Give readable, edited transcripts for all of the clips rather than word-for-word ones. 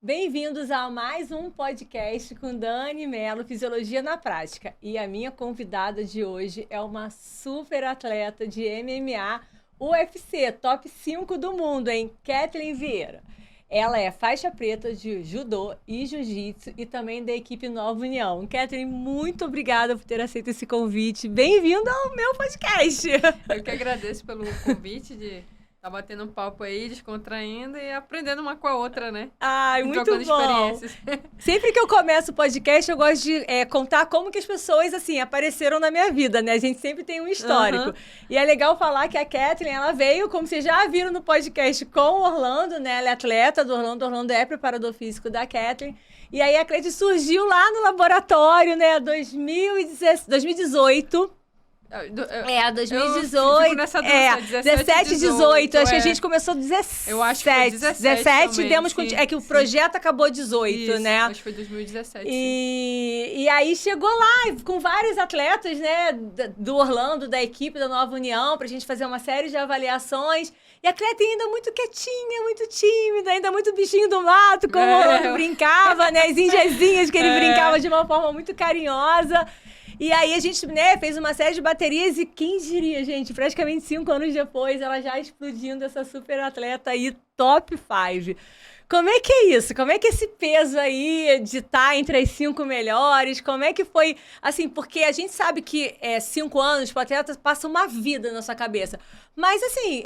Bem-vindos a mais um podcast com Dani Mello, Fisiologia na Prática. E a minha convidada de hoje é uma super atleta de MMA, UFC, top 5 do mundo, hein? Kathleen Vieira. Ela é faixa preta de judô e jiu-jitsu e também da equipe Nova União. Kathleen, muito obrigada por ter aceito esse convite. Bem-vinda ao meu podcast. Eu que agradeço pelo convite de estar batendo um papo aí, descontraindo e aprendendo uma com a outra, né? Ai, E muito trocando bom. experiências. Sempre que eu começo o podcast, eu gosto de contar como que as pessoas, assim, apareceram na minha vida, né? A gente sempre tem um histórico. Uhum. E é legal falar que a Kathleen, ela veio, como vocês já viram no podcast, com o Orlando, né? Ela é atleta do Orlando. Orlando é preparador físico da Kathleen. E aí a Kathleen surgiu lá no laboratório, né? 2018. 2018. Eu fico nessa dúvida, 17, 18. Acho que a gente começou 17. Eu acho que foi 17 também, demos sim, é que o sim. projeto acabou 18, Isso, né? acho que foi 2017. sim. E aí chegou lá com vários atletas, né, do Orlando, da equipe da Nova União, pra gente fazer uma série de avaliações. E a atleta ainda muito quietinha, muito tímida, ainda muito bichinho do mato, como o Orlando brincava, né? As injezinhas que ele brincava de uma forma muito carinhosa. E aí a gente, né, fez uma série de baterias e quem diria, gente, praticamente 5 anos depois, ela já explodindo essa super atleta aí, top 5. Como é que é isso? Como é que é esse peso aí de estar entre as 5 melhores? Como é que foi, assim, porque a gente sabe que 5 anos, o atleta passa uma vida na sua cabeça. Mas, assim,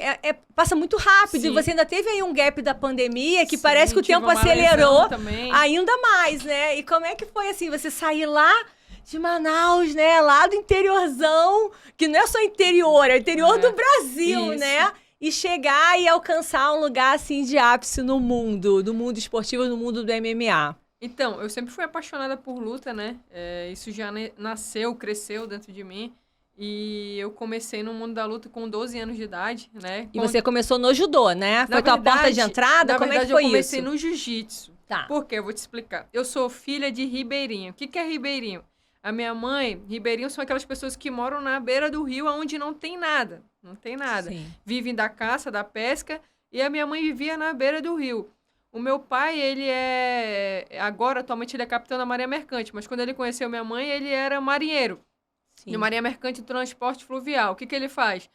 passa muito rápido. Sim. E você ainda teve aí um gap da pandemia que Sim, parece que o tive tempo uma acelerou lesão também. ainda mais, né? E como é que foi, assim, você sair lá de Manaus, né? Lá do interiorzão, que não é só interior, é o interior do Brasil, isso. né? E chegar e alcançar um lugar, assim, de ápice no mundo esportivo, no mundo do MMA. Então, eu sempre fui apaixonada por luta, né? Isso já nasceu, cresceu dentro de mim. E eu comecei no mundo da luta com 12 anos de idade, né? E você começou no judô, né? Foi tua porta de entrada? Como é que foi eu comecei isso? no jiu-jitsu. Tá. Por quê? Eu vou te explicar. Eu sou filha de ribeirinho. O que é ribeirinho? A minha mãe, ribeirinho são aquelas pessoas que moram na beira do rio onde não tem nada. Não tem nada. Sim. Vivem da caça, da pesca. E a minha mãe vivia na beira do rio. O meu pai, agora, atualmente, ele é capitão da Marinha Mercante. Mas quando ele conheceu minha mãe, ele era marinheiro. Sim. De Marinha Mercante e Transporte Fluvial. O que ele faz?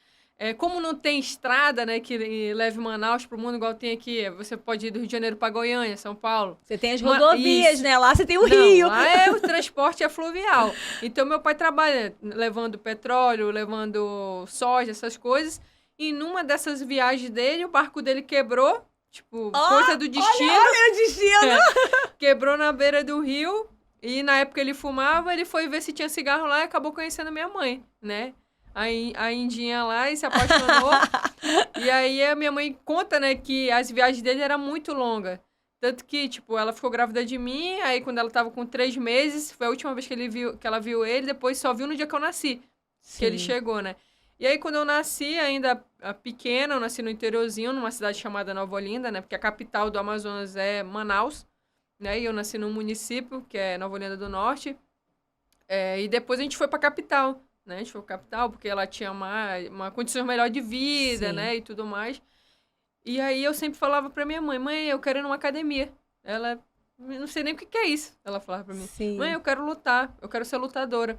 Como não tem estrada, né, que leve Manaus para o mundo igual tem aqui, você pode ir do Rio de Janeiro para Goiânia, São Paulo. Você tem as rodovias, Isso. né? Lá você tem o rio. Lá o transporte é fluvial. Então, meu pai trabalha levando petróleo, levando soja, essas coisas. E numa dessas viagens dele, o barco dele quebrou. Tipo, coisa do destino. Olha o destino! Quebrou na beira do rio. E na época ele fumava, ele foi ver se tinha cigarro lá e acabou conhecendo minha mãe, né? A Indinha lá e se apaixonou. E aí a minha mãe conta, né, que as viagens dele eram muito longas. Tanto que, tipo, ela ficou grávida de mim, aí quando ela tava com 3 meses, foi a última vez que ela viu ele, depois só viu no dia que eu nasci, que ele chegou, né? E aí quando eu nasci, ainda pequena, eu nasci no interiorzinho, numa cidade chamada Nova Olinda, né? Porque a capital do Amazonas é Manaus, né? E eu nasci num município, que é Nova Olinda do Norte. E depois a gente foi pra capital, né? A gente foi pra capital porque ela tinha uma condição melhor de vida, Sim. né? E tudo mais. E aí eu sempre falava pra minha mãe, eu quero ir numa academia. Ela, não sei nem o que é isso. Ela falava pra mim, Sim. mãe, eu quero lutar, eu quero ser lutadora.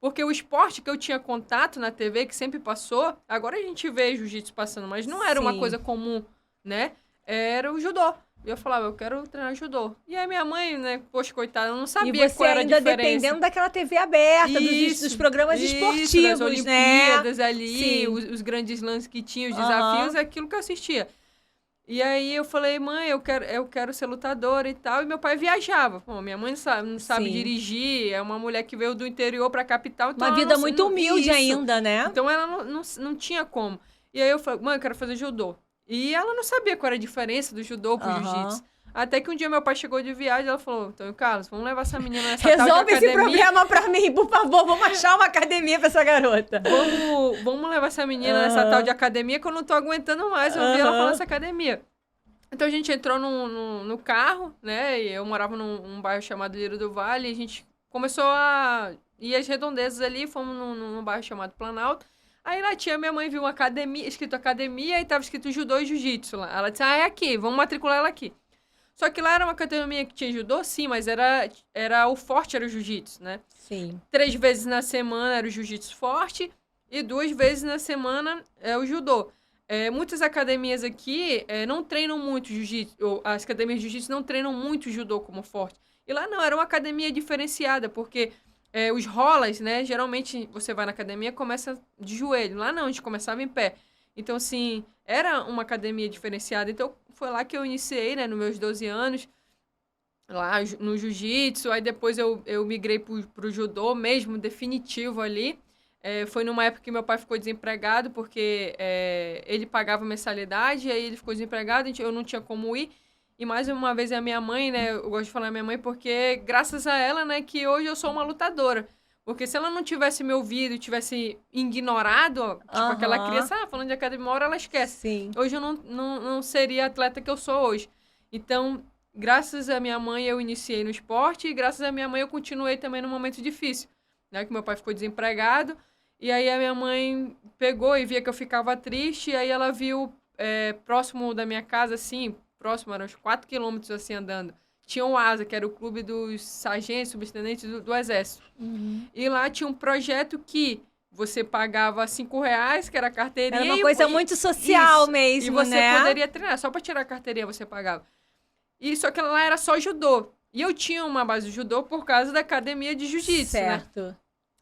Porque o esporte que eu tinha contato na TV, que sempre passou, agora a gente vê jiu-jitsu passando, mas não era uma Sim. coisa comum, né? Era o judô. E eu falava, eu quero treinar judô. E aí minha mãe, né, poxa, coitada, eu não sabia E você qual era a ainda diferença. dependendo daquela TV aberta, dos programas esportivos, das Olimpíadas né? ali, Sim. os grandes lances que tinha, os desafios, é aquilo que eu assistia. E aí eu falei, mãe, eu quero ser lutadora e tal. E meu pai viajava. Pô, minha mãe não sabe Sim. dirigir, é uma mulher que veio do interior pra capital. Então Uma ela vida não- muito não- humilde isso. ainda, né? Então ela não tinha como. E aí eu falei, mãe, eu quero fazer judô. E ela não sabia qual era a diferença do judô pro jiu-jitsu. Até que um dia meu pai chegou de viagem, ela falou, então, Carlos, vamos levar essa menina nessa tal de Resolve esse academia. problema pra mim, por favor. Vamos achar uma academia pra essa garota. Vamos levar essa menina nessa tal de academia que eu não tô aguentando mais ouvir ela falar nessa academia. Então a gente entrou no carro, né? E eu morava num bairro chamado Lírio do Vale. E a gente começou a ir às redondezas ali, fomos num bairro chamado Planalto. Aí lá minha mãe viu uma academia, escrito academia, e tava escrito judô e jiu-jitsu lá. Ela disse, é aqui, vamos matricular ela aqui. Só que lá era uma academia que tinha judô, sim, mas o forte era o jiu-jitsu, né? Sim. 3 vezes na semana era o jiu-jitsu forte e 2 vezes na semana é o judô. Muitas academias aqui não treinam muito jiu-jitsu, ou as academias de jiu-jitsu não treinam muito judô como forte. E lá não, era uma academia diferenciada, porque os rolas, né, geralmente você vai na academia e começa de joelho. Lá não, a gente começava em pé. Então, assim, era uma academia diferenciada. Então, foi lá que eu iniciei, né, nos meus 12 anos, lá no jiu-jitsu. Aí depois eu migrei pro judô mesmo, definitivo ali. Foi numa época que meu pai ficou desempregado, porque ele pagava mensalidade, aí ele ficou desempregado, eu não tinha como ir. E mais uma vez é a minha mãe, né? Eu gosto de falar minha mãe porque graças a ela, né, que hoje eu sou uma lutadora. Porque se ela não tivesse me ouvido, tivesse ignorado, ó, tipo aquela criança, falando de academia, uma hora ela esquece. Sim. Hoje eu não seria a atleta que eu sou hoje. Então, graças à minha mãe eu iniciei no esporte e graças à minha mãe eu continuei também num momento difícil, né? Que meu pai ficou desempregado e aí a minha mãe pegou e via que eu ficava triste e aí ela viu próximo da minha casa, assim, próximo, eram uns 4 quilômetros assim andando. Tinha o ASA, que era o clube dos sargentos, subtenentes do Exército. Uhum. E lá tinha um projeto que você pagava R$5, que era a carteirinha. Era uma coisa muito social mesmo, e você né? poderia treinar, só para tirar a carteirinha você pagava. E só que lá era só judô. E eu tinha uma base de judô por causa da academia de jiu-jitsu, né? Certo.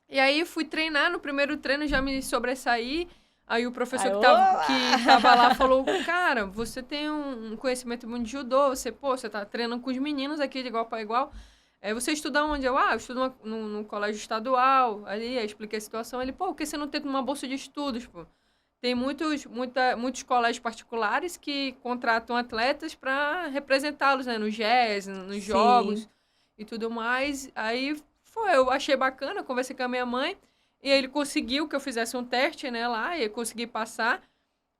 E aí fui treinar, no primeiro treino já me sobressaí. Aí o professor que tava lá falou, cara, você tem um conhecimento muito de judô, você tá treinando com os meninos aqui de igual para igual. Você estuda onde? Eu estudo num colégio estadual. Aí eu expliquei a situação. Ele, por que você não tem uma bolsa de estudos, pô? Tem muitos colégios particulares que contratam atletas para representá-los, né? No jazz, nos jogos e tudo mais. Aí eu achei bacana, conversei com a minha mãe. E ele conseguiu que eu fizesse um teste, né, lá, e eu consegui passar.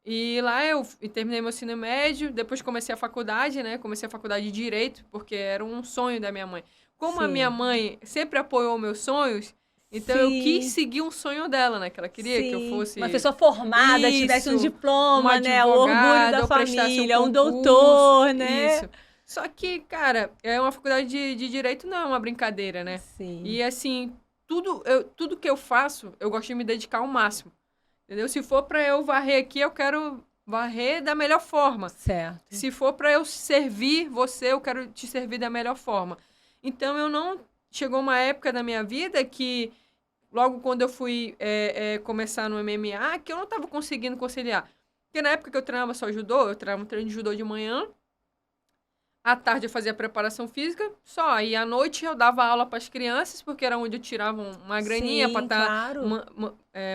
E lá eu terminei meu ensino médio, depois comecei a faculdade, né, comecei a faculdade de Direito, porque era um sonho da minha mãe. Como a minha mãe sempre apoiou meus sonhos, então eu quis seguir um sonho dela, né, que ela queria que eu fosse... Uma pessoa formada, tivesse um diploma, né, o orgulho da família, um concurso, doutor, né? Isso. Só que, cara, uma faculdade de Direito não é uma brincadeira, né? Sim. E assim... Tudo que eu faço, eu gosto de me dedicar ao máximo. Entendeu? Se for para eu varrer aqui, eu quero varrer da melhor forma. Certo. Se for para eu servir você, eu quero te servir da melhor forma. Então, chegou uma época da minha vida que, logo quando eu fui começar no MMA, que eu não estava conseguindo conciliar. Porque na época que eu treinava só judô, eu treinava um treino de judô de manhã, à tarde eu fazia preparação física, só. Aí à noite eu dava aula para as crianças, porque era onde eu tirava uma graninha para estar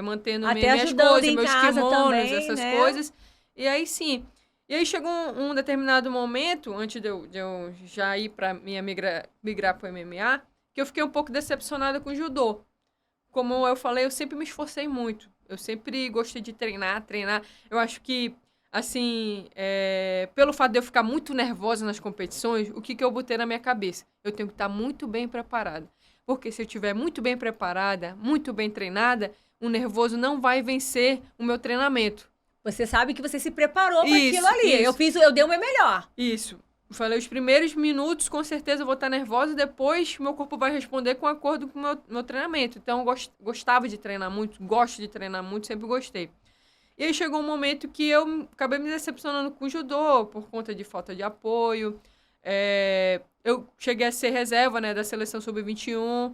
mantendo minhas coisas, meus kimonos, também, essas coisas. E aí sim. E aí chegou um determinado momento, antes de eu já ir para migrar para o MMA, que eu fiquei um pouco decepcionada com o judô. Como eu falei, eu sempre me esforcei muito. Eu sempre gostei de treinar. Eu acho que assim, pelo fato de eu ficar muito nervosa nas competições, o que eu botei na minha cabeça? Eu tenho que estar muito bem preparada. Porque se eu estiver muito bem preparada, muito bem treinada, o nervoso não vai vencer o meu treinamento. Você sabe que você se preparou para aquilo ali. Eu dei o meu melhor. Isso. Eu falei, os primeiros minutos, com certeza, eu vou estar nervosa, depois meu corpo vai responder com acordo com o meu treinamento. Então, eu gostava de treinar muito, gosto de treinar muito, sempre gostei. E aí chegou um momento que eu acabei me decepcionando com o judô por conta de falta de apoio. Eu cheguei a ser reserva, né, da seleção sub-21.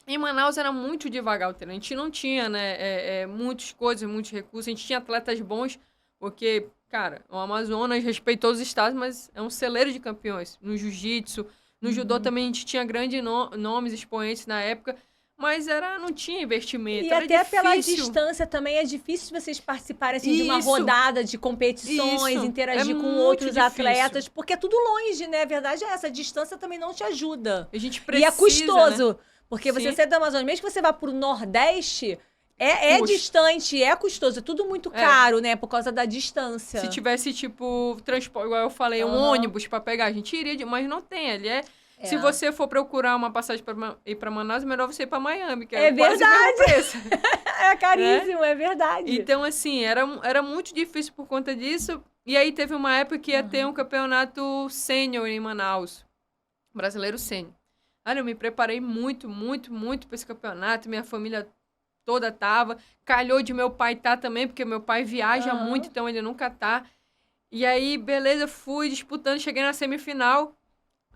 Em Manaus era muito devagar o treino. A gente não tinha, né, muitas coisas, muitos recursos. A gente tinha atletas bons, porque, cara, o Amazonas respeitou os estados, mas é um celeiro de campeões. No jiu-jitsu, no judô também a gente tinha grandes nomes, expoentes na época. Mas não tinha investimento, e era até difícil. Pela distância também é difícil vocês participarem assim, de uma rodada de competições, interagir com outros atletas, porque é tudo longe, né? A verdade é essa, a distância também não te ajuda. A gente precisa, e é custoso, né? Porque Sim. você sai do Amazonas, mesmo que você vá pro Nordeste, é distante, é custoso, é tudo muito caro, né? Por causa da distância. Se tivesse, tipo, transporte, igual eu falei, um ônibus pra pegar, a gente iria, mas não tem, ali Se você for procurar uma passagem para ir para Manaus, é melhor você ir para Miami, que é quase verdade. o mesmo preço. É caríssimo, é verdade. Então, assim, era muito difícil por conta disso. E aí teve uma época que ia ter um campeonato sênior em Manaus. Brasileiro sênior. Olha, eu me preparei muito, muito, muito para esse campeonato. Minha família toda tava. Calhou de meu pai tá também, porque meu pai viaja muito, então ele nunca tá. E aí, beleza, fui disputando, cheguei na semifinal.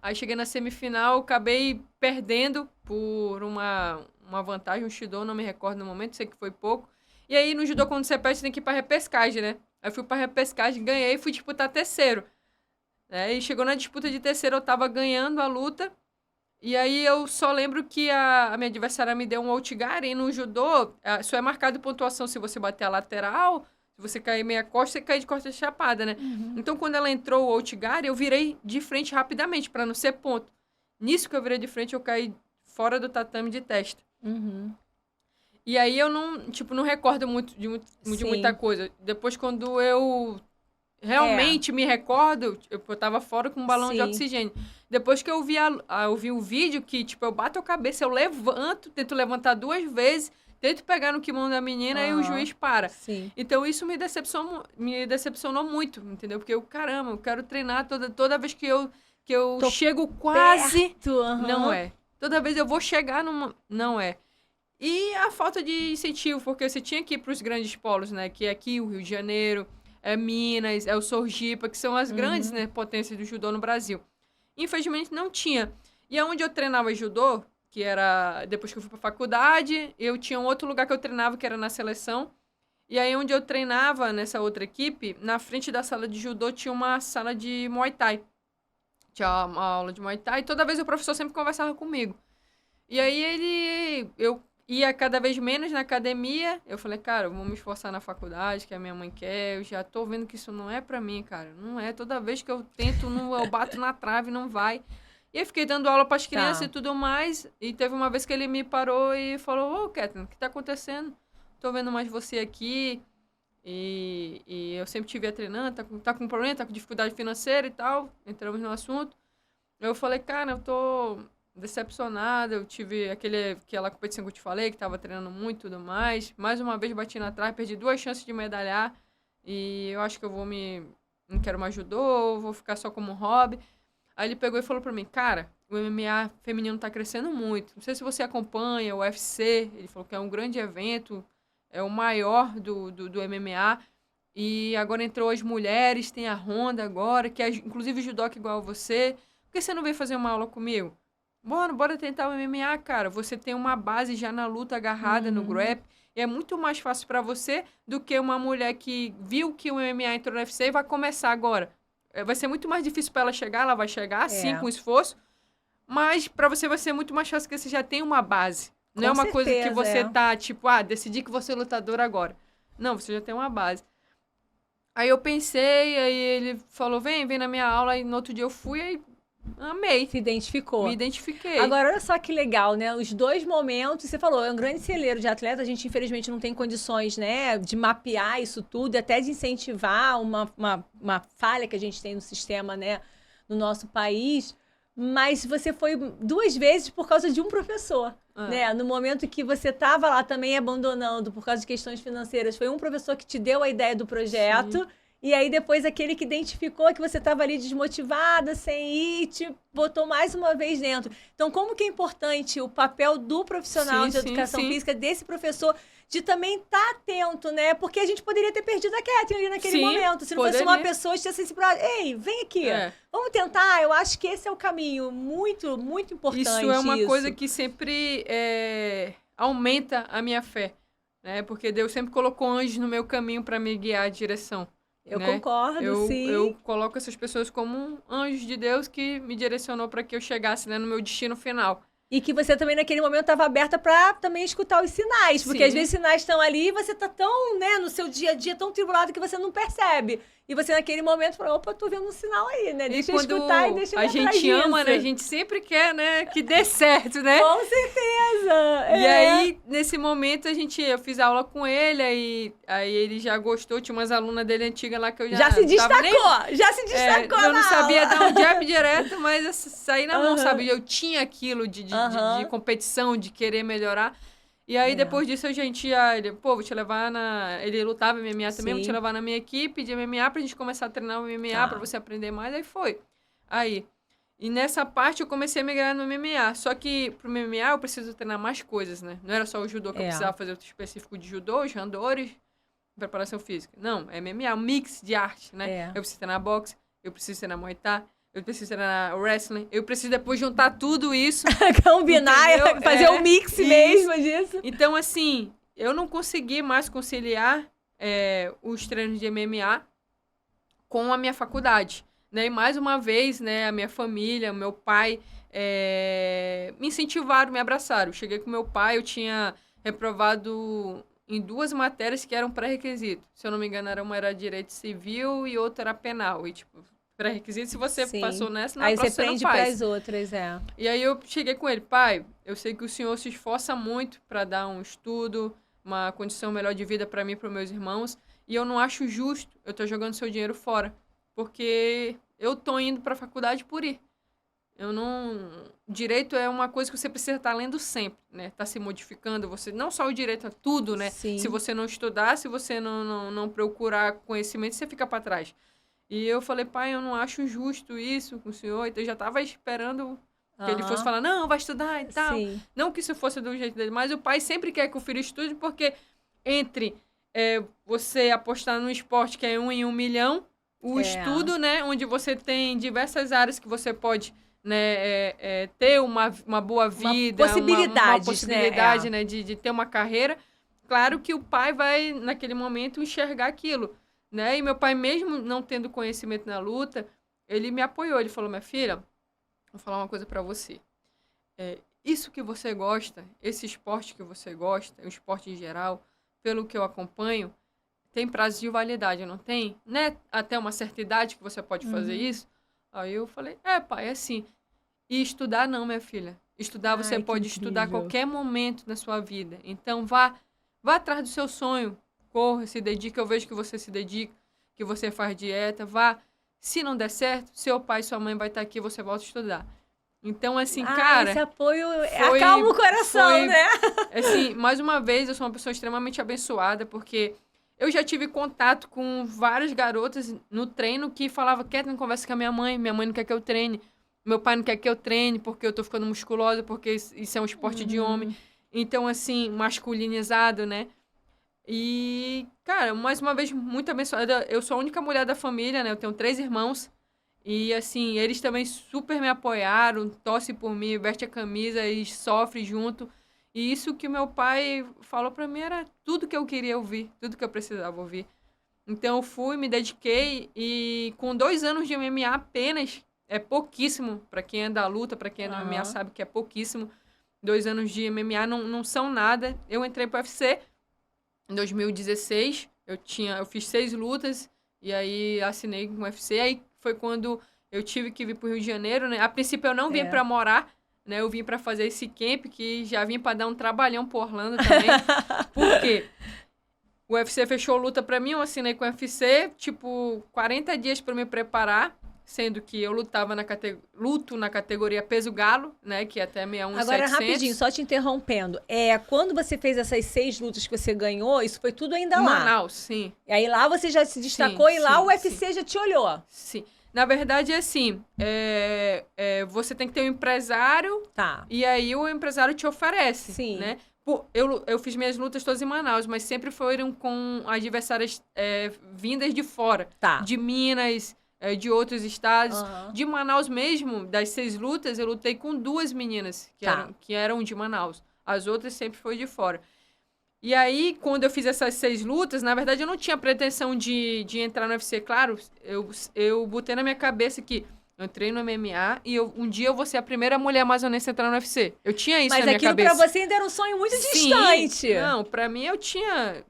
Aí cheguei na semifinal, acabei perdendo por uma vantagem, um judô, não me recordo no momento, sei que foi pouco. E aí, no judô, quando você perde, você tem que ir pra repescagem, né? Aí fui pra repescagem, ganhei e fui disputar terceiro. E chegou na disputa de terceiro, eu tava ganhando a luta. E aí eu só lembro que a minha adversária me deu um outigari, e no judô só é marcado pontuação se você bater a lateral, se você cair meia costa, você cai de costa chapada, né? Então, quando ela entrou o outigari, eu virei de frente rapidamente, pra não ser ponto. Nisso que eu virei de frente, eu caí fora do tatame de testa. E aí eu não recordo muito de muita coisa. Depois, quando eu realmente me recordo, eu tava fora com um balão de oxigênio. Depois que eu vi o vídeo que, tipo, eu bato a cabeça, eu levanto, tento levantar 2 vezes, tento pegar no kimono da menina e o juiz para. Então, isso me decepcionou muito, entendeu? Porque caramba, eu quero treinar toda vez que eu chego quase... Não é. Toda vez eu vou chegar numa... Não é. E a falta de incentivo, porque você tinha que ir para os grandes polos, né? Que é aqui o Rio de Janeiro, é Minas, é o Sorgipa, que são as grandes, né, potências do judô no Brasil. Infelizmente, não tinha. E aonde eu treinava judô, que era depois que eu fui para faculdade, eu tinha um outro lugar que eu treinava, que era na seleção. E aí, onde eu treinava, nessa outra equipe, na frente da sala de judô, tinha uma sala de Muay Thai. Tinha uma aula de Muay Thai, e toda vez o professor sempre conversava comigo. E aí, eu ia cada vez menos na academia. Eu falei, cara, eu vou me esforçar na faculdade, que a minha mãe quer. Eu já tô vendo que isso não é pra mim, cara. Não é. Toda vez que eu tento, eu bato na trave, não vai. E aí fiquei dando aula pras crianças e tudo mais. E teve uma vez que ele me parou e falou, ô, Kathleen, o que tá acontecendo? Tô vendo mais você aqui. E eu sempre te via treinando, tá com problema, tá com dificuldade financeira e tal. Entramos no assunto. Eu falei, cara, eu tô decepcionada, eu tive aquela competição que eu te falei, que tava treinando muito e tudo mais. Mais uma vez bati na trave, perdi 2 chances de medalhar. E eu acho que não quero mais judô, vou ficar só como hobby. Aí ele pegou e falou pra mim, cara, o MMA feminino tá crescendo muito. Não sei se você acompanha o UFC, ele falou que é um grande evento, é o maior do MMA. E agora entrou as mulheres, tem a Ronda agora, que é inclusive judoca igual a você. Por que você não veio fazer uma aula comigo? Bora tentar o MMA, cara. Você tem uma base já na luta agarrada no grap. E é muito mais fácil pra você do que uma mulher que viu que o MMA entrou no UFC e vai começar agora. Vai ser muito mais difícil pra ela chegar. Ela vai chegar, sim, com esforço. Mas pra você vai ser muito mais fácil porque você já tem uma base. Não é uma coisa que você tá, tipo, decidi que vou ser lutadora agora. Não, você já tem uma base. Aí eu pensei, aí ele falou, vem na minha aula. E no outro dia eu fui, aí amei. Se identificou. Me identifiquei. Agora, olha só que legal, né? Os 2 momentos, você falou, é um grande celeiro de atleta, a gente infelizmente não tem condições, né, de mapear isso tudo, até de incentivar uma falha que a gente tem no sistema, né, no nosso país, mas você foi 2 vezes por causa de um professor, né? No momento que você estava lá também abandonando por causa de questões financeiras, foi um professor que te deu a ideia do projeto. Sim. E aí, depois, aquele que identificou que você estava ali desmotivada, sem ir, te botou mais uma vez dentro. Então, como que é importante o papel do profissional de educação física, desse professor, de também estar atento, né? Porque a gente poderia ter perdido a Kathleen ali naquele momento. Se não fosse uma pessoa que tivesse inspirado, ei, vem aqui, vamos tentar. Eu acho que esse é o caminho muito, muito importante. Isso é uma coisa que sempre aumenta a minha fé, né? Porque Deus sempre colocou anjos no meu caminho para me guiar a direção. Eu concordo, sim. Eu coloco essas pessoas como anjos de Deus que me direcionou para que eu chegasse, né, no meu destino final. E que você também, naquele momento, estava aberta para também escutar os sinais. Porque, às vezes, os sinais estão ali e você está tão, né, no seu dia a dia, tão tribulado que você não percebe. E você, naquele momento, fala, opa, tô vendo um sinal aí, né? Deixa eu escutar e deixa eu ir atrás disso. A gente ama, né? A gente sempre quer, né, que dê certo, né? Com certeza! E aí, nesse momento, eu fiz aula com ele, aí ele já gostou. Tinha umas alunas dele antigas lá que eu já se destacou! Já se destacou eu não sabia dar um jab direto, mas eu saí na mão, sabe? Eu tinha aquilo de competição, de querer melhorar. E aí, depois disso, a gente ia... Vou te levar na... Ele lutava MMA também, vou te Sim. levar na minha equipe de MMA pra gente começar a treinar o MMA, pra você aprender mais. Aí foi. Aí... E nessa parte eu comecei a migrar no MMA. Só que pro MMA eu preciso treinar mais coisas, né? Não era só o judô que eu precisava fazer outro específico de judô, os randores, preparação física. Não, é MMA, um mix de arte, né? Eu preciso treinar boxe, eu preciso treinar muay thai, eu preciso treinar wrestling, eu preciso depois juntar tudo isso. Combinar, fazer um mix mesmo disso. Então, assim, eu não consegui mais conciliar os treinos de MMA com a minha faculdade. Né? E mais uma vez, né, a minha família, meu pai, me incentivaram, me abraçaram. Cheguei com meu pai, eu tinha reprovado em 2 matérias que eram pré-requisito. Se eu não me engano, uma era direito civil e outra era penal. E, tipo, pré-requisito, se você passou nessa, na próxima você não faz. Aí você prende para as outras, E aí eu cheguei com ele, pai, eu sei que o senhor se esforça muito para dar um estudo, uma condição melhor de vida para mim e para meus irmãos, e eu não acho justo eu estar jogando seu dinheiro fora, porque eu tô indo para a faculdade por ir. Eu não... Direito é uma coisa que você precisa estar lendo sempre, né? Tá se modificando, você... Não só o direito, é tudo, né? Sim. Se você não estudar, se você não procurar conhecimento, você fica para trás. E eu falei, pai, eu não acho justo isso com o senhor. Então eu já tava esperando que ele fosse falar, não, vai estudar e tal. Sim. Não que isso fosse do jeito dele, mas o pai sempre quer que o filho estude, porque entre você apostar num esporte que é 1 em 1 milhão, o estudo, né, onde você tem diversas áreas que você pode, né, ter uma boa vida, uma possibilidade, né, de ter uma carreira. Claro que o pai vai, naquele momento, enxergar aquilo, né? E meu pai, mesmo não tendo conhecimento na luta, ele me apoiou. Ele falou, minha filha, vou falar uma coisa pra você. Isso que você gosta, esse esporte que você gosta, o esporte em geral, pelo que eu acompanho, tem prazo de validade, não tem? Né? Até uma certa idade que você pode fazer isso. Aí eu falei, pai, é assim. E estudar não, minha filha. Estudar você pode estudar a qualquer momento na sua vida. Então vá atrás do seu sonho. Corra, se dedique. Eu vejo que você se dedica, que você faz dieta. Vá. Se não der certo, seu pai e sua mãe vai estar aqui e você volta a estudar. Então, assim, cara... Esse apoio acalma o coração, né? Assim, mais uma vez, eu sou uma pessoa extremamente abençoada, porque eu já tive contato com várias garotas no treino que falavam, Kathleen, conversa com a minha mãe não quer que eu treine, meu pai não quer que eu treine porque eu tô ficando musculosa, porque isso é um esporte de homem. Então, assim, masculinizado, né? E, cara, mais uma vez, muito abençoada. Eu sou a única mulher da família, né? Eu tenho 3 irmãos. E, assim, eles também super me apoiaram, torcem por mim, veste a camisa e sofrem junto. E isso que meu pai falou pra mim era tudo que eu queria ouvir, tudo que eu precisava ouvir. Então, eu fui, me dediquei e com 2 anos de MMA apenas, é pouquíssimo. Pra quem é da luta, pra quem é do MMA sabe que é pouquíssimo. 2 anos de MMA não são nada. Eu entrei pro UFC em 2016, eu fiz 6 lutas e aí assinei com o UFC. Aí foi quando eu tive que vir pro Rio de Janeiro, né? A princípio eu não vim pra morar, né? Eu vim pra fazer esse camp, que já vim pra dar um trabalhão pro Orlando também. Por quê? O UFC fechou luta pra mim, eu assinei com o UFC, tipo, 40 dias pra me preparar. Sendo que eu luto na categoria peso galo, né? Que é até 61.700. Agora, rapidinho, só te interrompendo. Quando você fez essas 6 lutas que você ganhou, isso foi tudo ainda lá? Manaus, sim. E aí lá você já se destacou e lá o UFC já te olhou? Sim. Na verdade, é assim, você tem que ter um empresário, e aí o empresário te oferece, né? Eu fiz minhas lutas todas em Manaus, mas sempre foram com adversárias vindas de fora. De Minas... de outros estados. De Manaus mesmo, das 6 lutas, eu lutei com 2 meninas que eram de Manaus. As outras sempre foi de fora. E aí, quando eu fiz essas 6 lutas, na verdade, eu não tinha pretensão de entrar no UFC. Claro, eu botei na minha cabeça que eu entrei no MMA e um dia eu vou ser a primeira mulher amazonense a entrar no UFC. Eu tinha isso na minha cabeça. Mas aquilo pra você ainda era um sonho muito distante. Não, pra mim eu tinha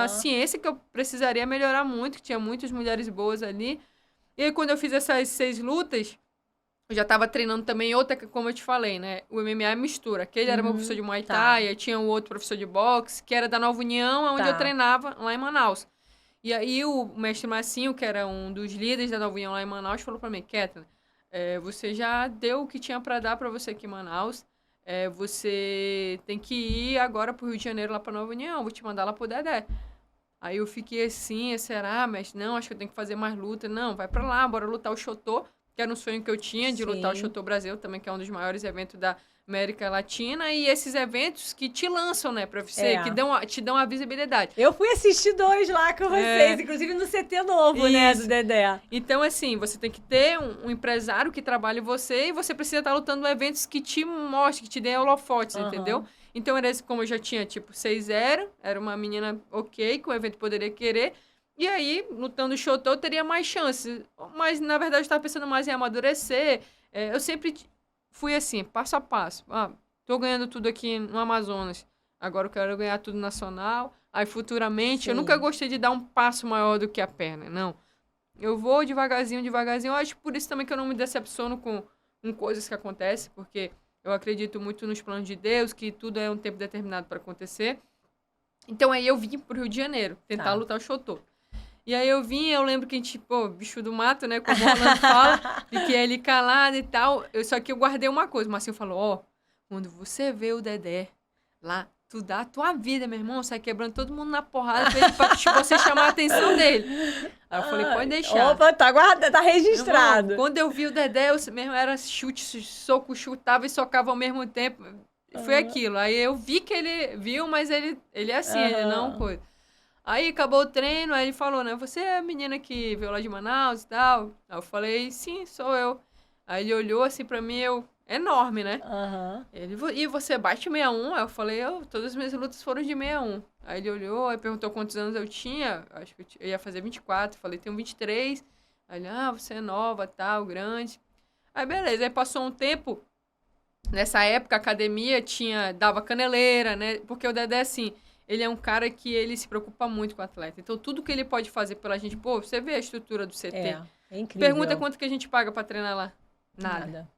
ciência que eu precisaria melhorar muito, que tinha muitas mulheres boas ali. E aí, quando eu fiz essas 6 lutas, eu já tava treinando também outra, como eu te falei, né? O MMA é mistura. Aquele era meu professor de Muay Thai, aí tinha um outro professor de boxe, que era da Nova União, onde eu treinava lá em Manaus. E aí, o mestre Massinho, que era um dos líderes da Nova União lá em Manaus, falou pra mim, Kathleen, você já deu o que tinha pra dar pra você aqui em Manaus. você tem que ir agora pro Rio de Janeiro, lá pra Nova União, vou te mandar lá pro Dedé. Aí eu fiquei assim, será? Mas não, acho que eu tenho que fazer mais luta. Não, vai pra lá, bora lutar o Chotô, que era um sonho que eu tinha de lutar o Sim. Chotô Brasil, também, que é um dos maiores eventos da América Latina. E esses eventos que te lançam, né, pra UFC, que te dão a visibilidade. Eu fui assistir 2 lá com vocês, inclusive no CT novo, né, do Dedé. Então, assim, você tem que ter um empresário que trabalhe você e você precisa estar lutando em eventos que te mostrem, que te dêem holofotes, entendeu? Então, era esse, como eu já tinha, tipo, 6-0, era uma menina ok, que o evento poderia querer. E aí, lutando o Chotô, eu teria mais chances. Mas, na verdade, eu estava pensando mais em amadurecer. Eu sempre fui assim, passo a passo. Tô ganhando tudo aqui no Amazonas. Agora eu quero ganhar tudo nacional. Aí, futuramente, eu nunca gostei de dar um passo maior do que a perna, não. Eu vou devagarzinho, devagarzinho. Eu acho por isso também que eu não me decepciono com coisas que acontecem, porque eu acredito muito nos planos de Deus, que tudo é um tempo determinado para acontecer. Então, aí eu vim pro Rio de Janeiro, tentar lutar o Chotô. E aí eu lembro que a gente, bicho do mato, né, como o Orlando fala, fiquei ali calado e tal. Só que eu guardei uma coisa, o Marcinho falou, quando você vê o Dedé lá, tu dá a tua vida, meu irmão, sai quebrando todo mundo na porrada pra você chamar a atenção dele. Aí eu falei, pode deixar. Opa, tá guardado, tá registrado. Irmão, quando eu vi o Dedé, eu mesmo era chute, soco, chutava e socava ao mesmo tempo. Foi aquilo. Aí eu vi que ele viu, mas ele é assim, ele não coisa. Aí acabou o treino, aí ele falou, né, você é a menina que veio lá de Manaus e tal? Aí eu falei, sim, sou eu. Aí ele olhou assim pra mim, enorme, né? Ele, e você bate 61? Aí eu falei, todas as minhas lutas foram de 61. Aí ele olhou, aí perguntou quantos anos eu tinha. Acho que eu ia fazer 24. Falei, tenho 23. Aí ele, você é nova, tal, grande. Aí beleza, aí passou um tempo. Nessa época, a academia dava caneleira, né? Porque o Dedé, assim, ele é um cara que ele se preocupa muito com o atleta. Então, tudo que ele pode fazer pela gente, você vê a estrutura do CT. É incrível. Pergunta quanto que a gente paga pra treinar lá. Nada.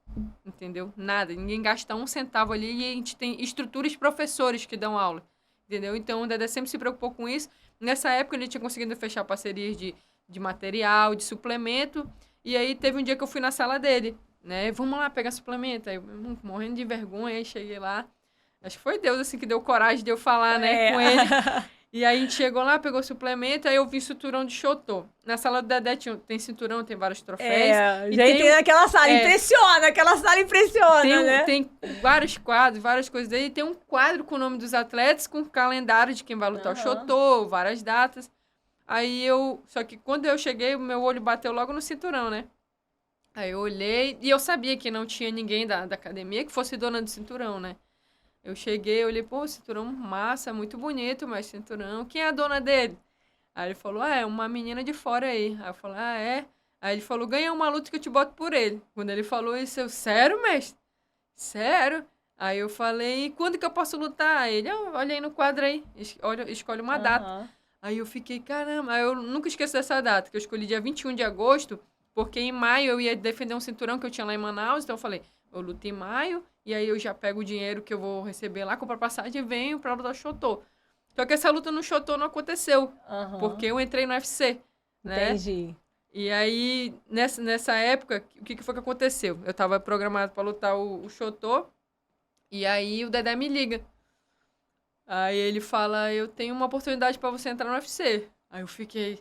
Entendeu? Nada. Ninguém gasta um centavo ali e a gente tem estruturas de professores que dão aula. Entendeu? Então, o Dedé sempre se preocupou com isso. Nessa época, ele tinha conseguido fechar parcerias de material, de suplemento. E aí, teve um dia que eu fui na sala dele, né? Vamos lá pegar suplemento. Aí, morrendo de vergonha, aí cheguei lá. Acho que foi Deus, assim, que deu coragem de eu falar, né, com ele. E aí, a gente chegou lá, pegou suplemento, aí eu vi cinturão de Chotô. Na sala do Dedé tem cinturão, tem vários troféus. E já entrei naquela sala, impressiona, aquela sala impressiona, né? Tem vários quadros, várias coisas dele. Tem um quadro com o nome dos atletas, com o calendário de quem vai lutar o Chotô, várias datas. Aí só que quando eu cheguei, o meu olho bateu logo no cinturão, né? Aí eu olhei, e eu sabia que não tinha ninguém da academia que fosse dona do cinturão, né? Eu cheguei, olhei, cinturão massa, muito bonito, mas cinturão, quem é a dona dele? Aí ele falou, é uma menina de fora aí. Aí eu falei, é? Aí ele falou, ganha uma luta que eu te boto por ele. Quando ele falou isso, eu, sério, mestre? Sério? Aí eu falei, e quando que eu posso lutar? Aí ele, olha aí no quadro aí, escolhe uma data. Aí eu fiquei, caramba, aí eu nunca esqueço dessa data, que eu escolhi dia 21 de agosto, porque em maio eu ia defender um cinturão que eu tinha lá em Manaus, então eu falei, eu luto em maio, e aí eu já pego o dinheiro que eu vou receber lá, compro a passagem e venho pra lutar Chotô. Só que essa luta no Chotô não aconteceu, porque eu entrei no UFC, né? Entendi. E aí, nessa época, o que foi que aconteceu? Eu tava programado pra lutar o Chotô, e aí o Dedé me liga. Aí ele fala, eu tenho uma oportunidade pra você entrar no UFC. Aí eu fiquei,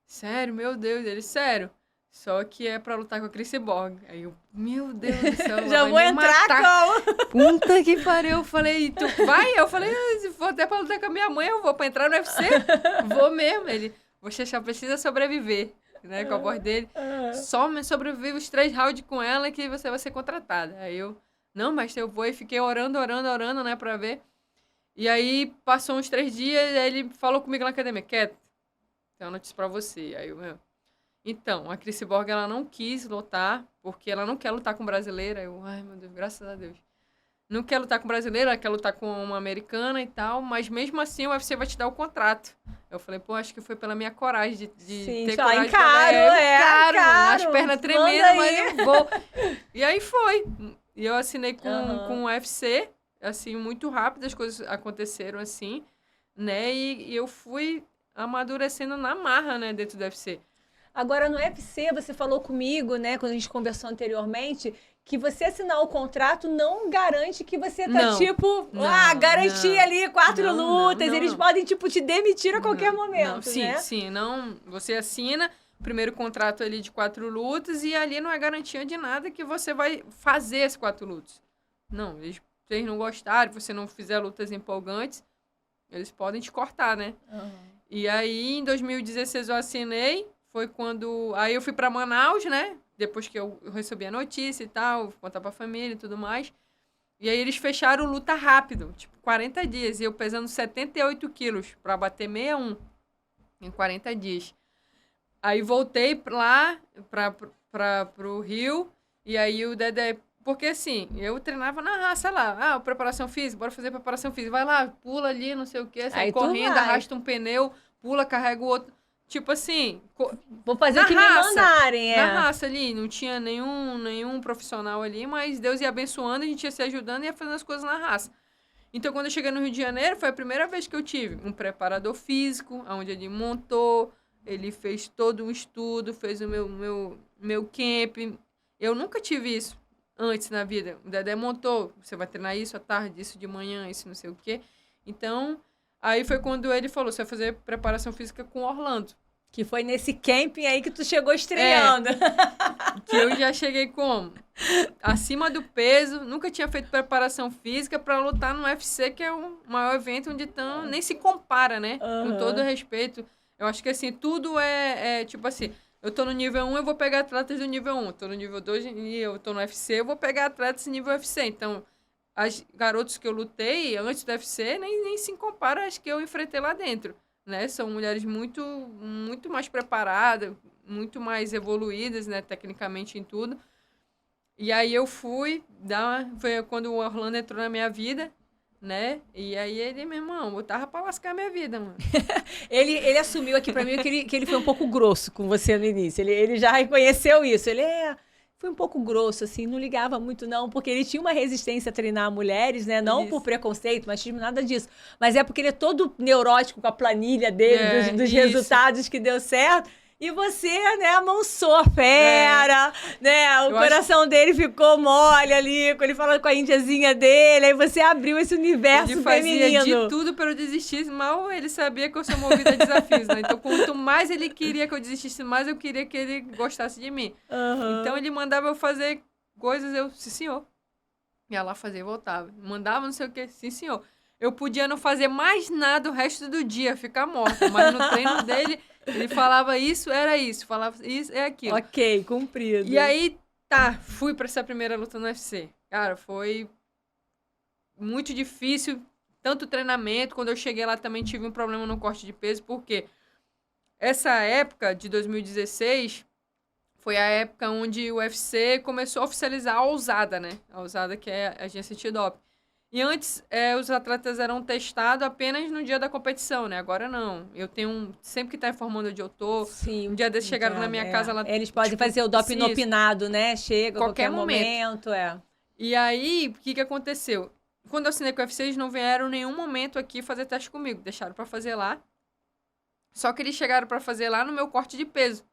sério? Meu Deus, ele, sério. Só que é pra lutar com a Cris Cyborg. Aí eu, meu Deus do céu, já vou entrar como? Puta que pariu. Eu falei, tu vai? Eu falei, se for até pra lutar com a minha mãe, eu vou pra entrar no UFC. Vou mesmo. Ele, você só precisa sobreviver, né, com a voz dele. Só sobrevive os 3 rounds com ela que você vai ser contratada. Aí eu, não, mas eu vou. E fiquei orando, né, pra ver. E aí, passou uns 3 dias, aí ele falou comigo na academia, Cat, tem uma notícia pra você. Aí eu, então, a Cris Cyborg, ela não quis lutar, porque ela não quer lutar com brasileira. Eu, ai, meu Deus, graças a Deus. Não quer lutar com brasileira, ela quer lutar com uma americana e tal, mas mesmo assim o UFC vai te dar o contrato. Eu falei, acho que foi pela minha coragem de ter coragem. Caro, as pernas tremendas, mas eu vou. E aí foi. E eu assinei com o UFC, assim, muito rápido, as coisas aconteceram assim, né? E eu fui amadurecendo na marra, né, dentro do UFC. Agora, no UFC, você falou comigo, né, quando a gente conversou anteriormente, que você assinar o contrato não garante que você tá, Não. tipo, Não, garantir não. ali 4 Não, lutas. não, Eles não. podem, tipo, te demitir a qualquer momento, Não, sim, né? sim. Não, você assina o primeiro contrato ali de 4 lutas e ali não é garantia de nada que você vai fazer as 4 lutas. Não, se eles não gostarem, se você não fizer lutas empolgantes, eles podem te cortar, né? E aí, em 2016 eu assinei, foi quando... Aí eu fui pra Manaus, né? Depois que eu recebi a notícia e tal, contar pra família e tudo mais. E aí eles fecharam luta rápido, tipo, 40 dias. E eu pesando 78 quilos pra bater 61 em 40 dias. Aí voltei lá pro Rio, e aí o Dedé... Porque assim, eu treinava na raça lá. Preparação física, bora fazer preparação física. Vai lá, pula ali, não sei o quê, sai Aí tu correndo, vai. arrasta um pneu, pula, carrega o outro. Tipo assim, Vou fazer Na o que raça. me mandarem, na raça ali, não tinha nenhum profissional ali, mas Deus ia abençoando, a gente ia se ajudando e ia fazendo as coisas na raça. Então, quando eu cheguei no Rio de Janeiro, foi a primeira vez que eu tive um preparador físico, onde ele montou, ele fez todo um estudo, fez o meu camp. Eu nunca tive isso antes na vida. O Dedé montou, você vai treinar isso à tarde, isso de manhã, isso não sei o quê. Então, aí foi quando ele falou, você vai fazer preparação física com Orlando. Que foi nesse camping aí que tu chegou estreando. Que eu já cheguei como? Acima do peso, nunca tinha feito preparação física pra lutar no UFC, que é o maior evento onde nem se compara, né? Com todo respeito. Eu acho que assim, tudo é tipo assim, eu tô no nível 1, eu vou pegar atletas do nível 1. Tô no nível 2 e eu tô no UFC, eu vou pegar atletas nível UFC. Então, as garotas que eu lutei antes do UFC nem se compara às que eu enfrentei lá dentro. Né? São mulheres muito mais preparadas, muito mais evoluídas, né? Tecnicamente em tudo. E aí eu fui, foi quando o Orlando entrou na minha vida, né? E aí ele, meu irmão, botava pra lascar a minha vida, mano. Ele assumiu aqui pra mim que ele foi um pouco grosso com você no início. Ele já reconheceu isso. Ele foi um pouco grosso, assim, não ligava muito, não, porque ele tinha uma resistência a treinar mulheres, né? Não por preconceito, machismo, nada disso. Mas é porque ele é todo neurótico com a planilha dele, dos resultados que deu certo. E você, né, amansou a fera, né? O coração dele ficou mole ali, quando ele falando com a índiazinha dele, aí você abriu esse universo feminino. Ele fazia de tudo para eu desistir, mal ele sabia que eu sou movida a desafios, né? Então, quanto mais ele queria que eu desistisse, mais eu queria que ele gostasse de mim. Então, ele mandava eu fazer coisas, sim, senhor. Ia lá fazer e voltava. Mandava não sei o que, sim, senhor. Eu podia não fazer mais nada o resto do dia, ficar morta, mas no treino dele... Ele falava isso, era isso. Falava isso, é aquilo. Ok, cumprido. E aí, fui pra essa primeira luta no UFC. Cara, foi muito difícil. Tanto treinamento. Quando eu cheguei lá também tive um problema no corte de peso. Porque essa época de 2016 foi a época onde o UFC começou a oficializar a Ousada, né? A Ousada, que é a agência antidoping. E antes, os atletas eram testados apenas no dia da competição, né? Agora não. Eu tenho... Sempre que tá informando onde eu tô. Sim. Um dia desses chegaram na minha casa... Lá, eles podem fazer o doping inopinado, né? Chega a qualquer momento. E aí, o que aconteceu? Quando eu assinei com o UFC, eles não vieram em nenhum momento aqui fazer teste comigo. Deixaram pra fazer lá. Só que eles chegaram pra fazer lá no meu corte de peso.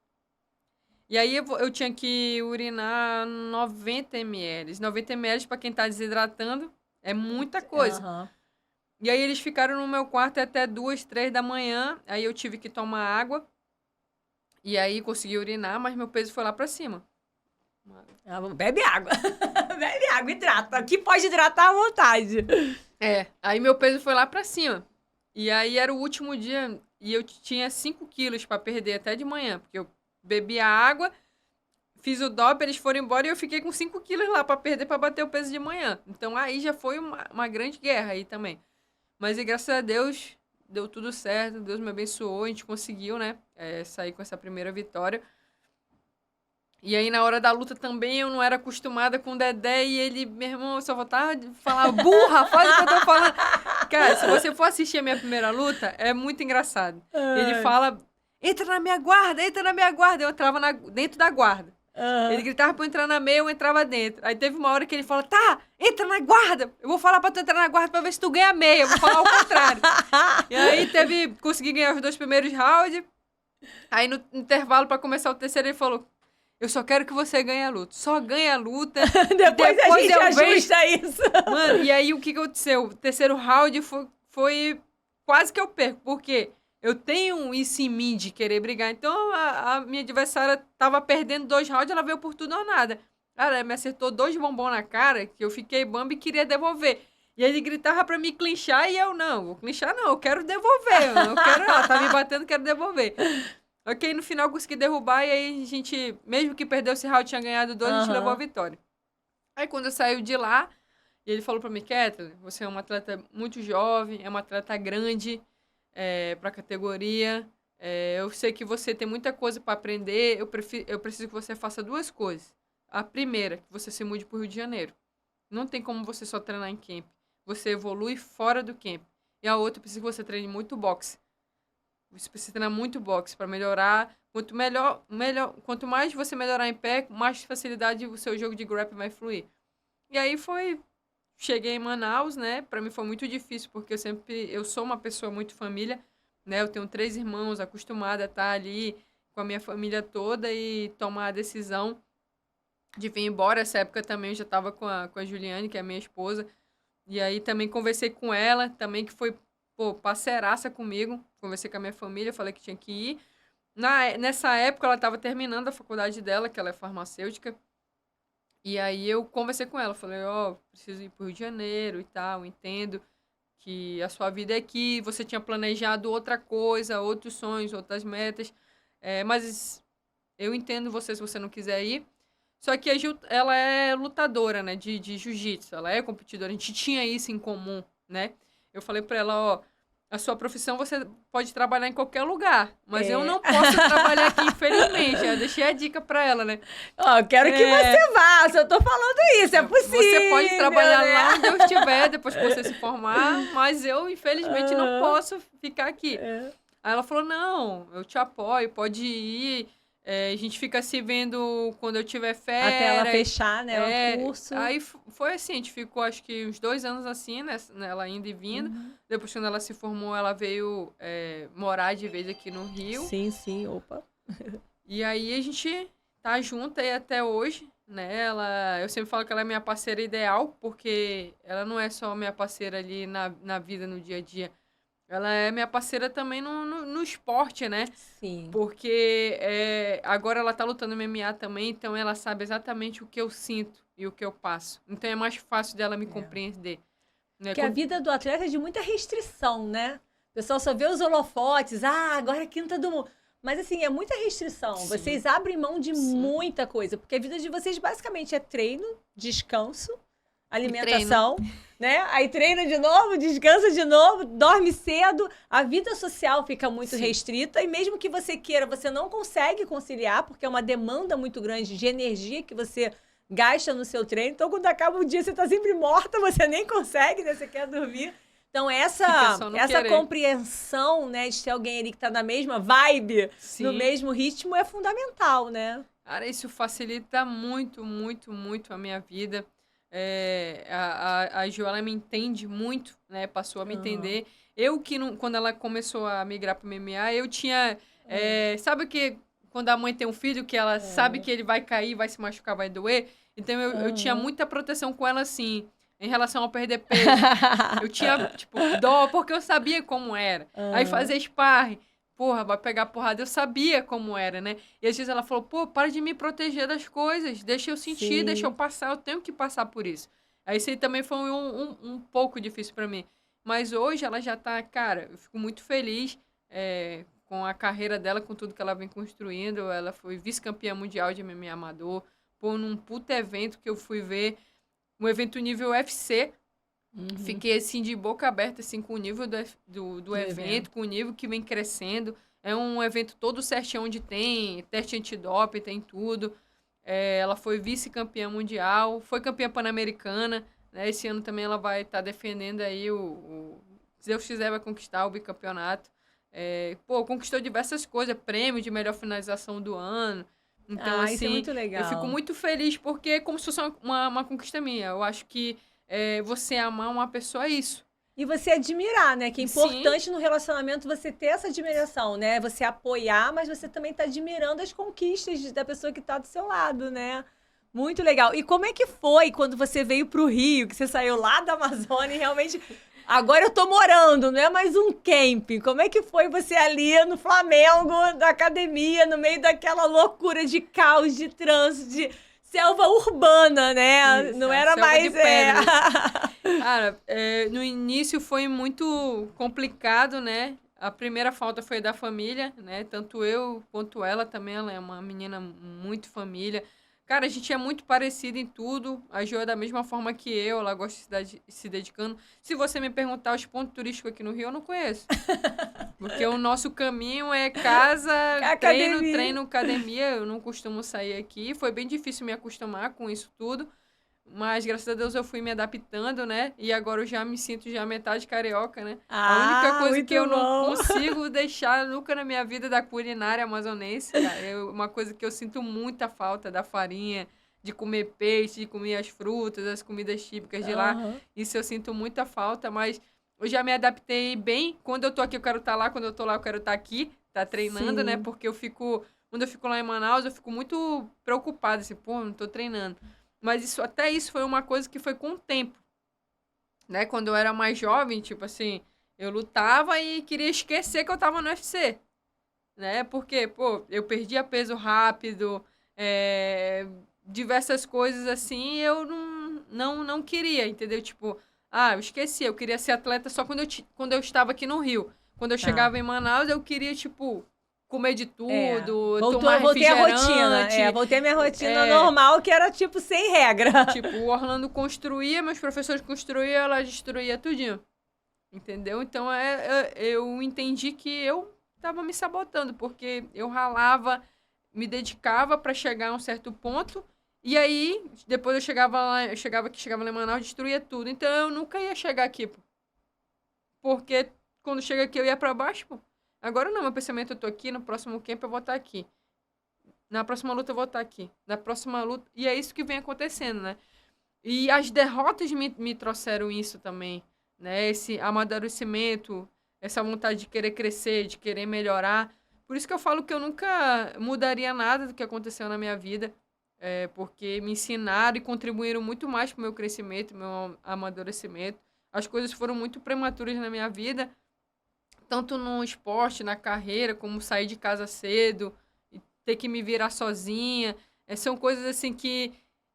E aí eu tinha que urinar 90 ml. 90 ml pra quem tá desidratando. É muita coisa. E aí eles ficaram no meu quarto até 2, 3 da manhã. Aí eu tive que tomar água. E aí consegui urinar, mas meu peso foi lá pra cima. Bebe água. Bebe água, hidrata. Aqui pode hidratar à vontade. Aí meu peso foi lá pra cima. E aí era o último dia e eu tinha 5 quilos pra perder até de manhã. Porque eu bebi a água... Fiz o doping, eles foram embora e eu fiquei com 5 quilos lá pra perder, pra bater o peso de manhã. Então, aí já foi uma grande guerra aí também. Mas, e graças a Deus, deu tudo certo. Deus me abençoou, a gente conseguiu, né? Sair com essa primeira vitória. E aí, na hora da luta também, eu não era acostumada com o Dedé. E ele, meu irmão, eu só voltava de falar, burra, faz o que eu tô falando. Cara, se você for assistir a minha primeira luta, é muito engraçado. Ele fala, entra na minha guarda, entra na minha guarda. Eu entrava dentro da guarda. Ele gritava pra eu entrar na meia, eu entrava dentro. Aí teve uma hora que ele falou, entra na guarda. Eu vou falar pra tu entrar na guarda pra ver se tu ganha a meia. Eu vou falar o contrário. E aí consegui ganhar os 2 primeiros rounds. Aí no intervalo pra começar o terceiro ele falou, eu só quero que você ganhe a luta. Só ganhe a luta. Depois a gente eu ajusta isso. Mano, e aí o que aconteceu? O terceiro round foi quase que eu perco. Por quê? Eu tenho isso em mim de querer brigar. Então, a minha adversária tava perdendo 2 rounds, ela veio por tudo ou nada. Cara, ela me acertou 2 bombons na cara, que eu fiquei bamba e queria devolver. E ele gritava pra me clinchar e eu, não, vou clinchar não, eu quero devolver. Eu não quero, ela tá me batendo, quero devolver. Ok, no final eu consegui derrubar e aí a gente, mesmo que perdeu esse round, tinha ganhado 2, a gente levou a vitória. Aí quando eu saí de lá, ele falou pra mim, Kathleen, você é uma atleta muito jovem, é uma atleta grande pra categoria, eu sei que você tem muita coisa pra aprender, eu preciso que você faça 2 coisas. A primeira, que você se mude pro Rio de Janeiro. Não tem como você só treinar em camp. Você evolui fora do camp. E a outra, precisa que você treine muito boxe. Você precisa treinar muito boxe para melhorar. Quanto mais você melhorar em pé, mais facilidade o seu jogo de grappling vai fluir. E aí cheguei em Manaus, né? Para mim foi muito difícil, porque eu sou uma pessoa muito família, né? Eu tenho 3 irmãos, acostumada a estar ali com a minha família toda e tomar a decisão de vir embora. Essa época também eu já estava com a Juliane, que é a minha esposa. E aí também conversei com ela, também que foi, parceiraça comigo. Conversei com a minha família, falei que tinha que ir. Nessa época ela estava terminando a faculdade dela, que ela é farmacêutica. E aí eu conversei com ela, falei, preciso ir pro Rio de Janeiro e tal, entendo que a sua vida é aqui, você tinha planejado outra coisa, outros sonhos, outras metas, mas eu entendo você se você não quiser ir. Só que ela é lutadora, né, de jiu-jitsu, ela é competidora, a gente tinha isso em comum, né? Eu falei pra ela, a sua profissão você pode trabalhar em qualquer lugar, mas eu não posso trabalhar aqui, infelizmente. Eu deixei a dica pra ela, né? Eu quero que você vá, se eu tô falando isso, é possível. Você pode trabalhar lá onde eu estiver, depois que você se formar, mas eu, infelizmente, não posso ficar aqui. Aí ela falou, não, eu te apoio, pode ir. A gente fica se vendo quando eu tiver férias. Até ela fechar, né, o curso. Aí foi assim, a gente ficou acho que uns 2 anos assim, né, ela indo e vindo. Depois, quando ela se formou, ela veio morar de vez aqui no Rio. Sim, opa. E aí a gente tá junto aí até hoje, né? Eu sempre falo que ela é minha parceira ideal, porque ela não é só minha parceira ali na vida, no dia a dia. Ela é minha parceira também no esporte, né? Sim. Porque agora ela tá lutando MMA também, então ela sabe exatamente o que eu sinto e o que eu passo. Então é mais fácil dela me compreender. Né? Porque a vida do atleta é de muita restrição, né? O pessoal só vê os holofotes, agora é quinta do mundo. Mas assim, é muita restrição. Sim. Vocês abrem mão de muita coisa, porque a vida de vocês basicamente é treino, descanso, alimentação, né? Aí treina de novo, descansa de novo, dorme cedo. A vida social fica muito restrita e mesmo que você queira, você não consegue conciliar, porque é uma demanda muito grande de energia que você gasta no seu treino. Então, quando acaba o dia, você tá sempre morta, você nem consegue, né? Você quer dormir. Então, essa compreensão, né, de ter alguém ali que tá na mesma vibe, no mesmo ritmo, é fundamental, né? Cara, isso facilita muito, muito, muito a minha vida. A Ju, ela me entende muito, né? Passou a me entender. Eu quando ela começou a migrar pro MMA, eu tinha... sabe que quando a mãe tem um filho, que ela sabe que ele vai cair, vai se machucar, vai doer? Então, eu tinha muita proteção com ela, assim, em relação a perder peso. Eu tinha, tipo, dó, porque eu sabia como era. Aí, fazer sparring, vai pegar porrada. Eu sabia como era, né? E às vezes ela falou, para de me proteger das coisas. Deixa eu sentir, deixa eu passar. Eu tenho que passar por isso. Aí isso aí também foi um pouco difícil pra mim. Mas hoje ela já tá, cara, eu fico muito feliz com a carreira dela, com tudo que ela vem construindo. Ela foi vice-campeã mundial de MMA amador. Num puto evento que eu fui ver, um evento nível UFC. Fiquei, assim, de boca aberta, assim, com o nível do evento, com o nível que vem crescendo. É um evento todo certinho, onde tem teste antidoping, tem tudo. Ela foi vice-campeã mundial, foi campeã pan-americana, né? Esse ano também ela vai estar defendendo aí se Deus quiser, vai conquistar o bicampeonato. Conquistou diversas coisas, prêmio de melhor finalização do ano. Então, assim, isso é muito legal. Eu fico muito feliz, porque é como se fosse uma conquista minha. Eu acho que você amar uma pessoa é isso. E você admirar, né? Que é Sim. importante no relacionamento você ter essa admiração, né? Você apoiar, mas você também tá admirando as conquistas da pessoa que tá do seu lado, né? Muito legal. E como é que foi quando você veio pro Rio, que você saiu lá da Amazônia e realmente... Agora eu tô morando, não é mais um camping. Como é que foi você ali no Flamengo, da academia, no meio daquela loucura de caos, de trânsito, de selva urbana, né? Isso, não a era selva de mais... pedras. Cara, no início foi muito complicado, né? A primeira falta foi da família, né? Tanto eu quanto ela também, ela é uma menina muito família. Cara, a gente é muito parecido em tudo. A Jo é da mesma forma que eu, ela gosta de se dedicando. Se você me perguntar os pontos turísticos aqui no Rio, eu não conheço. Porque o nosso caminho é casa, treino, Academia. treino, academia. Eu não costumo sair aqui. Foi bem difícil me acostumar com isso tudo. Mas, graças a Deus, eu fui me adaptando, né? E agora eu já me sinto já metade carioca, né? A única coisa muito que eu não bom. consigo deixar nunca na minha vida é da culinária amazonense, cara. Uma coisa que eu sinto muita falta da farinha, de comer peixe, de comer as frutas, as comidas típicas de lá. Aham. Isso eu sinto muita falta, mas eu já me adaptei bem. Quando eu tô aqui, eu quero estar lá. Quando eu tô lá, eu quero estar aqui. Tá treinando, né? Sim. Porque eu fico... Quando eu fico lá em Manaus, eu fico muito preocupada. Assim, pô, não tô treinando. Mas isso, até isso foi uma coisa que foi com o tempo, né? Quando eu era mais jovem, tipo assim, eu lutava e queria esquecer que eu tava no UFC, né? Porque, pô, eu perdia peso rápido, diversas coisas assim, eu não queria, entendeu? Tipo, eu esqueci, eu queria ser atleta só quando eu estava aqui no Rio. Quando eu chegava em Manaus, eu queria, tipo, comer de tudo, tomar Voltei à rotina. refrigerante. Voltei à minha rotina normal, que era tipo sem regra. Tipo, o Orlando construía, meus professores construíam, ela destruía tudinho. Entendeu? Então, eu entendi que eu tava me sabotando, porque eu ralava, me dedicava para chegar a um certo ponto, e aí, depois eu chegava lá em Manaus, destruía tudo. Então, eu nunca ia chegar aqui, pô. Porque quando chega aqui, eu ia para baixo, pô. Agora não, meu pensamento, eu tô aqui, no próximo camp eu vou estar aqui. Na próxima luta eu vou estar aqui. Na próxima luta... E é isso que vem acontecendo, né? E as derrotas me trouxeram isso também, né? Esse amadurecimento, essa vontade de querer crescer, de querer melhorar. Por isso que eu falo que eu nunca mudaria nada do que aconteceu na minha vida, porque me ensinaram e contribuíram muito mais para o meu crescimento, meu amadurecimento. As coisas foram muito prematuras na minha vida, tanto no esporte, na carreira, como sair de casa cedo, ter que me virar sozinha. São coisas assim que,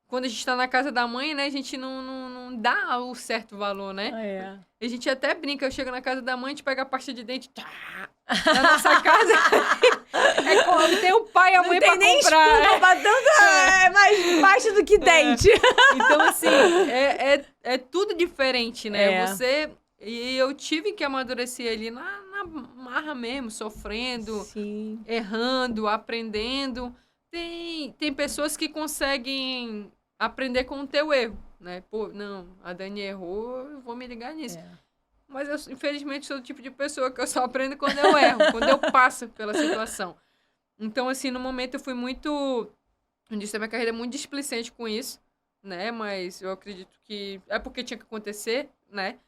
quando a gente está na casa da mãe, né, a gente não dá o certo valor, né? A gente até brinca, eu chego na casa da mãe, a gente pega a pasta de dente, na nossa casa, como tem o pai e a mãe pra nem comprar. Espuma, batendo, é mais baixo do que dente. Então, assim, é tudo diferente, né? E eu tive que amadurecer ali na marra mesmo, sofrendo, Sim. errando, aprendendo. Tem pessoas que conseguem aprender com o teu erro, né? Pô, não, a Dani errou, eu vou me ligar nisso. Mas eu, infelizmente, sou o tipo de pessoa que eu só aprendo quando eu erro, quando eu passo pela situação. Então, assim, no momento eu fui muito... Eu disse, a minha carreira é muito displicente com isso, né? Mas eu acredito que é porque tinha que acontecer, né?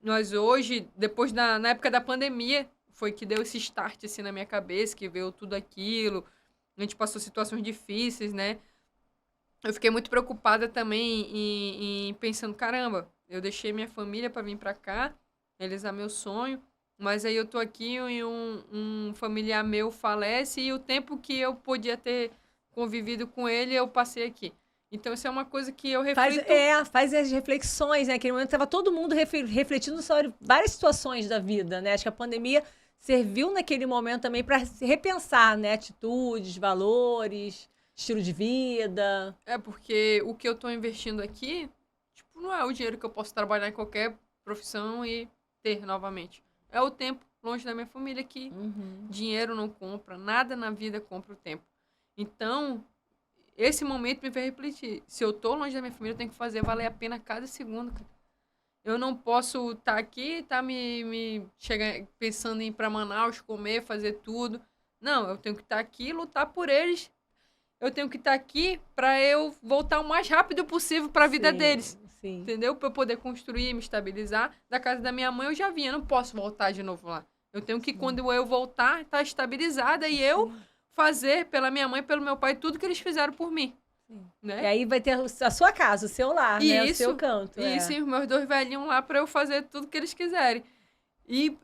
Mas hoje, depois na época da pandemia, foi que deu esse start assim na minha cabeça, que veio tudo aquilo. A gente passou situações difíceis, né? Eu fiquei muito preocupada também em pensando, caramba, eu deixei minha família para vir para cá, realizar meu sonho, mas aí eu tô aqui e um familiar meu falece e o tempo que eu podia ter convivido com ele, eu passei aqui. Então, isso é uma coisa que eu reflito... Faz as reflexões, né? Naquele momento estava todo mundo refletindo sobre várias situações da vida, né? Acho que a pandemia serviu naquele momento também para repensar, né? Atitudes, valores, estilo de vida. Porque o que eu tô investindo aqui, tipo, não é o dinheiro que eu posso trabalhar em qualquer profissão e ter novamente. É o tempo longe da minha família que dinheiro não compra, nada na vida compra o tempo. Então... Esse momento me fez refletir. Se eu tô longe da minha família, eu tenho que fazer valer a pena cada segundo, cara. Eu não posso estar aqui, chegar pensando em ir pra Manaus, comer, fazer tudo. Não, eu tenho que estar aqui, lutar por eles. Eu tenho que estar aqui para eu voltar o mais rápido possível para a vida deles. Sim. entendeu? Para eu poder construir, me estabilizar. Da casa da minha mãe eu já vinha, não posso voltar de novo lá. Eu tenho que, quando eu voltar, estar estabilizada e eu fazer pela minha mãe, pelo meu pai, tudo que eles fizeram por mim. Né? E aí vai ter a sua casa, o seu lar, né? O seu canto. Isso, e os meus 2 velhinhos lá para eu fazer tudo que eles quiserem. E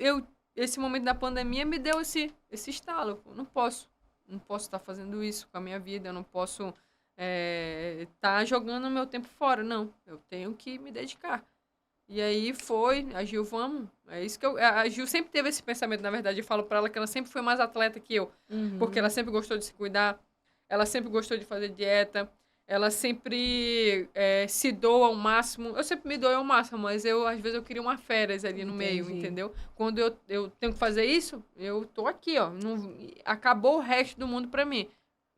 esse momento da pandemia me deu esse estalo. Não posso estar fazendo isso com a minha vida, eu não posso estar jogando o meu tempo fora, não. Eu tenho que me dedicar. E aí a Gil, vamos. É isso que a Gil sempre teve esse pensamento, na verdade. Eu falo para ela que ela sempre foi mais atleta que eu. Porque ela sempre gostou de se cuidar, ela sempre gostou de fazer dieta, ela sempre se doa ao máximo. Eu sempre me dou ao máximo, mas às vezes eu queria uma férias ali no meio, entendeu? Quando eu tenho que fazer isso, eu tô aqui, ó. Não, acabou o resto do mundo para mim.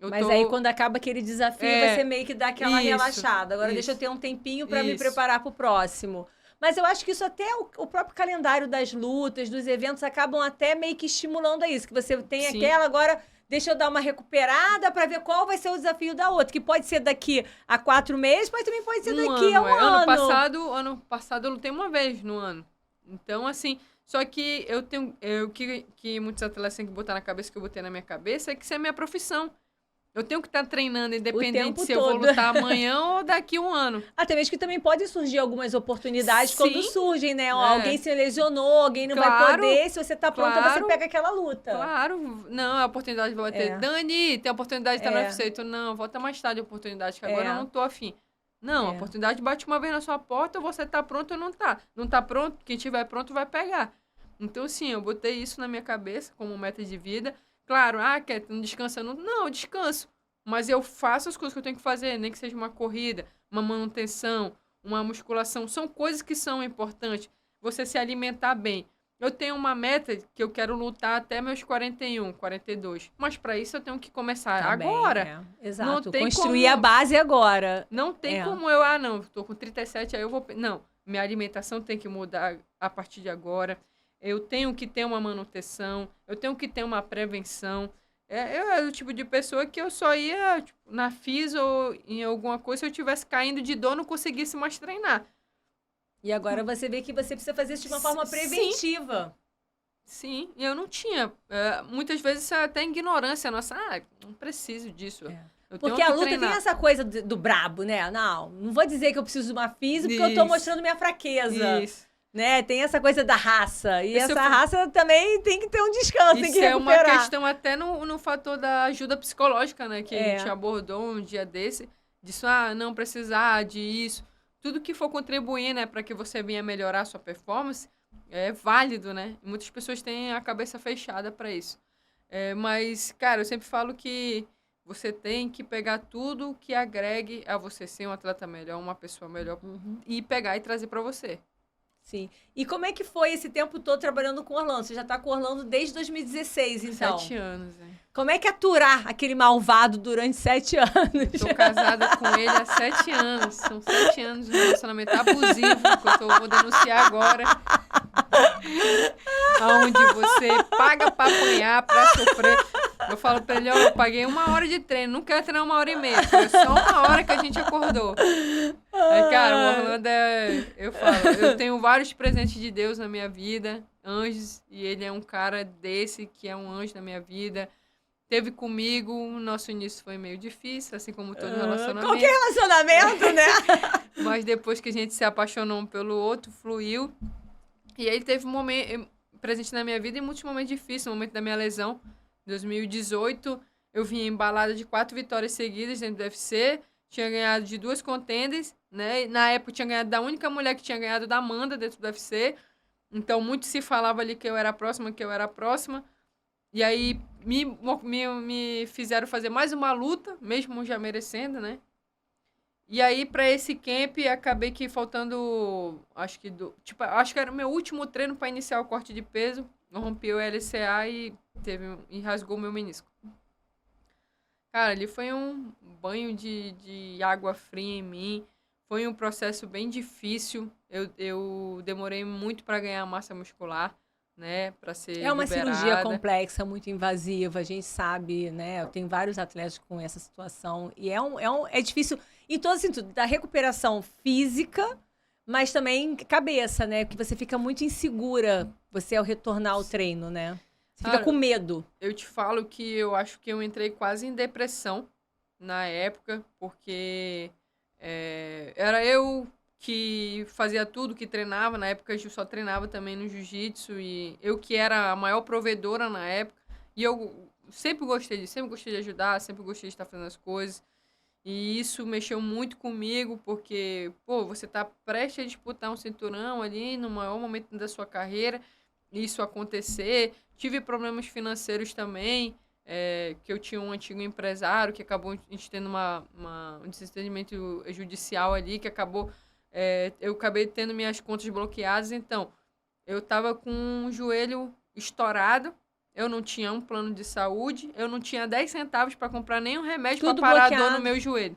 Mas aí, quando acaba aquele desafio, você meio que dá aquela relaxada. Agora, deixa eu ter um tempinho para me preparar para o próximo. Mas eu acho que isso até o próprio calendário das lutas, dos eventos, acabam até meio que estimulando a isso. Que você tem aquela, agora deixa eu dar uma recuperada para ver qual vai ser o desafio da outra. Que pode ser daqui a 4 meses, mas também pode ser daqui a um ano. Ano passado eu lutei uma vez no ano. Então, assim, só que que muitos atletas têm que botar na cabeça, que eu botei na minha cabeça, é que isso é minha profissão. Eu tenho que estar treinando, independente se eu vou lutar amanhã ou daqui a um ano. Até mesmo que também podem surgir algumas oportunidades quando surgem, né? Alguém se lesionou, alguém não vai poder. Se você tá pronta, você pega aquela luta. Claro. Não, a oportunidade vai ter. Dani, tem a oportunidade de estar no UFC. Tu, não, volta mais tarde a oportunidade, que agora eu não tô afim. Não, a oportunidade bate uma vez na sua porta, você tá pronto ou não tá. Não tá pronto, quem tiver pronto vai pegar. Então, sim, eu botei isso na minha cabeça como meta de vida. Claro, Cat, não descansa? Não, eu descanso. Mas eu faço as coisas que eu tenho que fazer, nem que seja uma corrida, uma manutenção, uma musculação. São coisas que são importantes. Você se alimentar bem. Eu tenho uma meta que eu quero lutar até meus 41, 42. Mas para isso eu tenho que começar agora. Exato. Não tem construir a base agora. Não tem como não, estou com 37, aí eu vou... Não, minha alimentação tem que mudar a partir de agora. Eu tenho que ter uma manutenção, eu tenho que ter uma prevenção. Eu era o tipo de pessoa que eu só ia na FIS ou em alguma coisa, se eu estivesse caindo de dor, não conseguisse mais treinar. E agora você vê que você precisa fazer isso de uma forma preventiva. Sim, eu não tinha. Muitas vezes isso é até ignorância nossa. Não preciso disso. Porque a luta tem essa coisa do brabo, né? Não vou dizer que eu preciso de uma FIS porque eu tô mostrando minha fraqueza. Isso. Né? Tem essa coisa da raça. E essa raça também tem que ter um descanso, tem que recuperar. Isso é uma questão até no fator da ajuda psicológica, né? Que a gente abordou um dia desse. Disso, não precisar disso. Tudo que for contribuir, né? Para que você venha melhorar a sua performance, é válido, né? Muitas pessoas têm a cabeça fechada para isso. Mas, cara, eu sempre falo que você tem que pegar tudo que agregue a você ser um atleta melhor, uma pessoa melhor, e pegar e trazer para você. Sim. E como é que foi esse tempo todo trabalhando com o Orlando? Você já está com o Orlando desde 2016, então. 7 anos, hein? Como é que é aturar aquele malvado durante 7 anos? Estou casada com ele há 7 anos. São 7 anos de relacionamento abusivo, que eu vou denunciar agora. Onde você paga para apanhar, para sofrer. Eu falo pra ele, eu paguei 1 hora de treino, não quero treinar 1h30. Foi só 1 hora que a gente acordou. Aí, cara, o Orlando eu falo, eu tenho vários presentes de Deus na minha vida, anjos, e ele é um cara desse que é um anjo na minha vida. Teve comigo, o nosso início foi meio difícil, assim como todo relacionamento. Qualquer relacionamento, né? Mas depois que a gente se apaixonou um pelo outro, fluiu. E aí teve um momento presente na minha vida e muitos momentos difíceis, o momento da minha lesão. Em 2018, eu vim embalada de 4 vitórias seguidas dentro do UFC. Tinha ganhado de 2 contenders, né? Na época, eu tinha ganhado da única mulher que tinha ganhado da Amanda dentro do UFC. Então, muito se falava ali que eu era a próxima. E aí, me fizeram fazer mais uma luta, mesmo já merecendo, né? E aí, para esse camp, acabei que faltando, acho que era o meu último treino para iniciar o corte de peso. Eu rompi o LCA e rasgou o meu menisco. Cara, ali foi um banho de água fria em mim. Foi um processo bem difícil. Eu demorei muito para ganhar massa muscular, né? Para ser liberada. É uma cirurgia complexa, muito invasiva, a gente sabe, né? Eu tenho vários atletas com essa situação. E é difícil. E todo assim, da recuperação física, mas também cabeça, né? Porque você fica muito insegura, você ao retornar ao treino, né? Você fica Cara, com medo. eu te falo que eu acho que eu entrei quase em depressão na época, porque era eu que fazia tudo, que treinava. Na época eu só treinava também no jiu-jitsu e eu que era a maior provedora na época. E eu sempre gostei de ajudar, sempre gostei de estar fazendo as coisas. E isso mexeu muito comigo, porque, pô, você tá prestes a disputar um cinturão ali no maior momento da sua carreira, isso acontecer. Tive problemas financeiros também, que eu tinha um antigo empresário que acabou a gente tendo um desentendimento judicial ali, que acabou, eu acabei tendo minhas contas bloqueadas. Então, eu tava com o joelho estourado, eu não tinha um plano de saúde, eu não tinha 10 centavos para comprar nenhum remédio para Tudo parar a dor bloqueado. no meu joelho.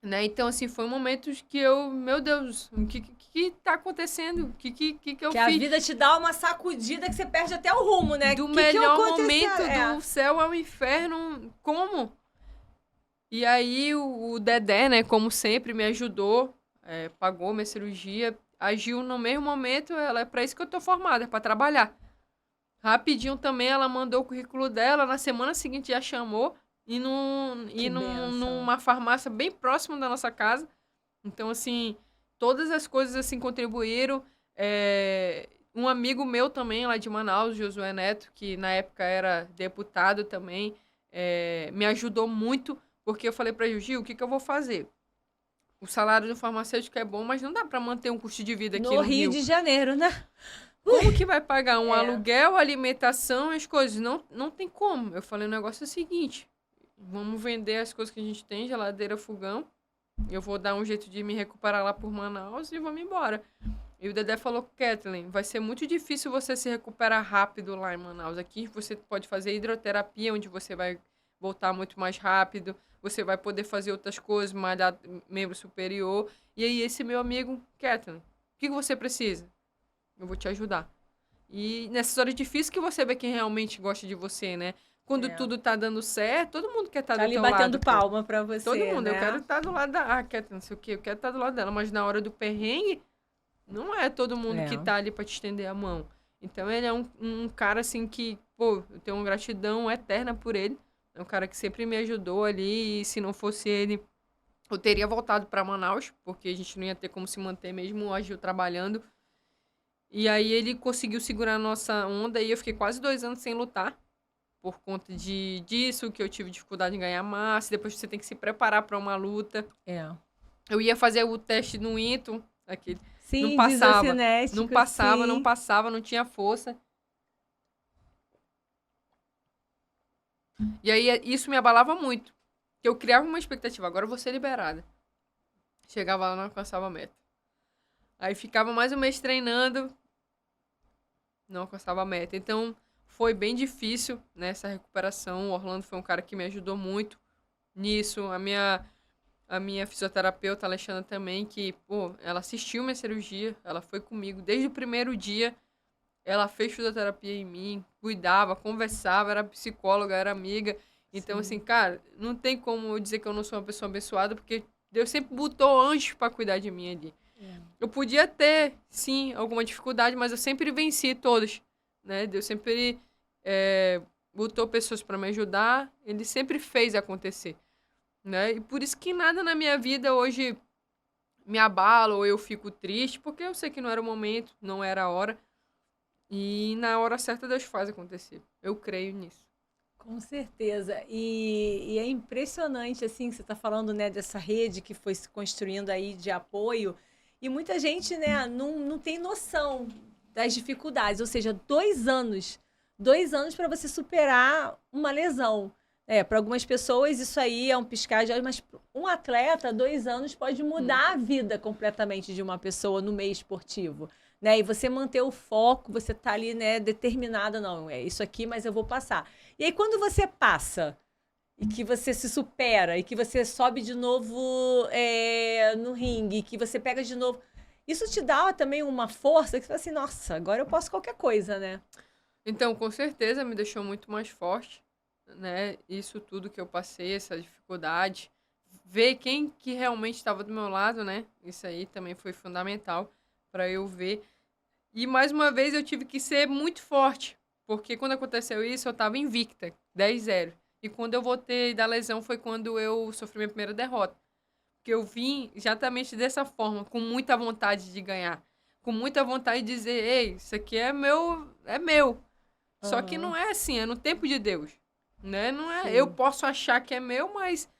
Né? Então, assim, foi momentos que eu, meu Deus, o que tá acontecendo? O que eu Que a fiz? vida te dá uma sacudida que você perde até o rumo, né? Do Que melhor aconteceu? momento do céu ao inferno, como? E aí o Dedé, né, como sempre, me ajudou, pagou minha cirurgia, agiu no mesmo momento. Ela é para isso que eu tô formada, é para trabalhar. Rapidinho também ela mandou o currículo dela, na semana seguinte já chamou, numa farmácia bem próxima da nossa casa. Então, assim, todas as coisas assim contribuíram. Um amigo meu também, lá de Manaus, Josué Neto, que na época era deputado também, me ajudou muito, porque eu falei para ele: Gil, o que eu vou fazer? O salário do farmacêutico é bom, mas não dá para manter um custo de vida aqui no Rio. No Rio de Janeiro, né? Como que vai pagar um aluguel, alimentação e as coisas? Não tem como. Eu falei, o negócio é o seguinte, vamos vender as coisas que a gente tem, geladeira, fogão. Eu vou dar um jeito de me recuperar lá por Manaus e vamos embora. E o Dedé falou, Kathleen, vai ser muito difícil você se recuperar rápido lá em Manaus. Aqui você pode fazer hidroterapia, onde você vai voltar muito mais rápido. Você vai poder fazer outras coisas, malhar membro superior. E aí esse meu amigo, Kathleen, o que você precisa? Eu vou te ajudar. E nessas horas difíceis que você vê quem realmente gosta de você, né? Quando tudo tá dando certo, todo mundo quer estar do ali teu lado. batendo palma pra você, todo mundo, né? eu quero estar do lado da... quer não sei o quê, eu quero estar do lado dela. Mas na hora do perrengue, não é todo mundo que tá ali pra te estender a mão. Então ele é um cara, assim, que, pô, eu tenho uma gratidão eterna por ele. É um cara que sempre me ajudou ali. E se não fosse ele, eu teria voltado pra Manaus, porque a gente não ia ter como se manter mesmo o Agil trabalhando. E aí ele conseguiu segurar a nossa onda e eu fiquei quase 2 anos sem lutar. Por conta disso, que eu tive dificuldade em ganhar massa. Depois você tem que se preparar para uma luta. Eu ia fazer o teste no Into, aquele. Sim, não passava, não tinha força. E aí isso me abalava muito. Eu criava uma expectativa, agora eu vou ser liberada. Chegava lá, não alcançava a meta. Aí ficava mais um mês treinando, não alcançava a meta. Então, foi bem difícil nessa recuperação. O Orlando foi um cara que me ajudou muito nisso. A minha fisioterapeuta, Alexandra, também, que, pô, ela assistiu minha cirurgia, ela foi comigo desde o primeiro dia. Ela fez fisioterapia em mim, cuidava, conversava, era psicóloga, era amiga. Então, assim, cara, não tem como eu dizer que eu não sou uma pessoa abençoada, porque Deus sempre botou anjos para cuidar de mim ali. Eu podia ter, sim, alguma dificuldade, mas eu sempre venci todas, né? Deus sempre botou pessoas para me ajudar, ele sempre fez acontecer, né? E por isso que nada na minha vida hoje me abala ou eu fico triste, porque eu sei que não era o momento, não era a hora. E na hora certa Deus faz acontecer. Eu creio nisso. Com certeza. E é impressionante, assim, você está falando, né, dessa rede que foi se construindo aí de apoio. E muita gente, né, não tem noção das dificuldades. Ou seja, 2 anos. 2 anos para você superar uma lesão. Para algumas pessoas isso aí é um piscar de olhos, mas um atleta, 2 anos pode mudar a vida completamente de uma pessoa no meio esportivo. Né? E você manter o foco, você tá ali, né, determinada, não, é isso aqui, mas eu vou passar. E aí quando você passa e que você se supera e que você sobe de novo no ringue, que você pega de novo, isso te dá também uma força que você fala assim, nossa, agora eu posso qualquer coisa, né? Então, com certeza me deixou muito mais forte, né? Isso tudo que eu passei, essa dificuldade, ver quem que realmente estava do meu lado, né? Isso aí também foi fundamental para eu ver. E mais uma vez eu tive que ser muito forte, porque quando aconteceu isso eu estava invicta, 10-0. E quando eu voltei da lesão foi quando eu sofri minha primeira derrota. Porque eu vim exatamente dessa forma, com muita vontade de ganhar. Com muita vontade de dizer, ei, isso aqui é meu, é meu. Só que não é assim, é no tempo de Deus. Né? Não é, eu posso achar que é meu, mas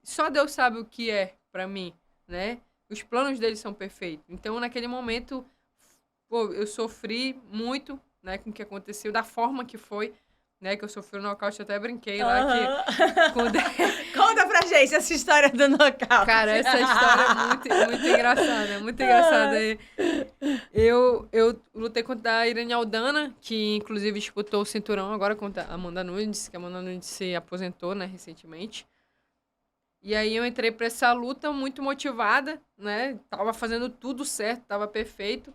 só Deus sabe o que é pra mim, né? Os planos dele são perfeitos. Então, naquele momento, pô, eu sofri muito, né, com o que aconteceu, da forma que foi, né, que eu sofri o nocaute, eu até brinquei lá que... Quando... Conta pra gente essa história do nocaute. Cara, essa história é muito engraçada, muito engraçada. Eu lutei contra a Irene Aldana, que inclusive disputou o cinturão agora contra a Amanda Nunes, que a Amanda Nunes se aposentou, né, recentemente. E aí eu entrei pra essa luta muito motivada, né? Tava fazendo tudo certo, tava perfeito.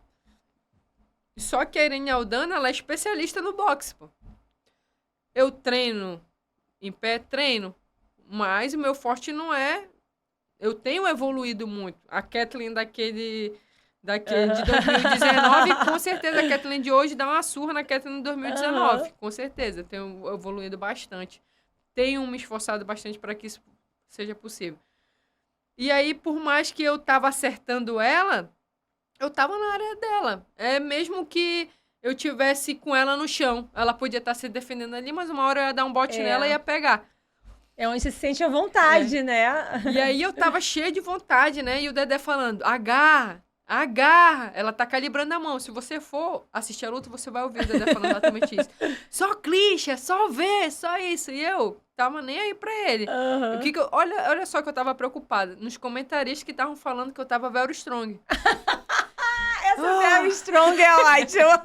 Só que a Irene Aldana, ela é especialista no boxe, pô. Eu treino em pé, treino, mas o meu forte não é... Eu tenho evoluído muito. A Kathleen daquele de 2019, com certeza a Kathleen de hoje dá uma surra na Kathleen de 2019. Com certeza, tenho evoluído bastante. Tenho me esforçado bastante para que isso seja possível. E aí, por mais que eu tava acertando ela, eu tava na área dela. É mesmo que eu tivesse com ela no chão. Ela podia estar se defendendo ali, mas uma hora eu ia dar um bote nela e ia pegar. É onde você se sente à vontade, né? E aí eu tava cheia de vontade, né? E o Dedé falando, agarra, agarra. Ela tá calibrando a mão. Se você for assistir a luta, você vai ouvir o Dedé falando exatamente isso. Só clichê, só ver, só isso. E eu tava nem aí pra ele. Olha só que eu tava preocupada. Nos comentaristas que estavam falando que eu tava very strong. Essa very strong é ótima.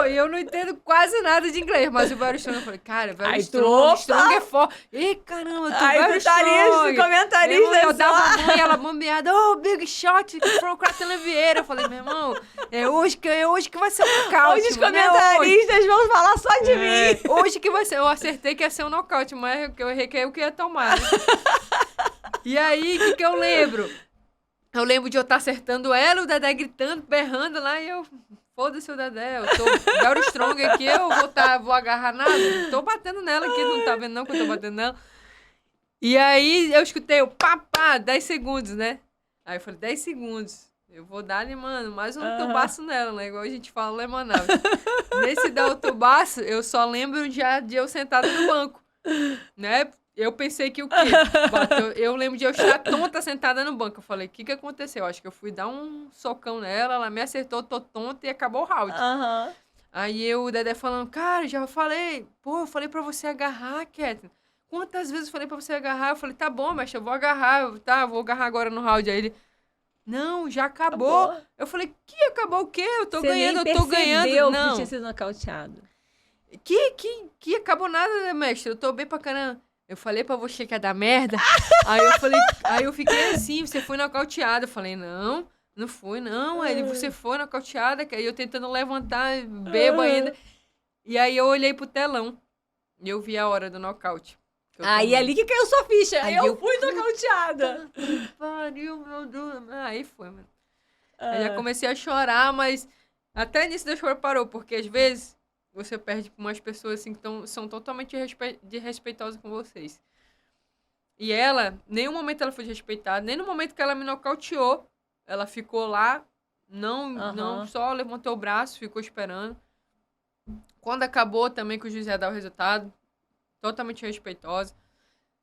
Eu não entendo quase nada de inglês, mas o very strong, eu falei, cara, very strong é forte. Ih, caramba, tu very strong. Comentarista, eu dava a mão e ela bombeada, big shot from Cratela Vieira. Eu falei, meu irmão, é hoje que vai ser um nocaute. Hoje os comentaristas vão falar só de mim. Hoje que vai ser, eu acertei que ia ser um nocaute, mas eu errei que eu que ia tomar. Né? E aí, o que eu lembro? Eu lembro de eu estar acertando ela, o Dedé gritando, berrando lá, e eu... Foda-se o Dedé, eu tô very strong aqui, eu vou agarrar nada. Tô batendo nela aqui, não tá vendo não que eu tô batendo nela. E aí eu escutei o pá, 10 segundos, né? Aí eu falei, 10 segundos. Eu vou dar-lhe, mano, mais um tubaço nela, né? Igual a gente fala lemonade. Nesse dar o tubaço, eu só lembro de eu sentada no banco, né? Eu pensei que o quê? Eu lembro de eu estar tonta sentada no banco. Eu falei, o que aconteceu? Acho que eu fui dar um socão nela, ela me acertou, tô tonta e acabou o round. Aí o Dedé falando, cara, já falei, eu falei pra você agarrar, Kathleen. Quantas vezes eu falei pra você agarrar? Eu falei, tá bom, mas eu vou agarrar, vou agarrar agora no round. Aí ele, não, já acabou. Eu falei, que acabou o quê? Eu tô ganhando, eu tô ganhando. Não, que tinha sido nocauteado. Que acabou nada, mestre? Eu tô bem pra caramba. Eu falei pra você que ia dar merda. Aí eu fiquei assim, você foi nocauteada. Eu falei, não fui, não. Aí você foi nocauteada. Aí eu tentando levantar, bebo ainda. E aí eu olhei pro telão. E eu vi a hora do nocaute. Aí ali que caiu sua ficha. Aí eu fui nocauteada. Pariu, meu Deus. Aí foi, mano. Aí já comecei a chorar, mas até nisso Deus parou. Porque às vezes... você perde com umas pessoas assim, que são totalmente desrespeitosas com vocês. E ela, nenhum momento ela foi desrespeitada, nem no momento que ela me nocauteou, ela ficou lá, não só levantou o braço, ficou esperando. Quando acabou também que o juiz ia dar o resultado, totalmente respeitosa.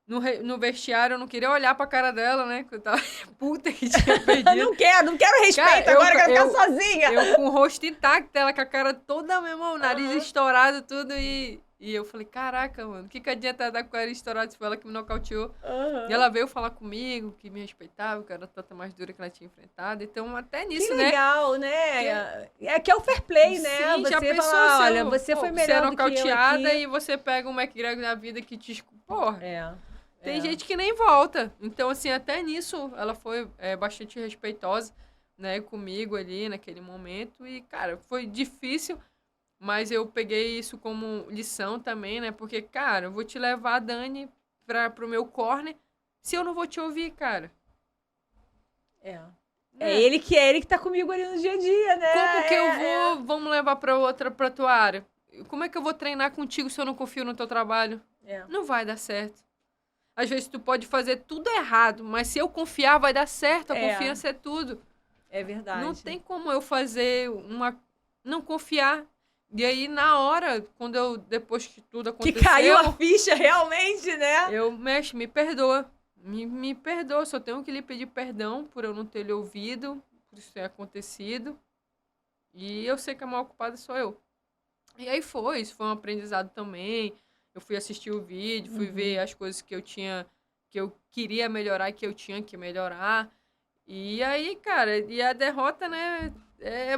No vestiário, eu não queria olhar pra cara dela, né? Que eu tava puta que tinha perdido. não quero respeito, cara, agora eu quero ficar sozinha. Eu com o rosto intacto, ela com a cara toda, meu irmão, o nariz estourado, tudo. E eu falei, caraca, mano, o que adianta dar com a nariz estourado se foi ela que me nocauteou? E ela veio falar comigo, que me respeitava, que era a tanta mais dura que ela tinha enfrentado. Então, até nisso, que né? legal, né? Que é o fair play, né? Sim, você já pensou fala, olha, você foi melhor do que eu aqui. Você é nocauteada e você pega um McGregor na vida que te... Porra. Tem É. gente que nem volta. Então, assim, até nisso ela foi bastante respeitosa, né, comigo ali naquele momento. E, cara, foi difícil, mas eu peguei isso como lição também, né? Porque, cara, eu vou te levar a Dani pro meu corner. se eu não vou te ouvir, cara? É. Né? É ele que tá comigo ali no dia a dia, né? Como que eu vou, vamos levar pra tua área? Como é que eu vou treinar contigo se eu não confio no teu trabalho? Não vai dar certo. Às vezes tu pode fazer tudo errado, mas se eu confiar, vai dar certo. A confiança é tudo. É verdade. Não tem como eu fazer não confiar. E aí, na hora, depois que tudo aconteceu... Que caiu a ficha realmente, né? Mestre, me perdoa. Me perdoa, só tenho que lhe pedir perdão por eu não ter lhe ouvido, por isso ter acontecido. E eu sei que a maior culpada sou eu. E aí isso foi um aprendizado também. Eu fui assistir o vídeo, fui ver as coisas que eu queria melhorar e que eu tinha que melhorar. E aí, cara, e a derrota, né,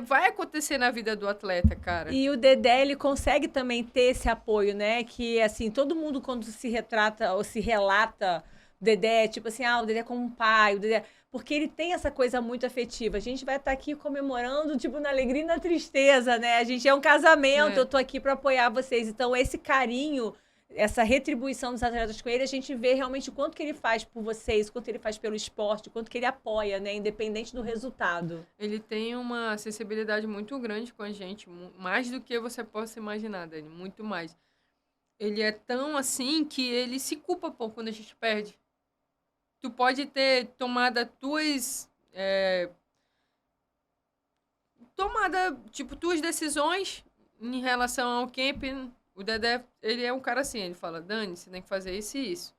vai acontecer na vida do atleta, cara. E o Dedé, ele consegue também ter esse apoio, né? Que, assim, todo mundo quando se retrata ou se relata o Dedé, tipo assim, o Dedé como um pai, o Dedé... Porque ele tem essa coisa muito afetiva. A gente vai estar aqui comemorando, tipo, na alegria e na tristeza, né? A gente é um casamento, eu tô aqui para apoiar vocês. Então, esse carinho, essa retribuição dos atletas com ele, a gente vê realmente o quanto que ele faz por vocês, o quanto ele faz pelo esporte, o quanto que ele apoia, né? Independente do resultado. Ele tem uma sensibilidade muito grande com a gente, mais do que você possa imaginar, Dani, muito mais. Ele é tão assim que ele se culpa quando a gente perde. Tu pode ter tomado tuas decisões em relação ao camping. O Dedé, ele é um cara assim, ele fala, Dani, você tem que fazer isso e isso.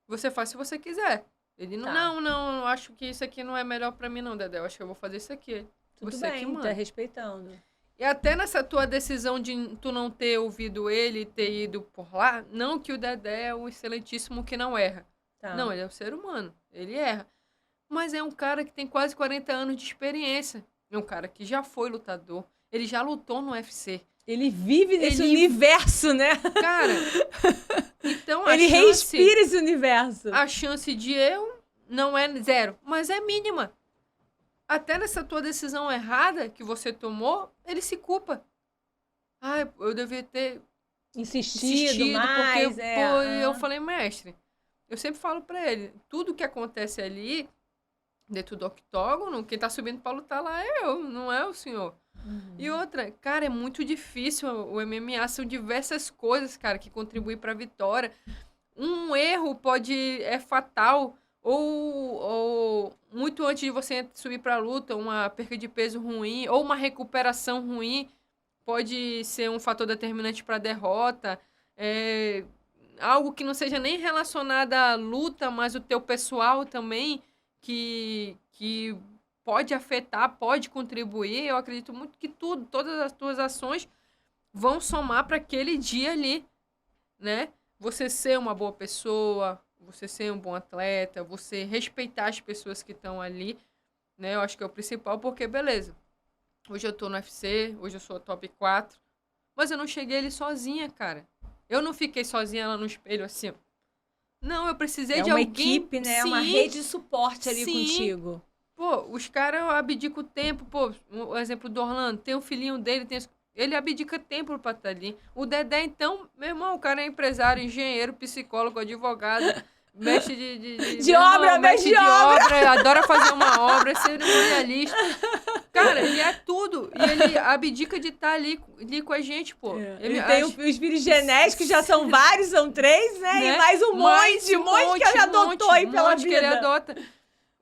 Você faz se você quiser. Ele não, eu acho que isso aqui não é melhor pra mim não, Dedé, eu acho que eu vou fazer isso aqui. Tudo você bem, que manda. Tá respeitando. E até nessa tua decisão de tu não ter ouvido ele e ter ido por lá, não que o Dedé é um excelentíssimo que não erra. Tá. Não, ele é um ser humano, ele erra. Mas é um cara que tem quase 40 anos de experiência. É um cara que já foi lutador, ele já lutou no UFC. Ele vive nesse universo, né? Cara, então ele respira esse universo. A chance de eu não é 0, mas é mínima. Até nessa tua decisão errada que você tomou, ele se culpa. Eu devia ter insistido mais. Porque eu falei, mestre, eu sempre falo pra ele, tudo que acontece ali, dentro do octógono, quem tá subindo pra lutar lá é eu, não é o senhor. E outra, cara, é muito difícil o MMA, são diversas coisas, cara, que contribuem pra vitória. Um erro é fatal, ou muito antes de você subir pra luta, uma perca de peso ruim, ou uma recuperação ruim, pode ser um fator determinante pra derrota. Algo que não seja nem relacionado à luta, mas o teu pessoal também, que pode afetar, pode contribuir. Eu acredito muito que todas as tuas ações vão somar para aquele dia ali, né? Você ser uma boa pessoa, você ser um bom atleta, você respeitar as pessoas que estão ali, né? Eu acho que é o principal, porque, beleza, hoje eu tô no UFC, hoje eu sou top 4, mas eu não cheguei ali sozinha, cara. Eu não fiquei sozinha lá no espelho, assim. Não, eu precisei de alguém... É uma equipe, né? É uma rede de suporte ali contigo. Pô, os caras abdicam o tempo. Pô, o exemplo do Orlando, tem o filhinho dele, ele abdica tempo pra estar ali. O Dedé, então, meu irmão, o cara é empresário, engenheiro, psicólogo, advogado, mestre de obra, mestre de obra. Adora fazer uma obra, cerimonialista. Cara, ele é tudo. E ele abdica de estar ali com a gente, pô. Ele tem os filhos genéticos, já são vários, são 3, né? E mais um monte que ele adotou aí pela vida. Que ele adota.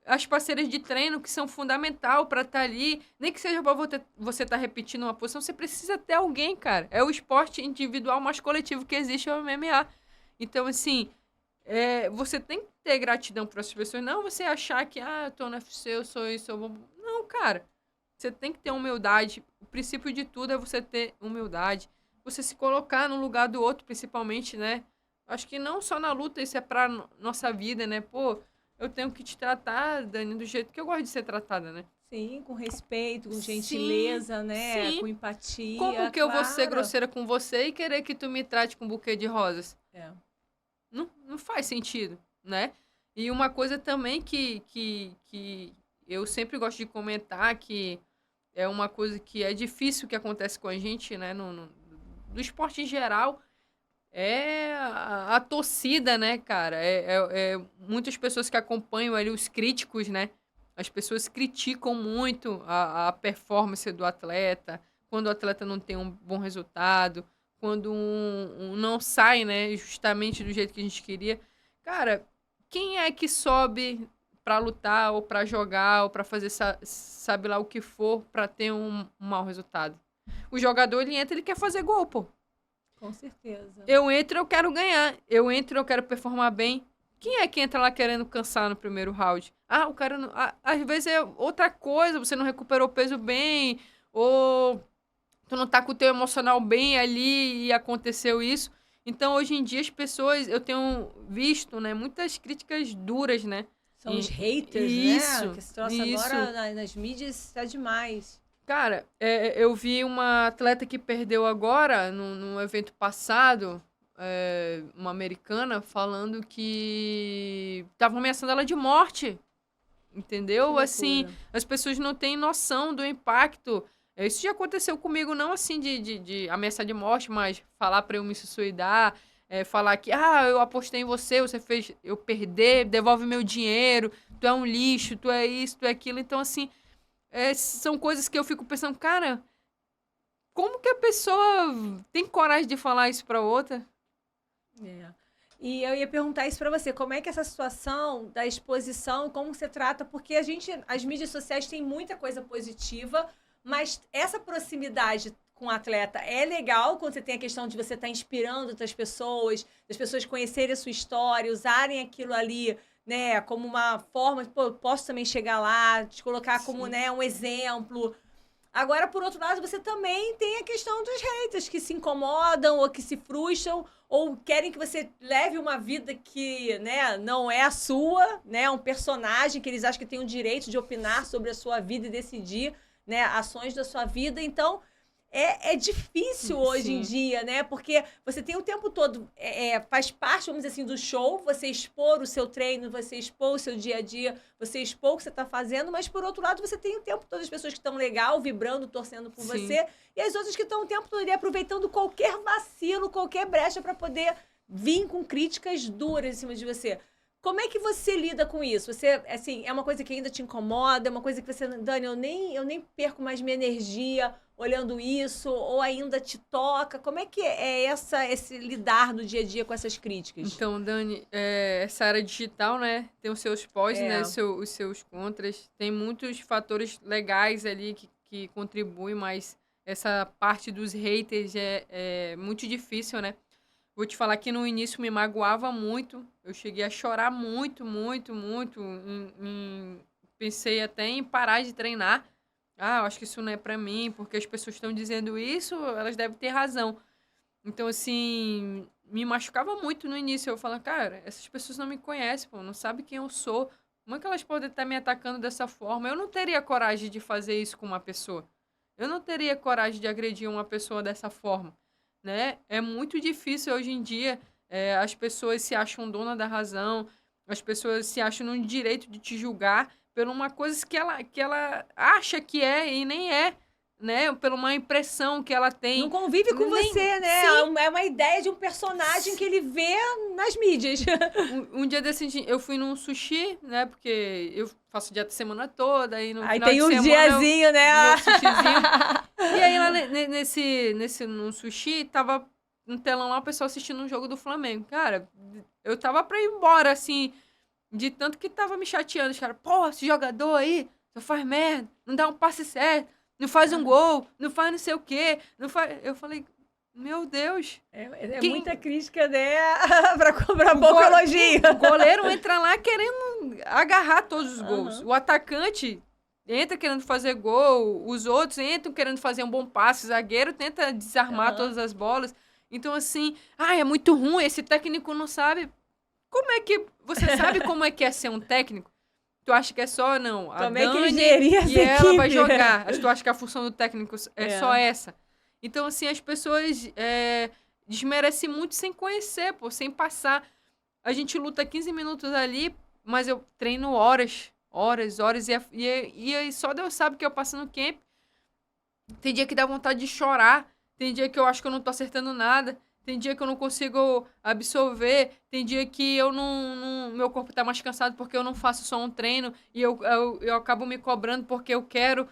As parceiras de treino que são fundamental para estar ali. Nem que seja para você estar repetindo uma posição, você precisa ter alguém, cara. É o esporte individual mais coletivo que existe, é o MMA. Então, assim, você tem que ter gratidão para as pessoas. Não você achar que, eu tô no UFC, eu sou isso, eu vou... Não, cara. Você tem que ter humildade. O princípio de tudo é você ter humildade. Você se colocar no lugar do outro, principalmente, né? Acho que não só na luta, isso é pra nossa vida, né? Pô, eu tenho que te tratar, Dani, do jeito que eu gosto de ser tratada, né? Sim, com respeito, com gentileza, né? Sim. Com empatia. Como que eu vou ser grosseira com você e querer que tu me trate com um buquê de rosas? Não faz sentido, né? E uma coisa também que eu sempre gosto de comentar, que é uma coisa que é difícil que acontece com a gente, né? No esporte em geral, é a torcida, né, cara? Muitas pessoas que acompanham ali, os críticos, né? As pessoas criticam muito a performance do atleta, quando o atleta não tem um bom resultado, quando não sai, né, justamente do jeito que a gente queria. Cara, quem é que sobe pra lutar, ou pra jogar, ou pra fazer sabe lá o que for, pra ter um mau resultado? O jogador, ele entra, ele quer fazer gol, pô. Com certeza. Eu entro, eu quero ganhar. Eu entro, eu quero performar bem. Quem é que entra lá querendo cansar no primeiro round? O cara não, às vezes é outra coisa, você não recuperou o peso bem, ou tu não tá com o teu emocional bem ali e aconteceu isso. Então, hoje em dia, as pessoas, eu tenho visto, né, muitas críticas duras, né? São os haters, Isso, né? Que esse troço isso. agora nas mídias tá demais. Cara, eu vi uma atleta que perdeu agora, num evento passado, uma americana, falando que estavam ameaçando ela de morte. Entendeu? Que Assim, loucura. as pessoas não têm noção do impacto. Isso já aconteceu comigo, não assim de ameaçar de morte, mas falar pra eu me suicidar, falar que, eu apostei em você, você fez eu perder, devolve meu dinheiro, tu é um lixo, tu é isso, tu é aquilo. Então, assim, são coisas que eu fico pensando, cara, como que a pessoa tem coragem de falar isso pra outra? É. E eu ia perguntar isso pra você, como é que essa situação da exposição, como você trata, porque as mídias sociais têm muita coisa positiva, mas essa proximidade com o atleta é legal quando você tem a questão de você estar inspirando outras pessoas, das pessoas conhecerem a sua história, usarem aquilo ali, né, como uma forma, pô, eu posso também chegar lá, te colocar como, Sim. né, um exemplo. Agora, por outro lado, você também tem a questão dos haters que se incomodam ou que se frustram ou querem que você leve uma vida que, né, não é a sua, né, um personagem que eles acham que tem o direito de opinar sobre a sua vida e decidir, né, ações da sua vida. Então, é difícil hoje em Sim. dia, né? Porque você tem o tempo todo, faz parte, vamos dizer assim, do show, você expor o seu treino, você expor o seu dia a dia, você expor o que você está fazendo, mas por outro lado, você tem o tempo todo as pessoas que estão legal, vibrando, torcendo por Sim. você, e as outras que estão o tempo todo ali aproveitando qualquer vacilo, qualquer brecha para poder vir com críticas duras em cima de você. Como é que você lida com isso? Você, assim, é uma coisa que ainda te incomoda? É uma coisa que você, Dani, eu nem perco mais minha energia olhando isso? Ou ainda te toca? Como é que é esse lidar no dia a dia com essas críticas? Então, Dani, essa área digital, né, tem os seus pós, né, os seus contras. Tem muitos fatores legais ali que contribuem, mas essa parte dos haters é muito difícil, né? Vou te falar que no início me magoava muito. Eu cheguei a chorar muito, muito, muito. Pensei até em parar de treinar. Eu acho que isso não é pra mim, porque as pessoas estão dizendo isso, elas devem ter razão. Então, assim, me machucava muito no início. Eu falava, cara, essas pessoas não me conhecem, pô, não sabem quem eu sou. Como é que elas podem estar me atacando dessa forma? Eu não teria coragem de fazer isso com uma pessoa. Eu não teria coragem de agredir uma pessoa dessa forma, né? É muito difícil hoje em dia. As pessoas se acham dona da razão, as pessoas se acham no direito de te julgar por uma coisa que ela acha que é e nem é, né? Por uma impressão que ela tem. Não convive com você, né? Sim. É uma ideia de um personagem que ele vê nas mídias. Um dia desse, eu fui num sushi, né? Porque eu faço dieta a semana toda, e no Aí final tem de um semana diazinho, né? meu sushizinho. E aí lá no sushi, tava no telão lá o pessoal assistindo um jogo do Flamengo. Cara, eu tava pra ir embora, assim, de tanto que tava me chateando. Os caras, pô, esse jogador aí, só faz merda, não dá um passe certo, não faz um gol, não faz não sei o quê, não faz... Eu falei, meu Deus. Muita crítica, né? pra pouco elogio. O goleiro entra lá querendo agarrar todos os gols. O atacante entra querendo fazer gol, os outros entram querendo fazer um bom passe, o zagueiro tenta desarmar todas as bolas. Então, assim, é muito ruim, esse técnico não sabe. Como é que... Você sabe como é que é ser um técnico? Tu acha que é só, não, a Como é que ele Dani geria essa e ela vai equipe? jogar. Tu acha que a função do técnico é só essa? Então, assim, as pessoas desmerecem muito sem conhecer, pô, sem passar. A gente luta 15 minutos ali, mas eu treino horas, e aí só Deus sabe que eu passo no camp. Tem dia que dá vontade de chorar, tem dia que eu acho que eu não tô acertando nada, tem dia que eu não consigo absorver, tem dia que eu meu corpo tá mais cansado porque eu não faço só um treino e eu acabo me cobrando porque eu quero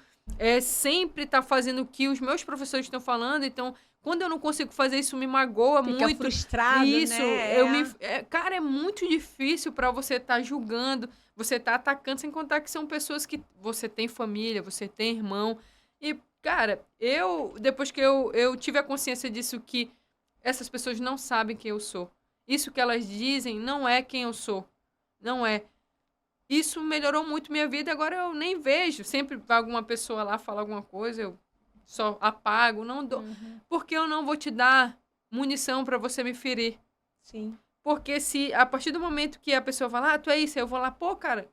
sempre estar fazendo o que os meus professores estão falando, então quando eu não consigo fazer isso me magoa Fica muito. frustrado, Isso, né? cara, é muito difícil para você estar julgando, você tá atacando, sem contar que são pessoas que você tem família, você tem irmão. E, cara, depois que eu tive a consciência disso, que essas pessoas não sabem quem eu sou. Isso que elas dizem não é quem eu sou. Não é. Isso melhorou muito minha vida, agora eu nem vejo. Sempre vai alguma pessoa lá falar alguma coisa, eu só apago, não dou. Porque eu não vou te dar munição para você me ferir. Sim. Porque se a partir do momento que a pessoa fala, tu é isso, eu vou lá, pô, cara,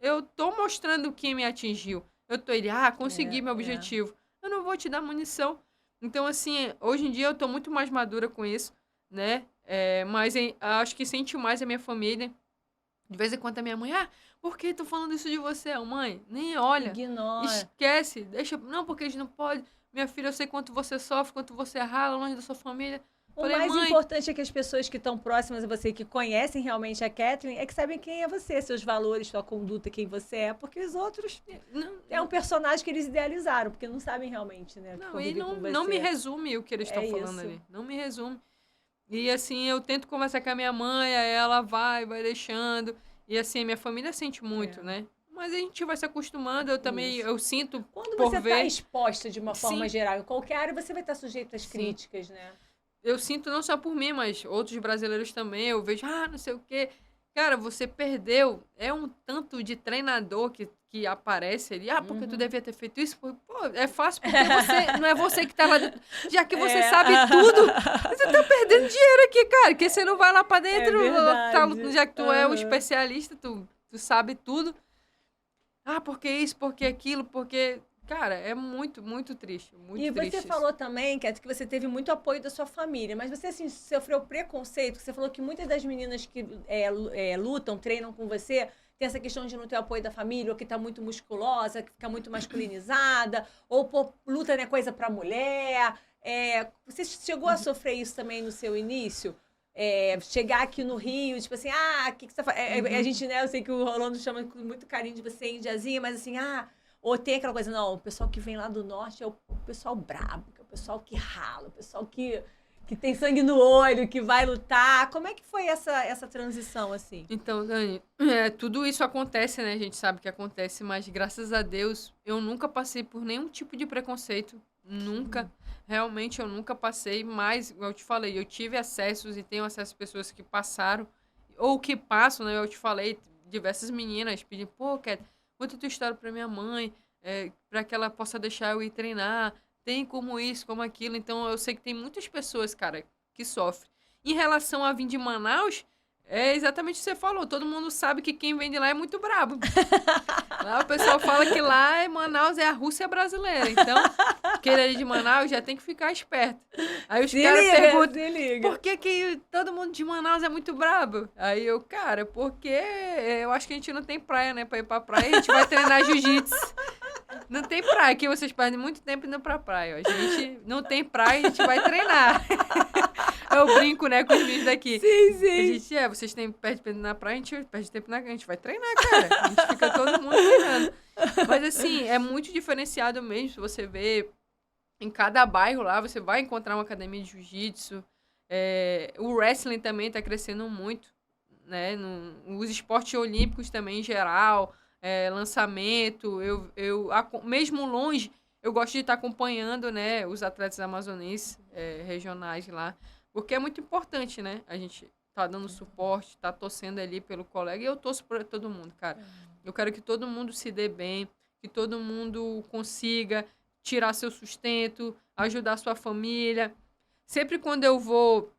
eu tô mostrando quem me atingiu. Eu tô consegui meu objetivo. Eu não vou te dar munição. Então, assim, hoje em dia eu tô muito mais madura com isso, né? Mas acho que sente mais a minha família. De vez em quando a minha mãe, por que tô falando isso de você? Mãe, nem olha. Ignora. Esquece, deixa. Não, porque a gente não pode. Minha filha, eu sei quanto você sofre, quanto você rala longe da sua família. O mais importante é que as pessoas que estão próximas a você, que conhecem realmente a Kathleen, é que sabem quem é você, seus valores, sua conduta, quem você é. Porque os outros é um personagem que eles idealizaram, porque não sabem realmente, né? Não me resume o que eles estão falando ali. Não me resume. E assim, eu tento conversar com a minha mãe, aí ela vai deixando. E assim, minha família sente muito, né? Mas a gente vai se acostumando, eu sinto quando você está exposta de uma forma geral, em qualquer área, você vai estar sujeito às críticas, né? Eu sinto não só por mim, mas outros brasileiros também. Eu vejo, não sei o quê. Cara, você perdeu. É um tanto de treinador que aparece ali. Porque tu devia ter feito isso. Pô, é fácil porque não é você que tá lá dentro. Já que você sabe tudo, você tá perdendo dinheiro aqui, cara. Porque você não vai lá pra dentro. Já que tu é o especialista, tu sabe tudo. Porque isso, porque aquilo, porque... Cara, é muito, muito triste. Muito triste. E você falou também, Kat, que você teve muito apoio da sua família, mas você, assim, sofreu preconceito? Você falou que muitas das meninas que lutam, treinam com você, tem essa questão de não ter apoio da família, ou que tá muito musculosa, que fica muito masculinizada, ou luta não é coisa pra mulher. Você chegou a sofrer isso também no seu início? Chegar aqui no Rio, tipo assim, o que você tá fazendo? A gente, né, eu sei que o Rolando chama com muito carinho de você, indiazinha, mas assim, ou tem aquela coisa, não, o pessoal que vem lá do norte é o pessoal brabo, que é o pessoal que rala, o pessoal que tem sangue no olho, que vai lutar. Como é que foi essa transição, assim? Então, Dani, tudo isso acontece, né? A gente sabe que acontece, mas graças a Deus eu nunca passei por nenhum tipo de preconceito. Nunca. Realmente eu nunca passei, mas, como eu te falei, eu tive acessos e tenho acesso a pessoas que passaram, ou que passam, né? Eu te falei, diversas meninas pedindo, Kat, conta tua história pra minha mãe, pra que ela possa deixar eu ir treinar. Tem como isso, como aquilo. Então, eu sei que tem muitas pessoas, cara, que sofrem. Em relação a vir de Manaus, é exatamente o que você falou. Todo mundo sabe que quem vem de lá é muito brabo. Lá o pessoal fala que lá Manaus é a Rússia brasileira. Então, quem é de Manaus já tem que ficar esperto. Aí os caras perguntam, por que todo mundo de Manaus é muito brabo? Aí eu, cara, porque eu acho que a gente não tem praia, né? Pra ir pra praia, a gente vai treinar jiu-jitsu. Não tem praia, aqui vocês perdem muito tempo indo pra praia. Ó. A gente não tem praia, a gente vai treinar. Eu brinco, né, com os vídeos daqui. Sim. A gente, vocês perdem tempo na praia, a gente perde tempo a gente vai treinar, cara. A gente fica todo mundo treinando. Mas, assim, é muito diferenciado mesmo, se você vê em cada bairro lá, você vai encontrar uma academia de jiu-jitsu. O wrestling também tá crescendo muito, né, os esportes olímpicos também, em geral, lançamento, mesmo longe, eu gosto de estar acompanhando, né, os atletas amazonenses regionais lá, porque é muito importante, né, a gente tá dando suporte, tá torcendo ali pelo colega, e eu torço por todo mundo, cara. Eu quero que todo mundo se dê bem, que todo mundo consiga tirar seu sustento, ajudar sua família. Sempre quando eu vou